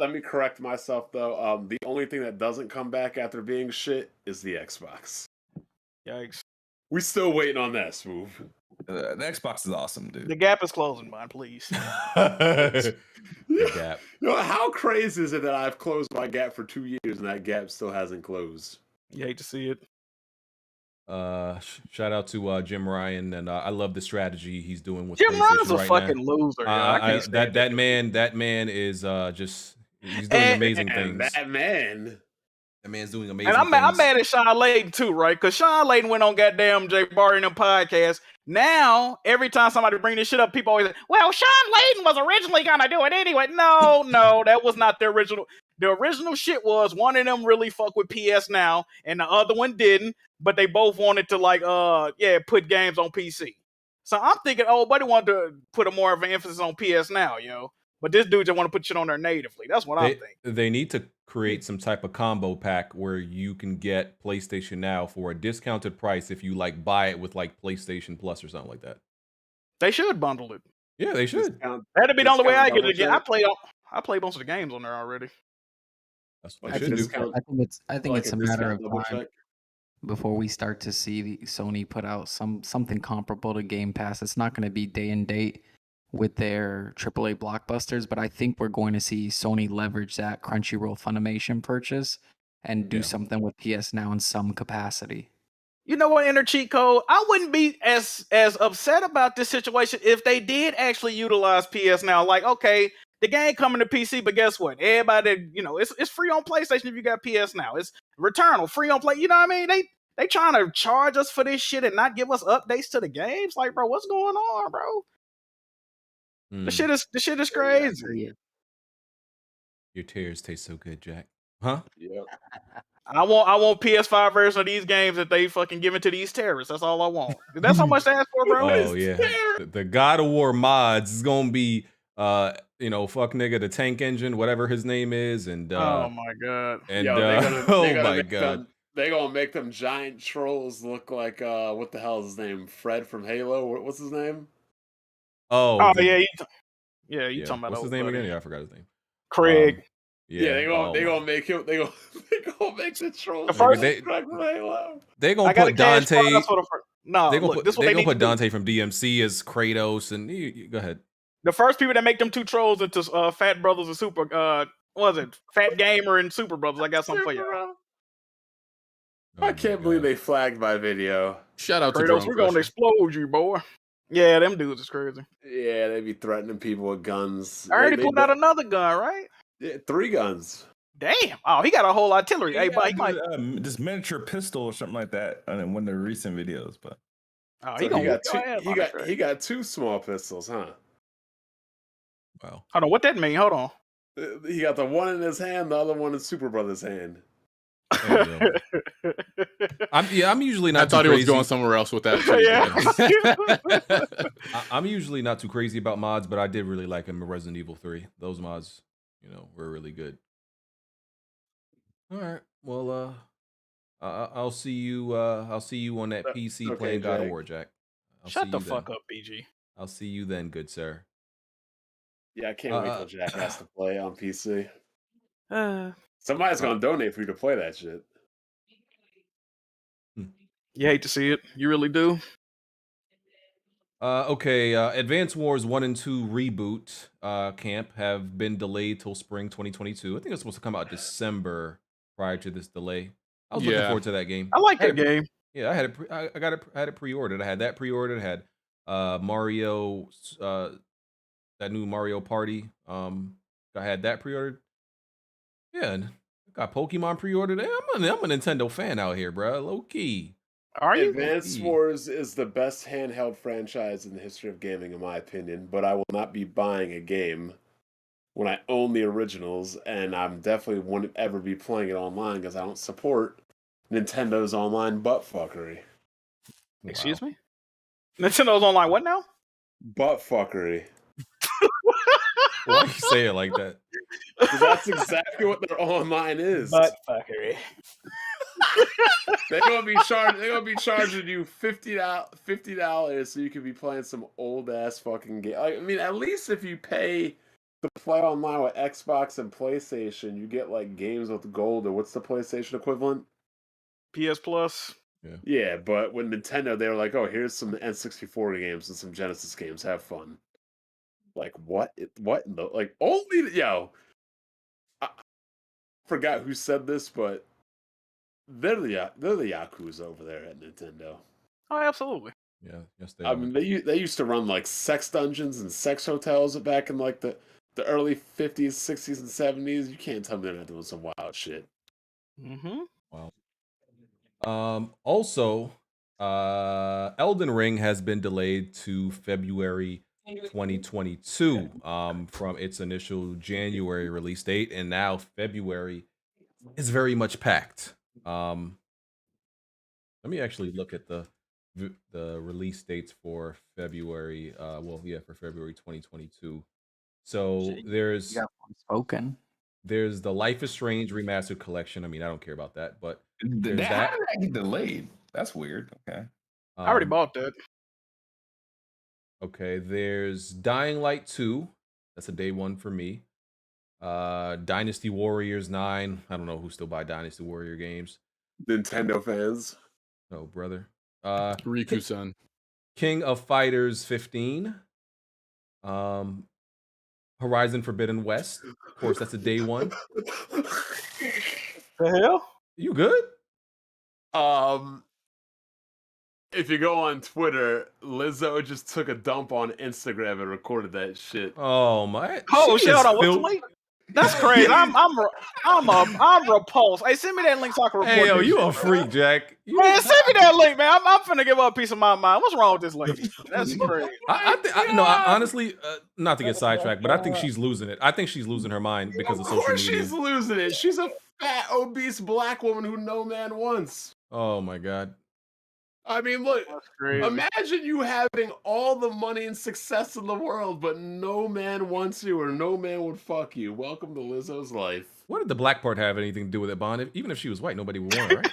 Let me correct myself though. The only thing that doesn't come back after being shit is the Xbox. Yikes. We still waiting on that, Smoove. The Xbox is awesome, dude. The gap is closing, Bond, please. The gap. You know, how crazy is it that I've closed my gap for 2 years and that gap still hasn't closed? You hate to see it. Shout out to Jim Ryan, and I love the strategy he's doing with Jim PlayStation Ryan's a right fucking now. loser. I can't stand that man is just he's doing amazing things. That man. That man's doing amazing And things. I'm mad at Sean Layden too, right? Because Sean Layden went on goddamn Jay Barry and them podcast. Now, every time somebody bring this shit up, people always say, well, Sean Layden was originally gonna do it anyway. No, that was not the original. The original shit was one of them really fuck with PS Now, and the other one didn't, but they both wanted to put games on PC. So I'm thinking, oh, buddy wanted to put a more of an emphasis on PS Now, yo. But this dude just want to put shit on there natively. That's what I'm thinking. They need to create some type of combo pack where you can get PlayStation Now for a discounted price if you like buy it with like PlayStation Plus or something like that. They should bundle it. Yeah, they should. That'd be the only way I get it again. Discount I played most of the games on there already. That's what Like they should do. discount- I think like it's a matter of double time check. before we start to see Sony put out something comparable to Game Pass. It's not going to be day and date with their AAA blockbusters, but I think we're going to see Sony leverage that Crunchyroll Funimation purchase and do something with PS Now in some capacity. You know what, EnterCheatCode? I wouldn't be as upset about this situation if they did actually utilize PS Now. Like, okay, the game coming to PC, but guess what? Everybody, it's free on PlayStation if you got PS Now. It's Returnal, free on Play. You know what I mean? They trying to charge us for this shit and not give us updates to the games. Like, bro, what's going on, bro? The shit is crazy. Your tears taste so good, Jack. Huh? Yep. I want PS5 version of these games that they fucking give it to these terrorists. That's all I want. That's how much to ask for, bro. Oh yeah, the God of War mods is gonna be fuck nigga the tank engine, whatever his name is, and oh my god, and they're my god, they're gonna make them giant trolls look like what the hell is his name? Fred from Halo. What's his name? oh yeah, you talking about what's his name again? Yeah, I forgot his name. Craig. They gonna make him. They gonna make the trolls. The first, Craig from Halo. They gonna put Dante. No, they gonna put Dante do. from DMC as Kratos, and you go ahead. The first people that make them two trolls into Fat Brothers and Super, what was it? Fat Gamer and Super Brothers. I got something for you. I can't believe they flagged my video. Shout out Kratos, to Drone we're gonna explode you, boy. Yeah, them dudes is crazy. Yeah, they be threatening people with guns. I already pulled out another gun, right? Yeah, 3 guns. Damn! Oh, he got a whole artillery. Hey, but he might this miniature pistol or something like that in one of the recent videos, but he got 2 small pistols, huh? Wow. Hold on, what that mean? Hold on. He got the one in his hand, the other one in Super Brother's hand. I'm usually not. I thought he was going somewhere else with that. I'm usually not too crazy about mods, but I did really like him in Resident Evil 3. Those mods, were really good. All right. Well, I'll see you. I'll see you on that PC playing God of War, Jack. Shut the fuck up, BG. I'll see you then, good sir. Yeah, I can't wait till Jack has to play on PC. Somebody's gonna donate for you to play that shit. You hate to see it. You really do. Okay, Advance Wars 1 and 2 reboot camp have been delayed till spring 2022. I think it's supposed to come out December prior to this delay. I was looking forward to that game. I like that game. Yeah, I had it. I had it pre-ordered. I had that pre-ordered. I had Mario, that new Mario Party. I had that pre-ordered. Yeah, and I got Pokemon pre-ordered. Hey, I'm a Nintendo fan out here, bro. Low key. Are you? Advance Wars is the best handheld franchise in the history of gaming, in my opinion. But I will not be buying a game when I own the originals, and I'm definitely wouldn't ever be playing it online because I don't support Nintendo's online buttfuckery. Excuse me? Nintendo's online what now? Buttfuckery. Why you say it like that? Because that's exactly what their online is. Buttfuckery. They're gonna be charging you $50 so you can be playing some old ass fucking game. I mean, at least if you pay to play online with Xbox and PlayStation, you get like games with gold, or what's the PlayStation equivalent? PS Plus. Yeah, but with Nintendo, they were like, "Oh, here's some N64 games and some Genesis games. Have fun." Like what? What in the like? Only I forgot who said this, but they're the Yakuza over there at Nintendo. Oh, absolutely. Yeah, yes they are. I mean, they used to run like sex dungeons and sex hotels back in like the early 50s, 60s, and 70s. You can't tell me they're not doing some wild shit. Mm-hmm. Wow. Also, Elden Ring has been delayed to February 2022 from its initial January release date, and now February is very much packed. Let me actually look at the release dates for February. For February 2022. So there's There's the Life is Strange Remastered Collection. I mean, I don't care about that, but there's How did that get delayed? That's weird. Okay. I already bought that. Okay, there's Dying Light 2. That's a day one for me. Dynasty Warriors 9. I don't know who still buy Dynasty Warrior games. Nintendo fans. Oh, brother. Riku-san. King of Fighters 15. Horizon Forbidden West. Of course, that's a day one. The hell? You good? If you go on Twitter, Lizzo just took a dump on Instagram and recorded that shit. Oh my! Oh she shit! is Hold on, what's the filth- link? That's crazy. I'm repulsed. Hey, send me that link so I can report. Hey yo, this you shit, a freak, Jack. You- Man, send me that link, man. I'm finna give up a piece of my mind. What's wrong with this lady? That's crazy. Honestly, not to get sidetracked, but I think she's losing it. I think she's losing her mind because of social course media. she's losing it. She's a fat, obese black woman who no man wants. Oh my god. I mean, look, That's crazy. imagine you having all the money and success in the world, but no man wants you or no man would fuck you. Welcome to Lizzo's life. What did the black part have anything to do with it, Bond? Even if she was white, nobody would want her, right?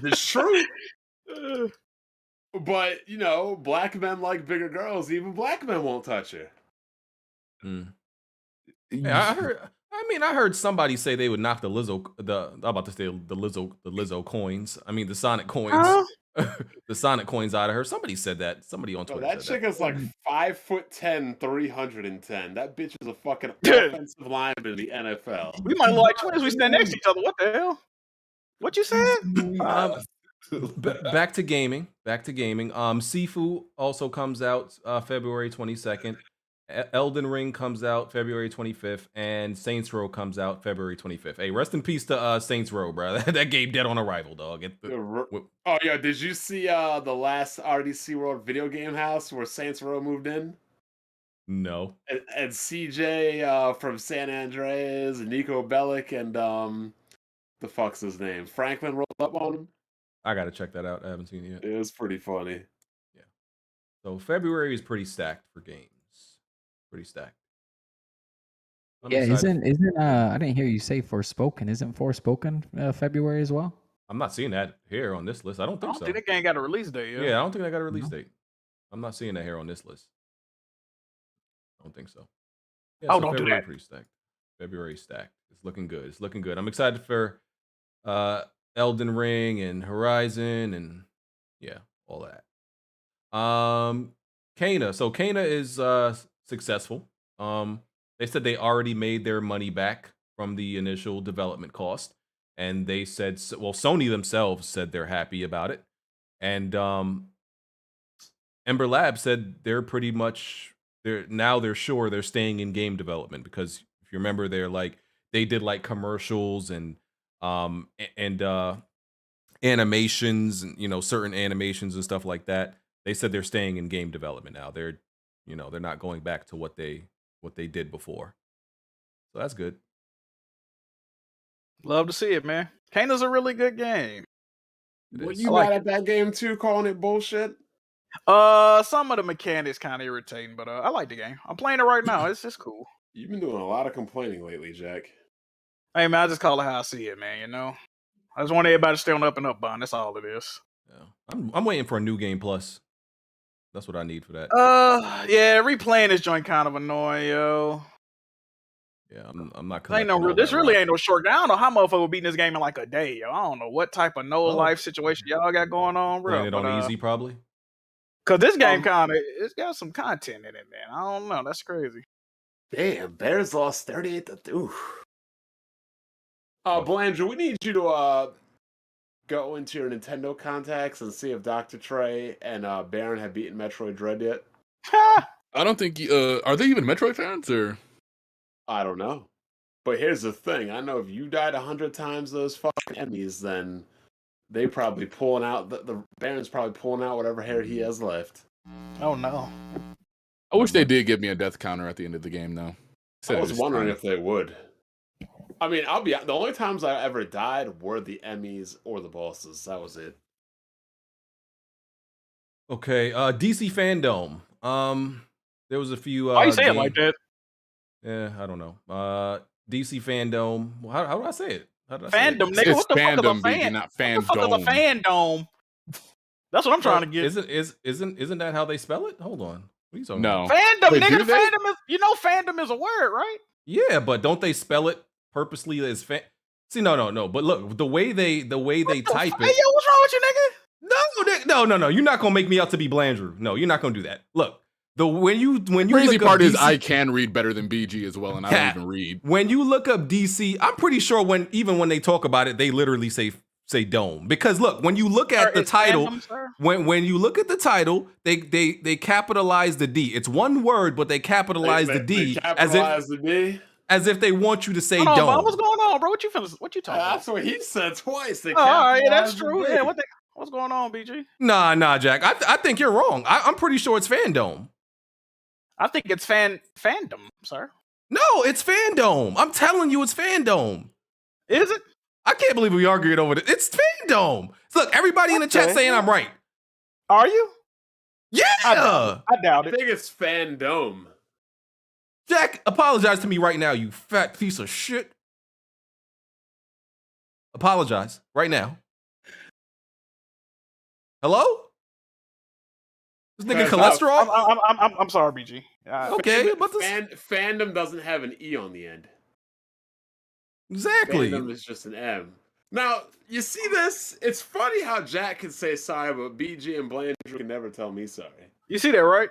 It's true. But, you know, black men like bigger girls. Even black men won't touch her. Yeah, I heard somebody say they would knock the Lizzo, I'm about to say the Lizzo coins. I mean the Sonic coins, the Sonic coins out of her. Somebody said that. Somebody on Twitter. That said chick is like 5'10", 310. That bitch is a fucking offensive lineman in the NFL. We might look like twins. We stand next to each other. What the hell? What you said? Back to gaming. Sifu also comes out February 22nd. Elden Ring comes out February 25th, and Saints Row comes out February 25th. Hey, rest in peace to Saints Row, bro. That game dead on arrival, dog. Oh yeah, did you see the last RDC World video game house where Saints Row moved in? No. And CJ from San Andreas, and Nico Bellic, and the fuck's his name? Franklin rolled up on him. I gotta check that out. I haven't seen it yet. It was pretty funny. Yeah. So February is pretty stacked for games. Pretty stacked. Yeah, isn't I didn't hear you say Forspoken. Isn't Forspoken February as well? I'm not seeing that here on this list. I don't I think don't so. think that game got a release date. Yeah, I don't think I got a release date. I'm not seeing that here on this list. I don't think so. Yeah, Oh, don't do February that. pretty stacked. February stacked. It's looking good. It's looking good. I'm excited for Elden Ring and Horizon and yeah, all that. Kana. So Kana is successful. They said they already made their money back from the initial development cost, and they said, well, Sony themselves said they're happy about it, and Ember Lab said they're pretty much they're sure they're staying in game development, because if you remember, they did like commercials and animations and certain animations and stuff like that. They said they're staying in game development now. They're not going back to what they did before. So that's good. Love to see it, man. Kana's a really good game. What you mad at that game too, calling it bullshit? Some of the mechanics kind of irritating, but I like the game. I'm playing it right now. It's just cool. You've been doing a lot of complaining lately, Jack. Hey man, I just call it how I see it, man. You know, I just want everybody to stay on the up and up bond. That's all it is. Yeah. I'm waiting for a new game plus. That's what I need for that. Yeah, replaying this joint kind of annoying, yo. Yeah, I'm not. This really ain't no short. I don't know how motherfucker beating this game in like a day, yo. I don't know what type of no life situation y'all got going on, bro. Playing it on easy, probably. Cause this game it's got some content in it, man. I don't know. That's crazy. Damn, Bears lost 38 to oof. Blandrew, we need you to go into your Nintendo contacts and see if Dr. Trey and Baron have beaten Metroid Dread yet. I don't think. Are they even Metroid fans or? I don't know. But here's the thing. I know if you died 100 times those fucking Emmys, then they probably pulling out the Baron's probably pulling out whatever hair he has left. Oh no. I wish they did give me a death counter at the end of the game, though. I was wondering if they would. I mean, the only times I ever died were the Emmys or the bosses. That was it. Okay, DC Fandome. There was a few. Why you say it like that? Yeah, I don't know. DC Fandome. How do I say it? Fandom, nigga. What the fuck is a fan? Not Fandom. What the fuck is a fandom? That's what I'm trying to get. Isn't that how they spell it? Hold on. What are you talking No. about? Fandom, Wait, nigga. Fandom is fandom is a word, right? Yeah, but don't they spell it purposely as fan? See, no. But look, the way they type it. Hey, yo, what's wrong with you, nigga? No. You're not gonna make me out to be Blandrew. No, you're not gonna do that. Look, when you crazy look part up is DC, I can read better than BG as well, and I don't even read. When you look up DC, I'm pretty sure even when they talk about it, they literally say say Dome, because look, when you look at the It's title, Fandom, sir? when you look at the title, they capitalize the D. It's one word, but they capitalize the D They capitalize the D. as if they want you to say Hold on, Dome. Bob, what's going on, bro? What you talking about? That's what he said twice. They Oh, all right, yeah, that's capitalized the true. D. Yeah, what's going on, BG? Nah, Jack. I think you're wrong. I'm pretty sure it's Fandome. I think it's Fandom, sir. No, it's Fandome. I'm telling you, it's Fandome. Is it? I can't believe we argued over it. It's Fandome. Look, everybody in the chat Okay. saying I'm right. Are you? Yeah. I doubt I it. think it's Fandome. Jack, apologize to me right now, you fat piece of shit. Apologize right now. Hello? This nigga cholesterol? I'm sorry, BG. Okay, but this... Fandom doesn't have an E on the end. Exactly. Fandom is just an M. Now, you see this? It's funny how Jack can say sorry, but BG and Blandrew can never tell me sorry. You see that, right?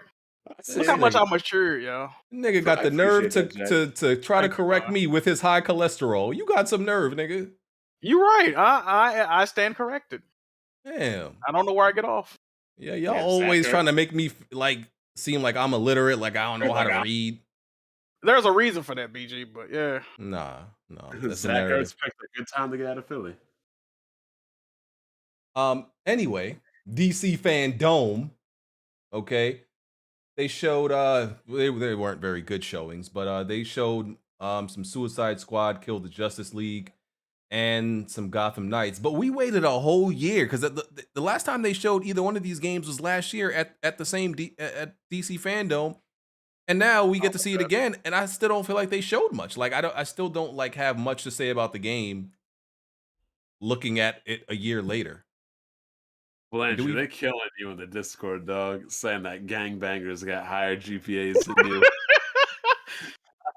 See Look how it. much I matured, yo. Nigga got the nerve to try to correct me with his high cholesterol. You got some nerve, nigga. You right. I stand corrected. Damn. I don't know where I get off. Yeah, y'all always trying to make me like seem like I'm illiterate, like I don't know how to read. There's a reason for that, BG, but yeah. No. That's Zach Ertz picked a good time to get out of Philly. Anyway, DC Fandome. Okay. They showed they weren't very good showings, but they showed some Suicide Squad, Kill the Justice League, and some Gotham Knights. But we waited a whole year because the last time they showed either one of these games was last year at the same at DC Fandome. And now we get to see it again, and I still don't feel like they showed much. Like I still don't like have much to say about the game looking at it a year later. Blandrew, they killing you in the Discord, dog, saying that gangbangers got higher GPAs than you.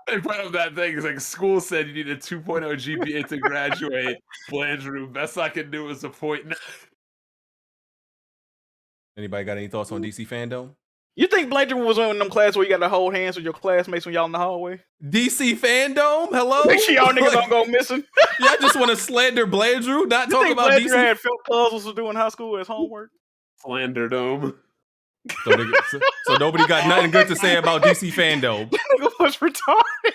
They put up that thing. It's like school said you need a 2.0 GPA to graduate. Blandrew, best I can do is a 0.9. Anybody got any thoughts on DC Fandome? You think Blandrew was in them class where you got to hold hands with your classmates when y'all in the hallway? DC Fandome? Hello? Make sure y'all niggas don't go missing. Y'all just want to slander Blandrew, not You talk think about Blandrew DC? had felt puzzles to do in high school as homework? Flanderdome. So nobody got nothing good to say about DC Fandome. Nigga was retarded.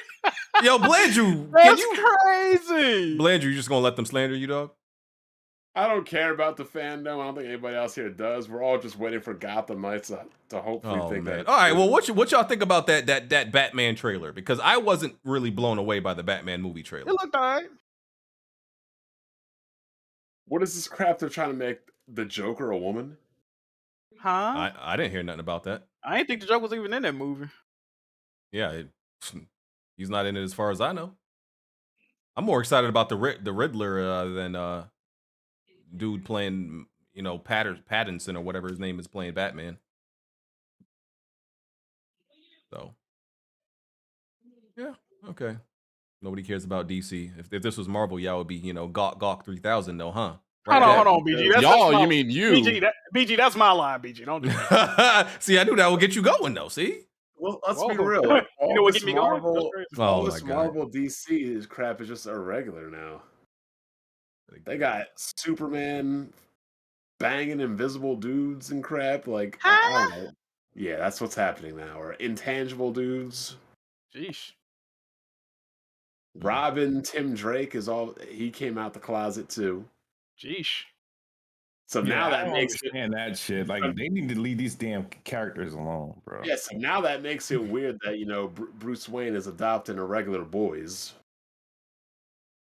Yo, Blandrew, That's crazy. Blandrew, you just gonna let them slander you, dog? I don't care about the fandom. I don't think anybody else here does. We're all just waiting for Gotham Knights to hopefully think that. All right, well, what y'all think about that Batman trailer? Because I wasn't really blown away by the Batman movie trailer. It looked alright. What is this crap they're trying to make the Joker a woman? Huh? I didn't hear nothing about that. I didn't think the joke was even in that movie. Yeah, he's not in it as far as I know. I'm more excited about the Riddler than dude playing, Pattinson or whatever his name is playing Batman. So, yeah, okay. Nobody cares about DC. If this was Marvel, y'all would be, Gawk 3000 though, huh? Hold on, BG. Y'all, you mean you? BG, that's my line, BG. Don't do that. See, I knew that would get you going though. See? Well, let's be real. Like, You know what get me going? All this Marvel DC crap is just irregular now. They got Superman banging invisible dudes and crap. Like, I don't know. Yeah, that's what's happening now. Or intangible dudes. Jeez. Robin, Tim Drake he came out the closet too. Jeez. So now that makes that shit. Like they need to leave these damn characters alone, bro. Yeah, so now that makes it weird that Bruce Wayne is adopting irregular boys.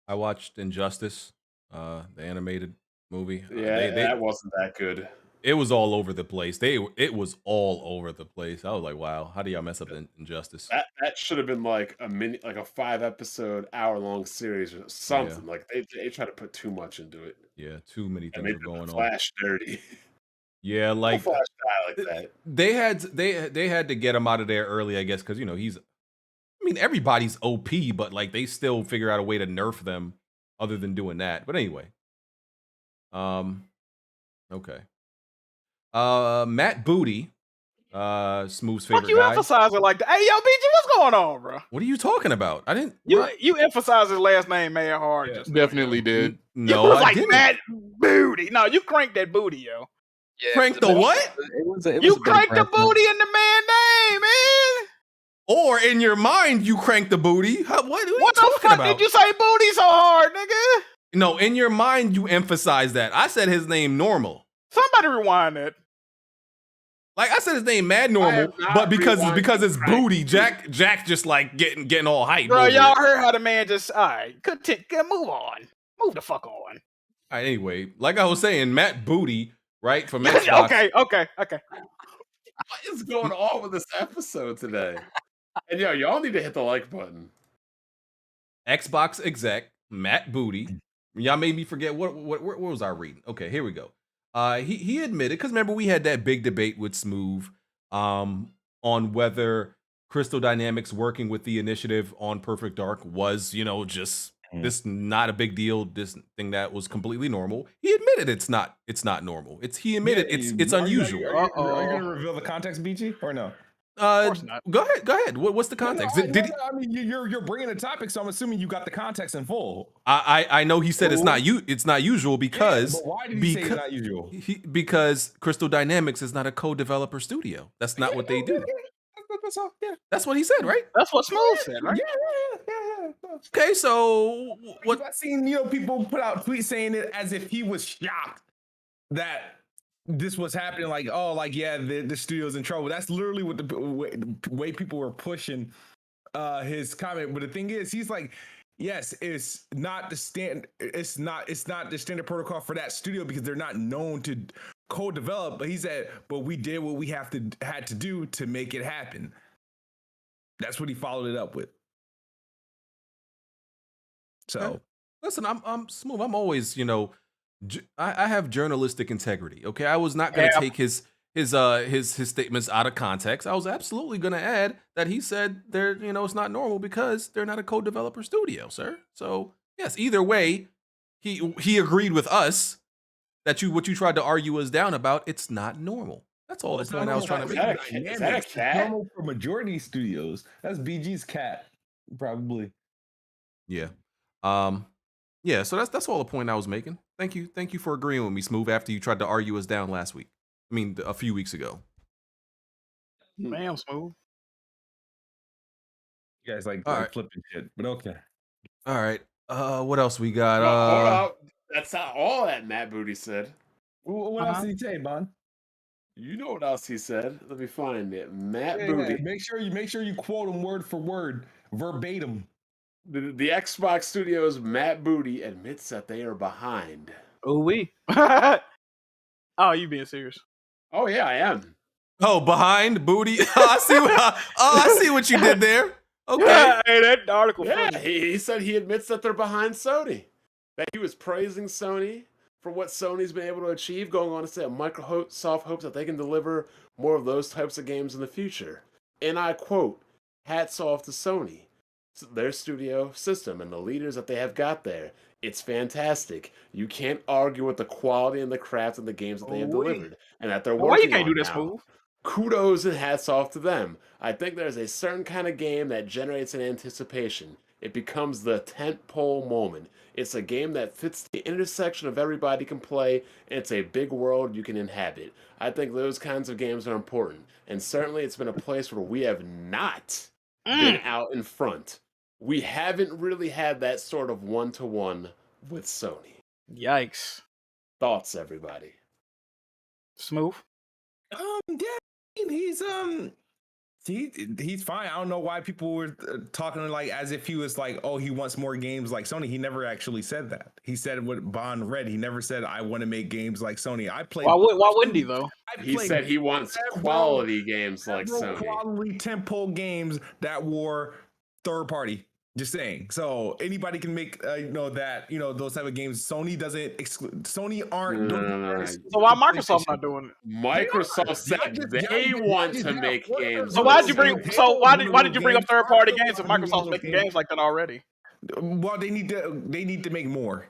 I watched Injustice, the animated movie. Yeah, that wasn't that good. It was all over the place. It was all over the place. I was like, wow, how do y'all mess up Injustice? That should have been like a 5-episode, hour-long series or something. Yeah. Like they try to put too much into it. Yeah, too many things were going on. Flash dirty. Yeah, like Flash die like that. They had to get him out of there early, I guess, because everybody's OP, but like they still figure out a way to nerf them other than doing that. But anyway. Okay. Matt Booty Smoove's Fuck favorite you guy. emphasize it like that. Hey, yo, BG, what's going on, bro? What are you talking about? I didn't. You emphasize his last name mad hard. Just Definitely did. you No, was I like didn't. mad booty. No, you cranked that booty, yo. Yeah, Crank the what? It was a You bit cranked the aggressive. booty in the man name, man. Or in your mind, you crank the booty. What are you What the talking fuck about? did you say booty so hard, nigga? No, in your mind, you emphasize that. I said his name normal. Somebody rewind that. Like I said his name mad normal, but because it's booty, Jack just like getting all hyped. Bro, over y'all it. heard how the man just, all right, move on. Move the fuck on. All right, anyway, like I was saying, Matt Booty, right, from Xbox. Okay. What is going on with this episode today? And yo, y'all need to hit the like button. Xbox exec, Matt Booty. Y'all made me forget what was I reading? Okay, here we go. He admitted, because remember we had that big debate with Smoove on whether Crystal Dynamics working with the initiative on Perfect Dark was, just this not a big deal, this thing that was completely normal. He admitted it's not normal. He admitted it's unusual. Are you gonna reveal the context, BG, or no? course not. Go ahead. What's the context? I mean, you're bringing the topic, so I'm assuming you got the context in full. I know he said it's not usual because but why did he say it's not usual? Because Crystal Dynamics is not a co-developer studio. That's not what they do. That's all. Yeah. That's what he said, right? That's what Smoove said, right? Yeah. Okay, so what? I've seen people put out tweets saying it as if he was shocked that this was happening. Like, the studio's in trouble. That's literally what the way people were pushing his comment. But the thing is, he's like, yes, it's not the standard protocol for that studio because they're not known to co-develop. But he said, but we did what we had to do to make it happen. That's what he followed it up with. So, listen, I'm Smoove. I'm always, I have journalistic integrity. Okay, I was not going to take his statements out of context. I was absolutely going to add that he said it's not normal because they're not a co-developer studio, sir. So yes, either way, he agreed with us that what you tried to argue us down about, it's not normal. That's all the point I was trying to make. Is that a cat? Normal for majority studios. That's BG's cat, probably. Yeah. Yeah, so that's all the point I was making. Thank you for agreeing with me, Smoove, after you tried to argue us down last week. I mean, a few weeks ago. Damn, Smoove. You guys like flipping shit, but okay. All right. What else we got? Hold up. That's not all that Matt Booty said. What else did he say, Bon? You know what else he said? Let me find it. Matt Booty. Make sure you quote him word for word, verbatim. The Xbox Studios Matt Booty admits that they are behind. Oh, you being serious? Oh yeah, I am. Oh, behind Booty. I see what you did there. Okay. Hey, that article. Yeah, he said he admits that they're behind Sony. That he was praising Sony for what Sony's been able to achieve, going on to say that Microsoft hopes that they can deliver more of those types of games in the future. And I quote, "Hats off to Sony. Their studio system and the leaders that they have got there. It's fantastic. You can't argue with the quality and the craft of the games that they have delivered and that they're working on. Why you can't do this, now. Smoove? Kudos and hats off to them. I think there's a certain kind of game that generates an anticipation. It becomes the tentpole moment. It's a game that fits the intersection of everybody can play, and it's a big world you can inhabit. I think those kinds of games are important, and certainly it's been a place where we have not been out in front. We haven't really had that sort of one-to-one with Sony." Yikes. Thoughts, everybody? Smoove? He's fine. I don't know why people were talking like as if he was like, oh, he wants more games like Sony. He never actually said that. He said what Bond read. He never said I want to make games like Sony. I played. Why wouldn't he though? He said he wants quality games like Sony. Quality tentpole games that were third party. Just saying. So anybody can make those type of games. Sony doesn't exclude. Sony aren't. No. So why Microsoft not doing it? Microsoft said they want to make games. So why did you bring up third party games if Microsoft's making games like that already? Well, they need to make more.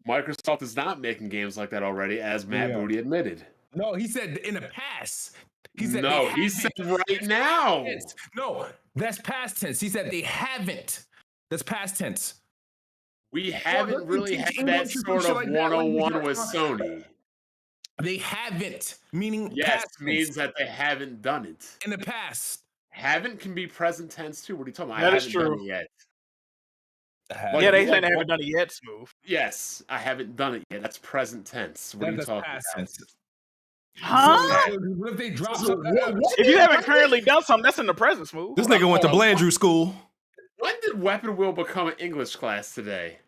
Microsoft is not making games like that already, as Matt Booty admitted. No, he said in the past. He said No, they he said haven't. right That's now. past tense. No, that's past tense. He said they haven't. That's past tense. We Well, haven't don't you really teach had that English or some sort shit of like that when you one-on-one got with on? Sony. They haven't, meaning Yes, past tense. means that they haven't done it. In the past. Haven't can be present tense too. What are you talking about? That I is haven't done true. it yet. Yeah, they like, say they haven't done it yet, Smooth. Yes, I haven't done it yet. That's present tense. What are you That's talking past about? tense. Huh? So what if they drop So something? what If you did haven't Weapon- currently done something, that's in the present, Smooth. This nigga went to Hold on. Blandrew school. When did Weapon Wheel become an English class today?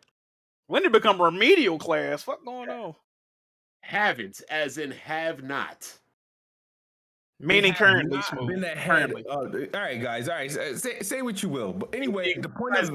When did it become remedial class? What going on? Haven't, as in have not. Meaning Have currently, not Smooth. been ahead. Currently. All right, guys. All right, say what you will. But anyway, the point is,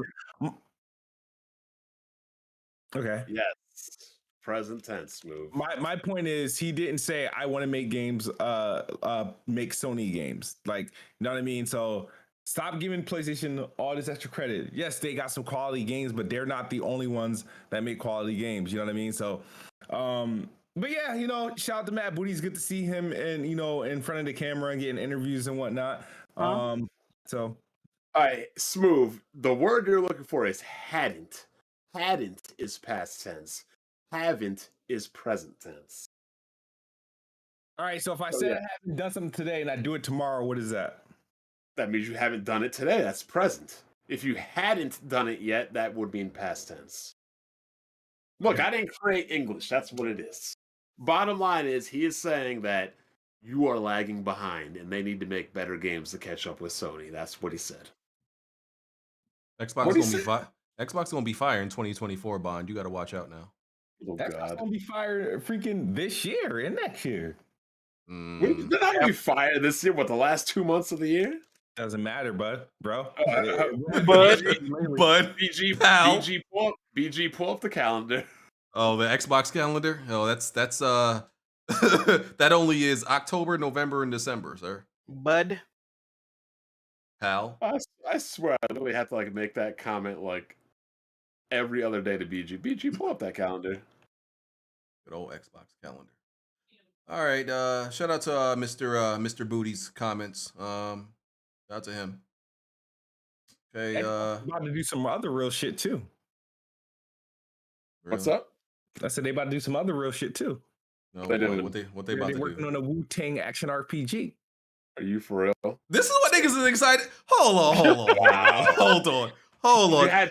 okay. Yes, present tense move. My point is, he didn't say I want to make games, make Sony games. Like, you know what I mean? So stop giving PlayStation all this extra credit. Yes, they got some quality games, but they're not the only ones that make quality games. You know what I mean? So, but yeah, you know, shout out to Matt Booty. It's good to see him and in front of the camera and getting interviews and whatnot. So, all right, Smoove. The word you're looking for is hadn't. Hadn't is past tense. Haven't is present tense. all right. So if I said I haven't done something today and I do it tomorrow, what is that? That means you haven't done it today. That's present. If you hadn't done it yet, that would mean past tense. Look, I didn't create English. That's what it is. Bottom line is, he is saying that you are lagging behind and they need to make better games to catch up with Sony. That's what he said. Xbox What'd he gonna be say? Xbox gonna be fire in 2024. Bond, you got to watch out now. Oh, That's God. gonna be fired freaking this year and next year. They're not going to be fired this year. What, the last 2 months of the year? Doesn't matter, bro. Bud, BG, pal. BG, pull up the calendar. Oh, the Xbox calendar. Oh, that's that only is October, November, and December, sir. Bud. Pal. I swear, I literally have to make that comment every other day to BG. BG, pull up that calendar. Good old Xbox calendar. All right. Shout out to Mr. Booty's comments. Shout out to him. Okay. About to do some other real shit too. What's up? I said they about to do some other real shit too. No, what they about to working do? on a Wu-Tang action RPG. Are you for real? This is what niggas is excited. Hold on. Hold on. You have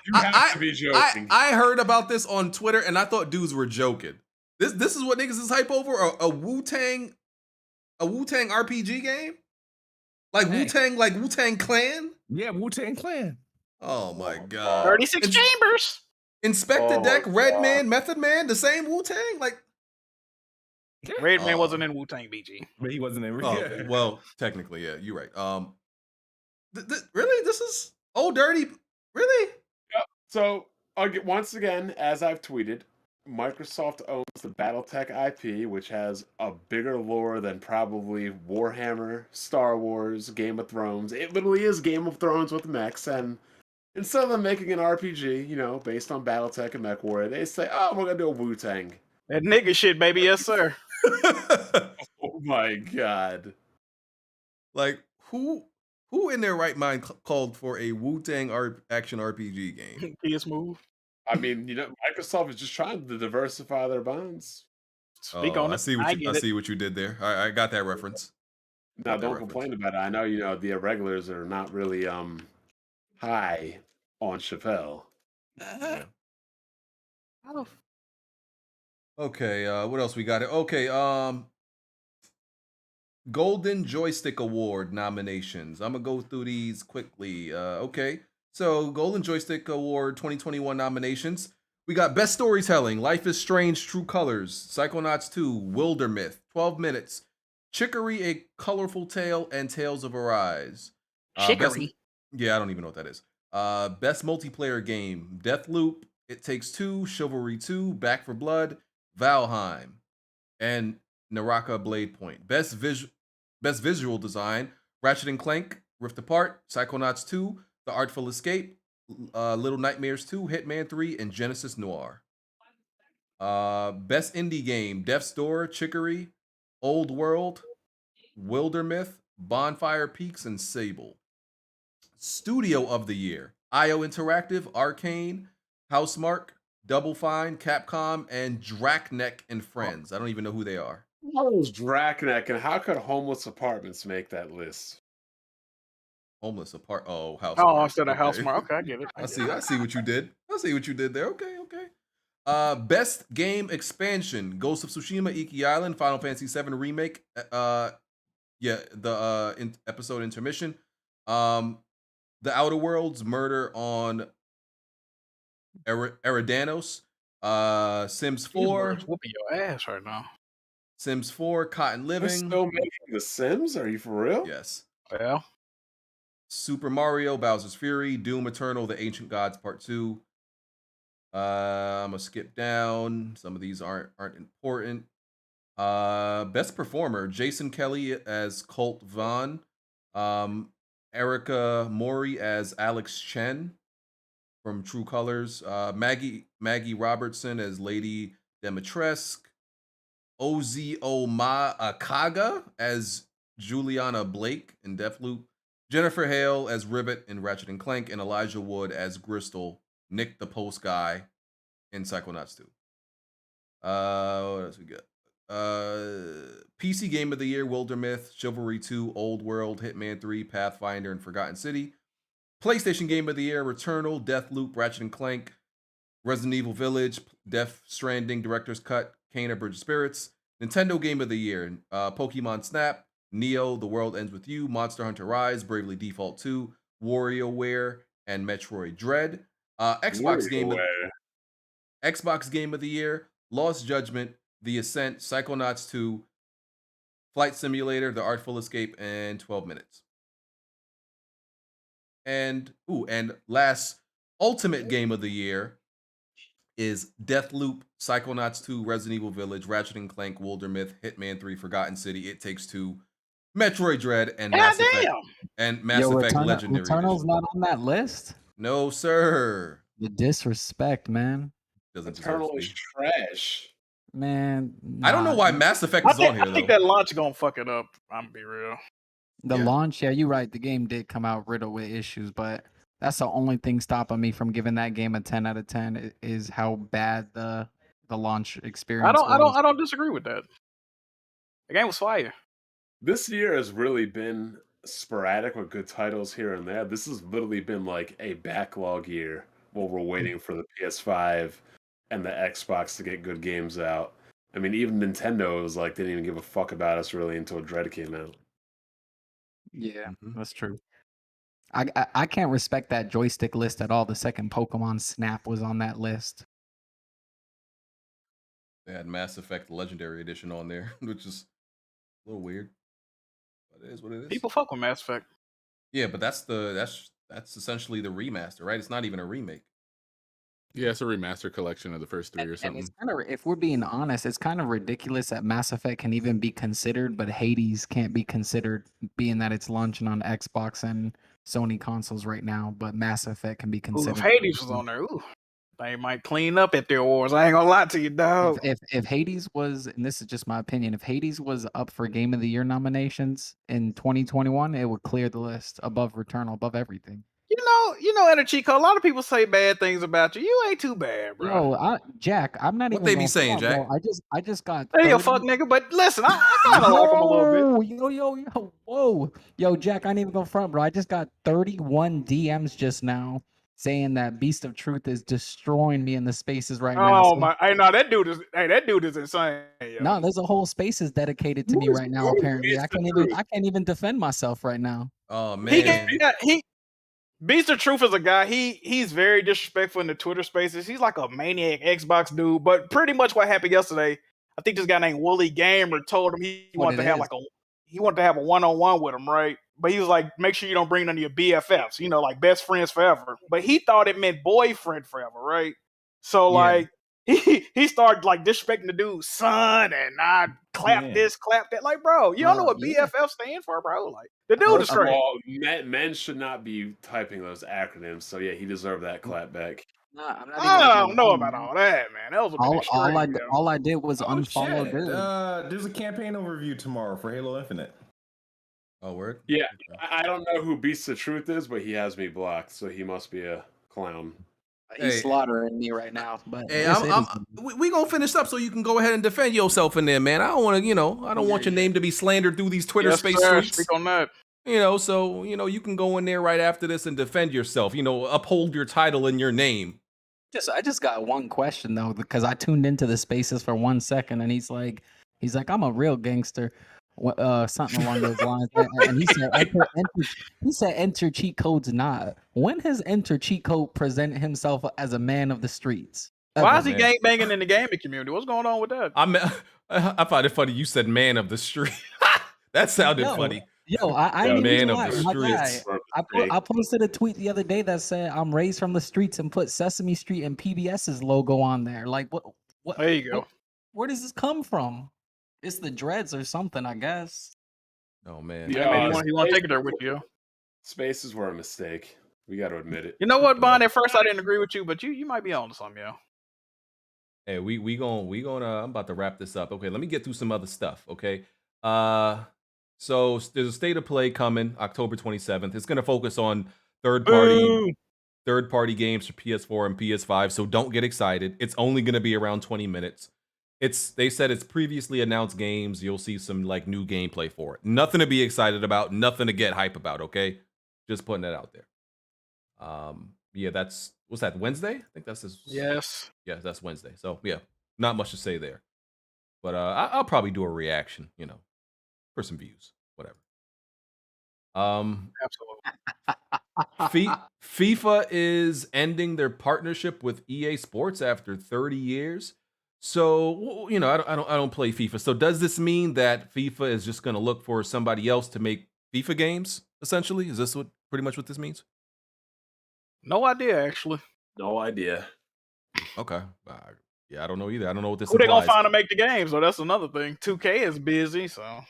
to be joking. I heard about this on Twitter and I thought dudes were joking. This is what niggas is hype over? A Wu-Tang RPG game? Like Wu-Tang Clan? Yeah, Wu-Tang Clan. Oh my god. 36 chambers. Inspector Deck, Redman, Method Man, the same Wu-Tang? Like Redman wasn't in Wu-Tang, BG. But he wasn't in. Oh, well, technically, yeah, you're right. Really? This is Old Dirty? Really? Yep. So, once again, as I've tweeted, Microsoft owns the BattleTech IP, which has a bigger lore than probably Warhammer, Star Wars, Game of Thrones. It literally is Game of Thrones with mechs, and instead of them making an RPG, based on BattleTech and MechWarrior, they say, oh, we're going to do a Wu-Tang. That nigga shit, baby. Yes, sir. Oh my god. Like, who in their right mind called for a Wu-Tang action RPG game? PS move. I mean, Microsoft is just trying to diversify their bonds. Speak on it. I see what you did there. I got that reference. Now, don't complain about it. I know, the irregulars are not really high on Chappelle. Yeah. Okay, what else we got here? Okay, Golden Joystick Award nominations. I'm gonna go through these quickly. Okay, so Golden Joystick Award 2021 nominations. We got Best Storytelling, Life is Strange, True Colors, Psychonauts 2, Wildermyth, 12 Minutes, Chicory, A Colorful Tale, and Tales of Arise. Chicory? Yeah, I don't even know what that is. Best Multiplayer Game, Deathloop, It Takes Two, Chivalry 2, Back for Blood, Valheim, and Naraka Blade Point. Best Visual Design, Ratchet & Clank, Rift Apart, Psychonauts 2, The Artful Escape, Little Nightmares 2, Hitman 3, and Genesis Noir. Best Indie Game, Death's Door, Chicory, Old World, Wildermyth, Bonfire Peaks, and Sable. Studio of the Year: IO Interactive, Arcane, Housemark, Double Fine, Capcom, and Draknek and Friends. I don't even know who they are. How was Draknek, and how could Homeless Apartments make that list? Homeless apart. Oh, Housemark. Oh, instead of Housemark. Okay, I get it. I see what you did. I see what you did there. Okay. Best game expansion: Ghost of Tsushima, Iki Island, Final Fantasy VII Remake. Episode intermission. The Outer Worlds, Murder on Eridanos, Sims 4, Whooping your ass right now. Sims 4, Cotton They're Living. still making The Sims? Are you for real? Yes. Yeah. Super Mario, Bowser's Fury, Doom Eternal, The Ancient Gods Part 2. I'm gonna skip down. Some of these aren't important. Best performer: Jason Kelly as Colt Vaughn, Erica Mori as Alex Chen from True Colors, Maggie Robertson as Lady Demetresque, Ozio Akaga as Juliana Blake in Deathloop, Jennifer Hale as Ribbit in Ratchet and Clank, and Elijah Wood as Gristle, Nick the Post Guy in Psychonauts 2. What else we got? PC Game of the Year: Wildermyth, Chivalry 2, Old World, Hitman 3, Pathfinder, and Forgotten City. PlayStation Game of the Year: Returnal, Deathloop, Ratchet and Clank, Resident Evil Village, Death Stranding Director's Cut, Kena Bridge of Spirits. Nintendo Game of the Year: Pokemon Snap, Neo, The World Ends With You, Monster Hunter Rise, Bravely Default 2, WarioWare, and Metroid Dread. Xbox Game of the Year: Lost Judgment, The Ascent, Psychonauts 2, Flight Simulator, The Artful Escape, and 12 Minutes. And last Ultimate Game of the Year is Deathloop, Psychonauts 2, Resident Evil Village, Ratchet and Clank, Wildermyth, Hitman 3, Forgotten City, It Takes Two, Metroid Dread, and Mass Effect Legendary Returnal's Edition. not on that list? No, sir. The disrespect, man. Doesn't deserve to Eternal is be. trash. Man, I don't know why Mass Effect is on here, I think though. that launch gonna fuck it up. I'm gonna be real. The launch, yeah, you're right. The game did come out riddled with issues, but that's the only thing stopping me from giving that game a 10 out of 10 is how bad the launch experience was. I don't disagree with that. The game was fire. This year has really been sporadic with good titles here and there. This has literally been like a backlog year while we're waiting for the PS5 and the Xbox to get good games out. I mean, even Nintendo was like, didn't even give a fuck about us really until Dread came out. Yeah, that's true. I can't respect that joystick list at all. The second Pokemon Snap was on that list. They had Mass Effect Legendary Edition on there, which is a little weird. But it is what it is. People fuck with Mass Effect. Yeah, but that's essentially the remaster, right? It's not even a remake. Yeah, it's a remaster collection of the first three or And something. it's kind of, if we're being honest, it's kind of ridiculous that Mass Effect can even be considered, but Hades can't be considered, being that it's launching on Xbox and Sony consoles right now. But Mass Effect can be Ooh, considered. if Hades was on there, ooh, they might clean up at their awards. I ain't gonna lie to you, dog. If Hades was, and this is just my opinion, if Hades was up for Game of the Year nominations in 2021, it would clear the list above Returnal, above everything. You know, EnterCheatCode. A lot of people say bad things about you. You ain't too bad, bro. Yo, Jack, I'm not What even. they be gonna saying, front, Jack? bro. I just got. There you go, 30 fuck nigga. But listen, I kind of like him a little bit. Yo, Jack, I ain't even gonna front, bro. I just got 31 DMs just now saying that Beast of Truth is destroying me in the spaces right now. Oh my! Hey, no, that dude is insane. Yo. No, there's a whole spaces dedicated to me right now. Apparently, I can't even defend myself right now. Oh man, Beast of Truth is a guy. He's very disrespectful in the Twitter spaces. He's like a maniac Xbox dude. But pretty much what happened yesterday, I think this guy named Wooly Gamer told him he wanted to have a one-on-one with him, right? But he was like, make sure you don't bring none of your BFFs, you know, like best friends forever. But he thought it meant boyfriend forever, right? So like he started like disrespecting the dude's son and I clap this, clap that. Like, bro, you don't know what BFF stand for, bro. Like the dude is crazy. Men should not be typing those acronyms. So yeah, he deserved that clap back. Nah, I'm not even I gonna don't know lie, about man. all that, man. That was a bit extreme. Yeah. All I did was Oh unfollow shit! dude. There's a campaign overview tomorrow for Halo Infinite. Oh, word. Yeah, Okay. I don't know who Beast the Truth is, but he has me blocked, so he must be a clown. He's Hey. slaughtering me right now, but Hey, it is- we gonna finish up so you can go ahead and defend yourself in there, man. I don't want to, I don't want your name to be slandered through these Twitter Yes, space sir. streets. Speak on that. So you can go in there right after this and defend yourself. Uphold your title and your name. I just got one question though, because I tuned into the spaces for 1 second, and he's like, I'm a real gangster, something along those lines, and he said, enter cheat codes not. When has enter cheat code presented himself as a man of the streets? Why Ever? is he gang banging in the gaming community? What's going on with that? I find it funny you said man of the street. That sounded funny. I ain't Man even of lie, the my guy. streets. I posted a tweet the other day that said I'm raised from the streets and put Sesame Street and PBS's logo on there. Like what? There you go. Where does this come from? It's the dreads or something, I guess. Oh man. Yeah, maybe you want to take it there with you. Spaces were a mistake. We got to admit it. You know what, Bond? At first, I didn't agree with you, but you might be on to something, yo. Hey, we gonna I'm about to wrap this up. Okay, let me get through some other stuff. Okay. So there's a state of play coming October 27th. It's gonna focus on third party games for PS4 and PS5. So don't get excited. It's only gonna be around 20 minutes. They said it's previously announced games. You'll see some like new gameplay for it. Nothing to be excited about. Nothing to get hype about. Okay, just putting that out there. Yeah, what's that, Wednesday? I think that's this. Yes. Yeah, that's Wednesday. So yeah, not much to say there. But I'll probably do a reaction, for some views, whatever. Absolutely. FIFA is ending their partnership with EA Sports after 30 years. So I don't play FIFA. So does this mean that FIFA is just going to look for somebody else to make FIFA games? Essentially, is this pretty much what this means? No idea, actually. No idea. Okay. Yeah, I don't know either. I don't know what this Who they implies. gonna find to make the game? So that's another thing. 2K is busy, so.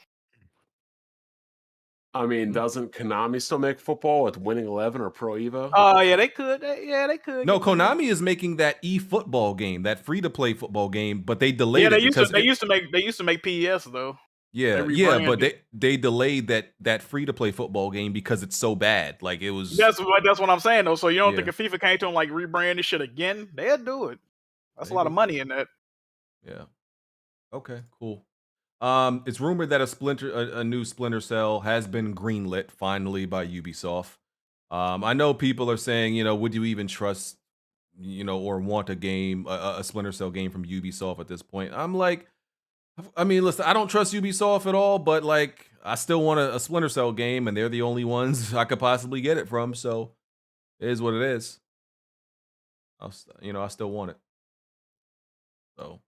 I mean, doesn't Konami still make football with Winning 11 or Pro Evo? Oh, yeah, they could. They could. No, Konami is making that eFootball game, that free-to-play football game, but they delayed Yeah, it they used to make PES though. Yeah, but they delayed that free-to-play football game because it's so bad. Like it was. That's what I'm saying though. So you don't think if FIFA came to them like rebrand this shit again, they'd do it. That's a lot of money in that. Yeah. Okay. Cool. It's rumored that a new Splinter Cell has been greenlit finally by Ubisoft. I know people are saying, would you even trust, or want a Splinter Cell game from Ubisoft at this point? I'm like, I mean, listen, I don't trust Ubisoft at all, but like, I still want a Splinter Cell game, and they're the only ones I could possibly get it from. So, it is what it is. I still want it. So,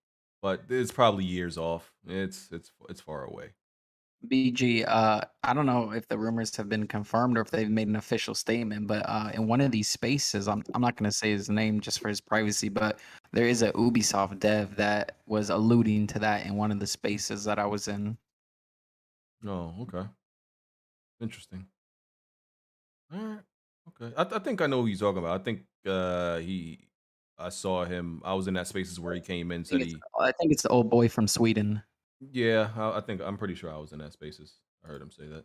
but it's probably years off. It's far away. BG, I don't know if the rumors have been confirmed or if they've made an official statement, but in one of these spaces, I'm not going to say his name just for his privacy, but there is a Ubisoft dev that was alluding to that in one of the spaces that I was in. Oh, okay. Interesting. All right. Okay. I think I know who you're talking about. I think I saw him. I was in that spaces where he came in. I think it's the old boy from Sweden. Yeah, I'm pretty sure I was in that spaces. I heard him say that.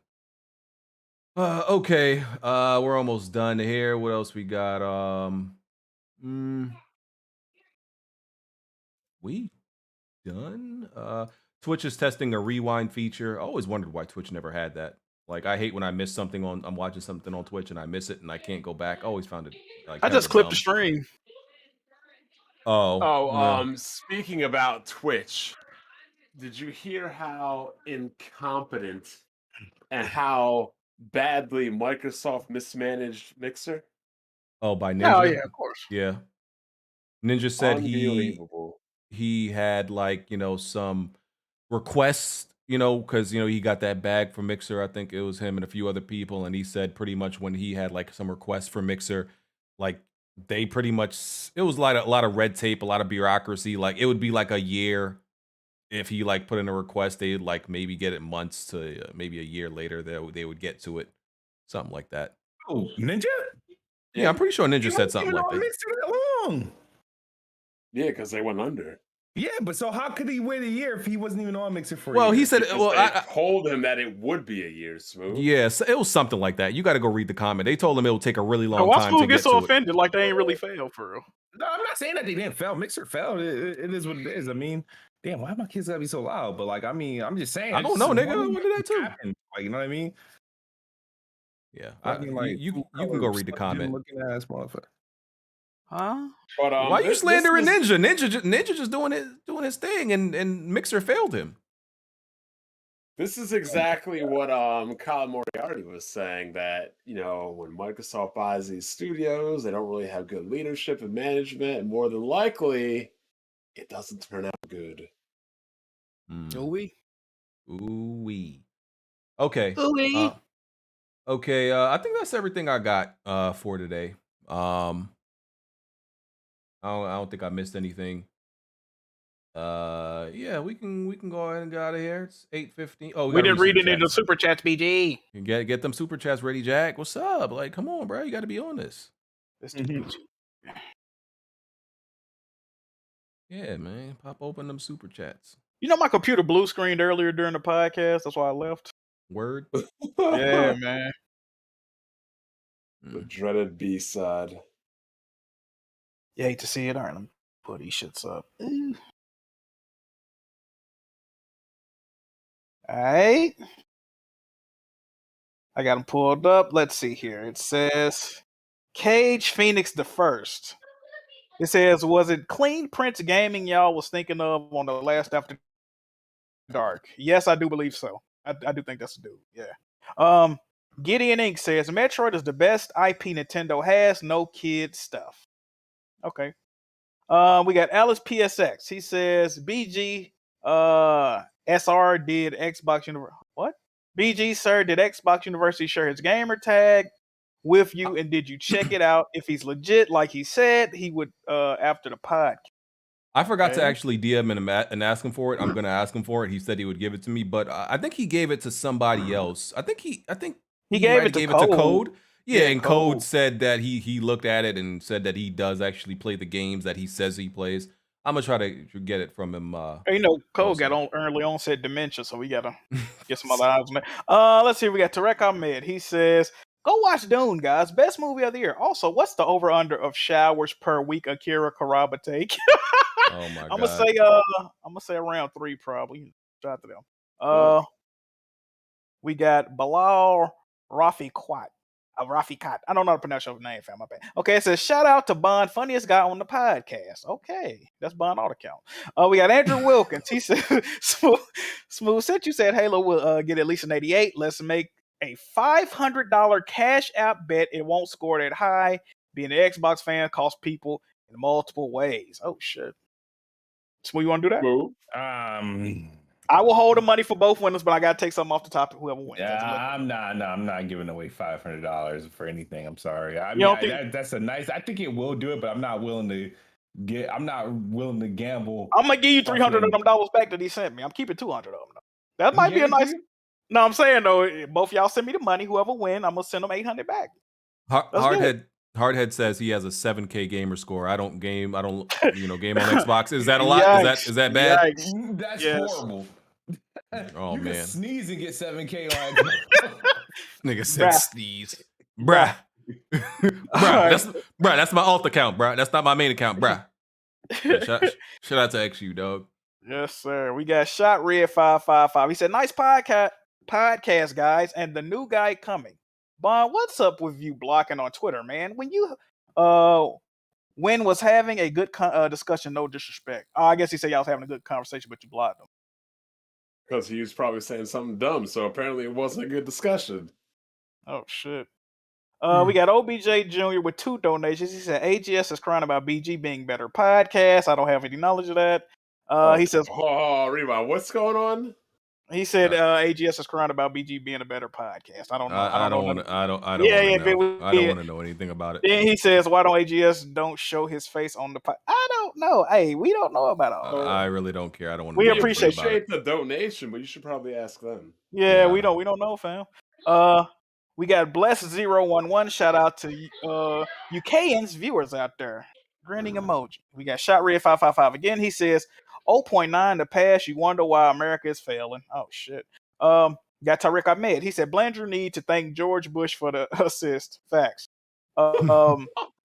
Okay. We're almost done here. What else we got? We done? Twitch is testing a rewind feature. I always wondered why Twitch never had that. Like, I hate when I miss something I'm watching something on Twitch and I miss it and I can't go back. I always found it like I just clipped the stream. Speaking about Twitch, did you hear how incompetent and how badly Microsoft mismanaged Mixer? Oh, by Ninja? Oh, yeah, of course. Yeah. Ninja said he had like, some requests, because, he got that bag from Mixer. I think it was him and a few other people. And he said pretty much when he had like some requests for Mixer, like they pretty much, it was like a lot of red tape, a lot of bureaucracy. Like it would be like a year. If he like put in a request, they'd like maybe get it months to maybe a year later they would get to it. Something like that. Oh, Ninja? Yeah, I'm pretty sure Ninja said something like that. Mixer that long. Yeah, because they went under. Yeah, but so how could he wait a year if he wasn't even on Mixer for a Well, year? he said, Because well, they told him that it would be a year, Smoove. yes, it was something like that. You got to go read the comment. They told him it would take a really long Why time to Smoove get get so to it. offended like they ain't really failed for real? No, I'm not saying that they didn't fail. Mixer failed. It is what it is. I mean, damn, why my kids gotta be so loud? But like, I mean, I'm just saying. I don't know, nigga. What did that too? Happen. Like, you know what I mean? Yeah, I mean, like, you can go read the comment. Looking ass motherfucker. Huh? But Why you slandering Ninja? Ninja just doing his thing, and Mixer failed him. This is exactly what Colin Moriarty was saying, that, you know, when Microsoft buys these studios, they don't really have good leadership and management, and more than likely, it doesn't turn out good. Ooh-wee. Ooh-wee. Okay. Ooh-wee. Okay, I think that's everything I got for today. I don't think I missed anything. Yeah, we can go ahead and get out of here. It's 8:15. Oh, We gotta didn't read super it in the chats. super chats, BG. You get them super chats ready, Jack. What's up? Like, come on, bro. You got to be on this. Yeah, man. Pop open them super chats. You know, my computer blue screened earlier during the podcast. That's why I left. Word. Yeah, man. The dreaded B-side. You hate to see it. All right, let me put these shits up. All right. I got them pulled up. Let's see here. It says Cage Phoenix the First. It says, was it Clean Prince Gaming y'all was thinking of on the last After Dark? Yes, I do believe so. I do think that's the dude. Yeah. Gideon Inc. says Metroid is the best IP Nintendo has. No kid stuff. Okay. We got Alice PSX. He says BG SR did Xbox University. What? BG sir, did Xbox University share his gamer tag with you, and did you check it out? If he's legit, like he said, he would after the podcast. I forgot to actually DM him and ask him for it. I'm gonna ask him for it. He said he would give it to me, but I think he gave it to somebody else. I think he gave it to Code. Yeah, and Code said that he looked at it and said that he does actually play the games that he says he plays. I'm gonna try to get it from him. You know, Cole got early onset dementia, so we gotta get some other eyes on that. Let's see. We got Tarek Ahmed. He says, "Go watch Dune, guys. Best movie of the year." Also, what's the over under of showers per week Akira Kurosawa take? Oh my god! I'm gonna say around 3 probably. Shout out to them. We got Bilal Rafiqat. Rafiqat. I don't know how to pronounce your name, fam. My bad. Okay, it says shout out to Bond, funniest guy on the podcast. Okay, that's Bond auto count. We got Andrew Wilkins. He said, Smooth, since you said Halo will get at least an 88, let's make a $500 cash app bet. It won't score that high. Being an Xbox fan costs people in multiple ways. Oh shit. Smooth, you want to do that? I will hold the money for both winners, but I gotta take something off the top of whoever wins. Yeah, I'm not giving away $500 for anything. I'm sorry. I You mean, don't that's a nice. I think it will do it, but I'm not willing to gamble. I'm gonna give you $300 of them dollars back that he sent me. I'm keeping $200 of them. That might be a nice. No, I'm saying though, both y'all send me the money. Whoever win, I'm gonna send them $800 back. Hardhead says he has a 7K gamer score. I don't game on Xbox. Is that a lot? Is that bad? Yikes. That's horrible. Oh you man. Can sneeze and get 7K on. Nigga said sneeze. Bruh. That's my alt account, bruh. That's not my main account, bruh. Shout out to XU, dog. Yes, sir. We got Shot Red 555. He said, nice podcast, guys, and the new guy coming. Bond, what's up with you blocking on Twitter, man? When was having a good discussion, no disrespect. I guess he said y'all was having a good conversation, but you blocked him. Because he was probably saying something dumb, so apparently it wasn't a good discussion. Oh, shit. We got OBJ Jr. with 2 donations. He said, AGS is crying about BG being better podcast. I don't have any knowledge of that. He says, Rewind, what's going on? He said AGS is crying about BG being a better podcast. I don't know. I don't want to know anything about it. Then he says, why don't AGS show his face on the pod? I don't know. Hey, we don't know about all. I really don't care. I don't want to. We appreciate the donation, but you should probably ask them. Yeah, we don't know, fam. We got Bless011. Shout out to UKans viewers out there. grinning emoji. We got Shot Red 555 again. He says 0.9 to pass. You wonder why America is failing. Oh shit. Got Tariq Ahmed. He said Blandrew need to thank George Bush for the assist. Facts.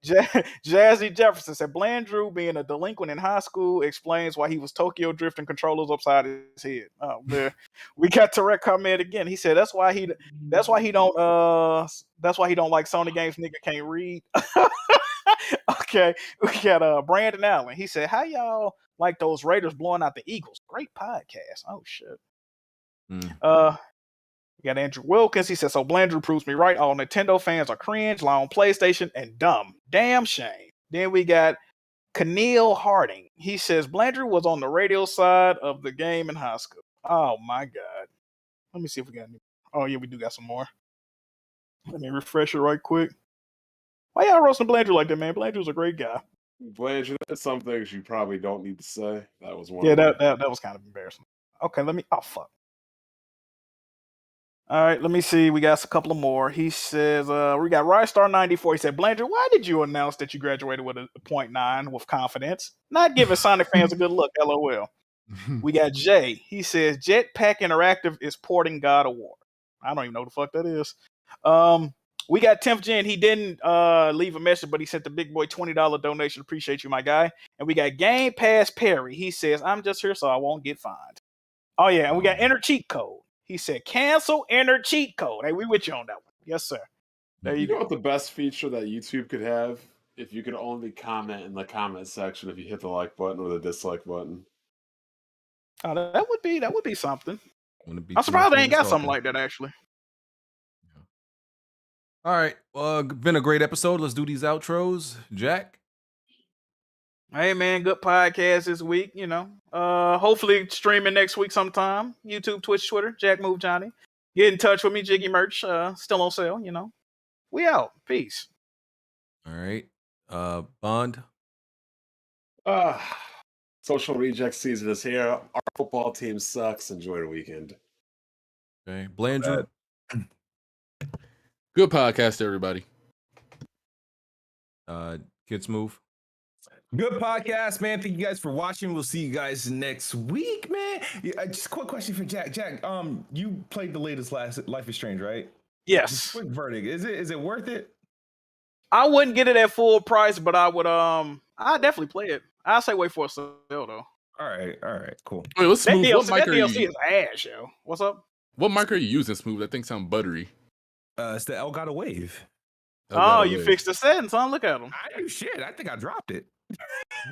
Jazzy Jefferson said Blandrew, being a delinquent in high school, explains why he was Tokyo drifting controllers upside his head. Oh man. We got Tarek Ahmed again. He said that's why he don't like Sony games. Nigga can't read. Okay, we got Brandon Allen. He said, how y'all like those Raiders blowing out the Eagles? Great podcast. Oh shit. We got Andrew Wilkins. He said, so Blandrew proves me right. All Nintendo fans are cringe, lie on PlayStation, and dumb. Damn shame. Then we got Keneal Harding. He says, Blandrew was on the radio side of the game in high school. Oh my God. Let me see if we got any. Oh yeah, we do got some more. Let me refresh it right quick. Why y'all roasting Blandrew like that, man? Blandrew's a great guy. Blandrew, there's some things you probably don't need to say. That was one. Yeah, of them. that was kind of embarrassing. Okay, let me. Oh fuck. All right, let me see. We got a couple of more. He says, we got Rystar 94. He said, Blandrew, why did you announce that you graduated with a 0.9 with confidence? Not giving Sonic fans a good look. LOL. We got Jay. He says, Jetpack Interactive is porting God of War. I don't even know what the fuck that is. We got 10th Gen. He didn't leave a message, but he sent the big boy $20 donation. Appreciate you, my guy. And we got Game Pass Perry. He says, I'm just here so I won't get fined. Oh, yeah. And we got EnterCheatCode. He said, cancel EnterCheatCode. Hey, we with you on that one. Yes, sir. There You you know go. what the best feature that YouTube could have? If you could only comment in the comment section if you hit the like button or the dislike button. Oh, that would be something. Wouldn't be I'm too surprised much they ain't got talking. something like that, actually. All right. Well, been a great episode. Let's do these outros. Jack? Hey, man, good podcast this week, you know. Hopefully streaming next week sometime. YouTube, Twitch, Twitter, Jack Move Johnny. Get in touch with me, Jiggy merch, still on sale, you know. We out. Peace. All right. Bond? Social reject season is here. Our football team sucks. Enjoy the weekend. Okay. Blandrew? Good podcast, everybody. Kids Move? Good podcast, man. Thank you guys for watching. We'll see you guys next week, man. Just a quick question for Jack. Jack, you played the latest Life is Strange, right? Yes. Just quick verdict. Is it worth it? I wouldn't get it at full price, but I would I'd definitely play it. I'd say wait for a sale though. All right, cool. Wait, let's That Smoove. What mic that are DLC you? is ass, yo. What's up? What mic are you using, Smoove? That thing sound buttery. It's the Elgato Wave. Oh, you fixed the settings, huh? Look at them. I do shit. I think I dropped it.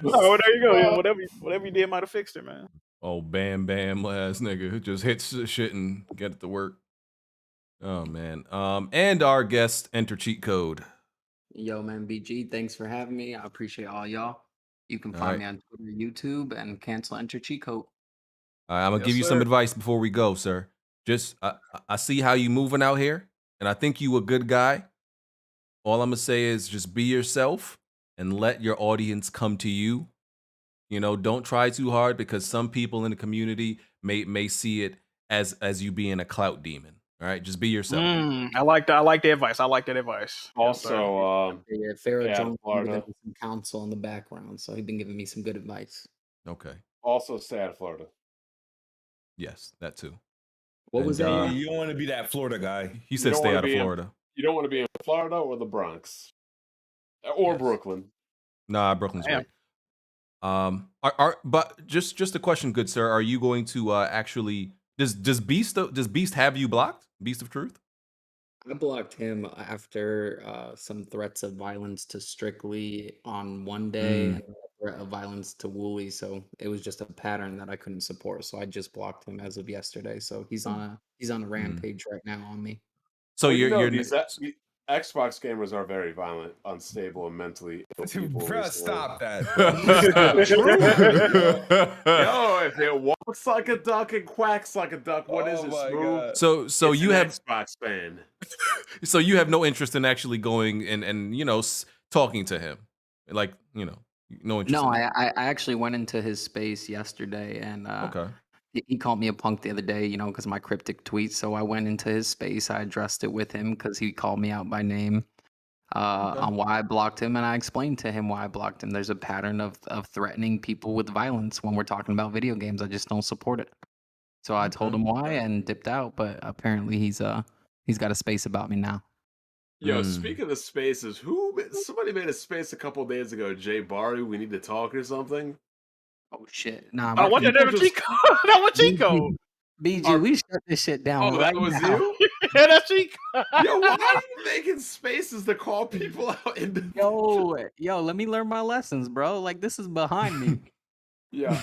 Oh, there you go. Yeah, whatever you did might have fixed it, man. Oh, bam ass nigga who just hits shit and get it to work. Oh man. And our guest EnterCheatCode. Yo, man, BG, thanks for having me. I appreciate all y'all. You can All find right. me on Twitter, YouTube, and cancel EnterCheatCode. All right, I'm gonna Yes, give you some sir. advice before we go, sir. Just I see how you moving out here, and I think you a good guy. All I'm gonna say is just be yourself and let your audience come to you. You know, don't try too hard because some people in the community may see it as you being a clout demon. All right, just be yourself. I like that. I like the advice. I like that advice. Yes, sir. Also, Yeah, Pharaoh yeah, Jones been Florida. giving me some counsel in the background, so he's been giving me some good advice. Okay. also stay out of Florida. Yes, that too. What was And, that? You don't want to be that Florida guy. He said don't stay wanna out of be in- Florida. You don't want to be in Florida or the Bronx. Or Yes. Brooklyn. Nah, Brooklyn's Damn. great. But just a question, good sir. Are you going to actually does Beast have you blocked? Beast of Truth? I blocked him after some threats of violence to Strictly on one day and a threat of violence to Wooly. So it was just a pattern that I couldn't support. So I just blocked him as of yesterday. So he's on a rampage right now on me. So Well, you're these Xbox gamers are very violent, unstable, and mentally ill people. Bruh, recently. stop that. Yo, if it walks like a duck and quacks like a duck, what is Oh it, my Smoove? God. so It's you an have Xbox fan. so you have no interest in actually going and talking to him, like no interest. No, in that. I actually went into his space yesterday and Okay. he called me a punk the other day, because of my cryptic tweets. So I went into his space. I addressed it with him because he called me out by name. on why I blocked him, and I explained to him why I blocked him. There's a pattern of threatening people with violence when we're talking about video games. I just don't support it. So I told him why and dipped out, but apparently he's got a space about me now. Yo, speaking of spaces, somebody made a space a couple days ago, Jay Barry, we need to talk or something. Oh shit. Nah, I want that people damn cheat code. That was cheat code. BG, we shut this shit down Oh, right that was now. you? Yeah, that's cheat code. Yo, why are you making spaces to call people out in Yo, let me learn my lessons, bro. Like, this is behind me. Yeah.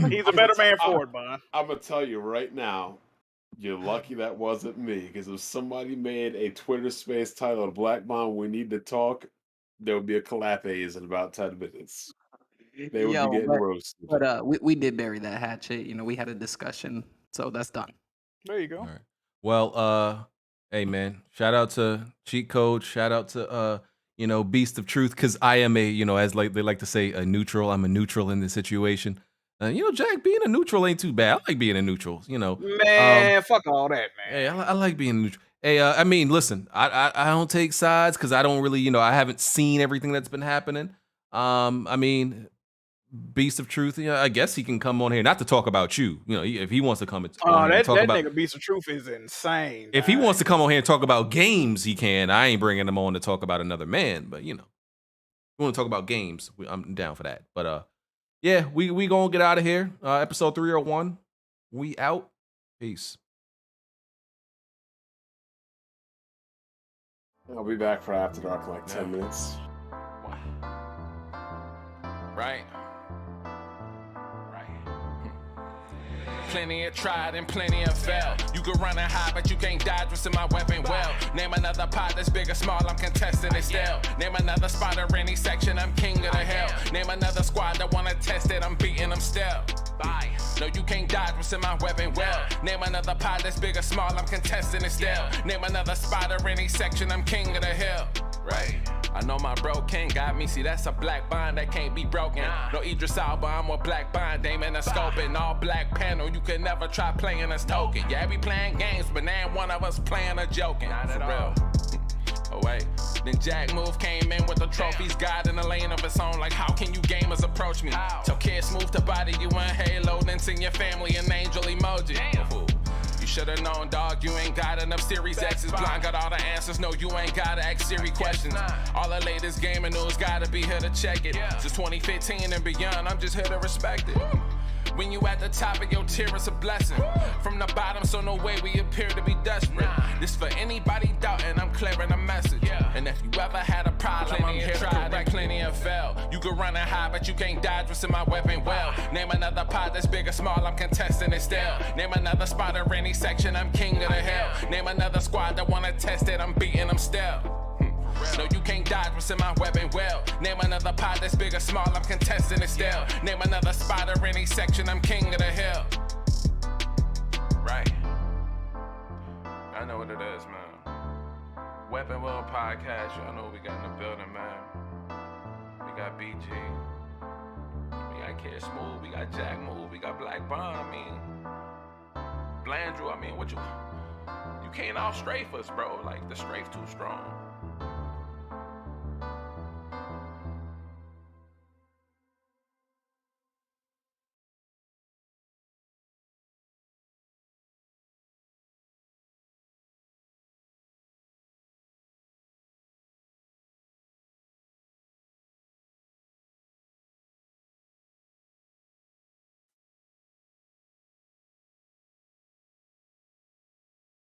He's a better man for it, man. I'm gonna tell you right now, you're lucky that wasn't me, because if somebody made a Twitter space titled Black Bomb, we need to talk, there would be a collapse in about 10 minutes. They would be getting roasted. But we did bury that hatchet. You know, we had a discussion, so that's done. There you go. All right. Well, hey man, shout out to Cheat Code. Shout out to Beast of Truth, because I am as they like to say, a neutral. I'm a neutral in this situation. Jack, being a neutral ain't too bad. I like being a neutral. Man, fuck all that, man. Hey, I like being neutral. Hey, I mean, listen, I don't take sides because I don't really, I haven't seen everything that's been happening. I mean, Beast of Truth, I guess he can come on here, not to talk about you, if he wants to come and talk that about nigga Beast of Truth is insane. If he wants to come on here and talk about games, he can. I ain't bringing him on to talk about another man, but you want to talk about games, I'm down for that. But yeah, we gonna get out of here. Episode 301, we out. Peace. I'll be back for After Dark in like 10 minutes. Right. Plenty of tried and plenty of failed. You can run and hide, but you can't dodge what's in my weapon well. Name another pot that's big or small, I'm contesting it still. Name another spot or any section, I'm king of the hell. Name another squad that wanna test it, I'm beating them still. Bye. No, you can't dodge what's in my weapon well. Name another pot that's big or small, I'm contesting it still. Name another spot or any section, I'm king of the hill. Right. I know my bro king got me, see that's a black bond that can't be broken. No Idris Elba, I'm a black bond, aim in a scope and all black panel, you can never try playing us token. Yeah, we playing games, but now one of us playing or joking. Not at all. Oh wait, then Jack Move came in with the trophies, God in a lane of its own. Like how can you gamers approach me? Tell kids Smoove to body you in Halo, then send your family an angel emoji. You should've known, dog, you ain't got enough Series X's. Blind got all the answers, no, you ain't gotta ask Siri questions. All the latest gaming news gotta be here to check it. Since 2015 and beyond, I'm just here to respect it. When you at the top of your tier, it's a blessing. From the bottom, so no way we appear to be desperate. This for anybody doubting, I'm clearing a message. And if you ever had a problem, I'm here to correct. Plenty of fail. You can run and hide, but you can't dodge what's in my weapon well. Name another pot that's big or small, I'm contesting it still. Name another spot or any section, I'm king of the hill. Name another squad that wanna test it, I'm beating them still. No, you can't dodge what's in my weapon well. Name another pot that's big or small, I'm contesting it still. Name another spot or any section, I'm king of the hill. Right. I know what it is, man. Weapon World Podcast, y'all know what we got in the building, man. We got BG. We got Kid Smoove, we got Jack Move, we got Black Bond, Blandrew, what you can't all strafe us, bro. Like, the strafe too strong.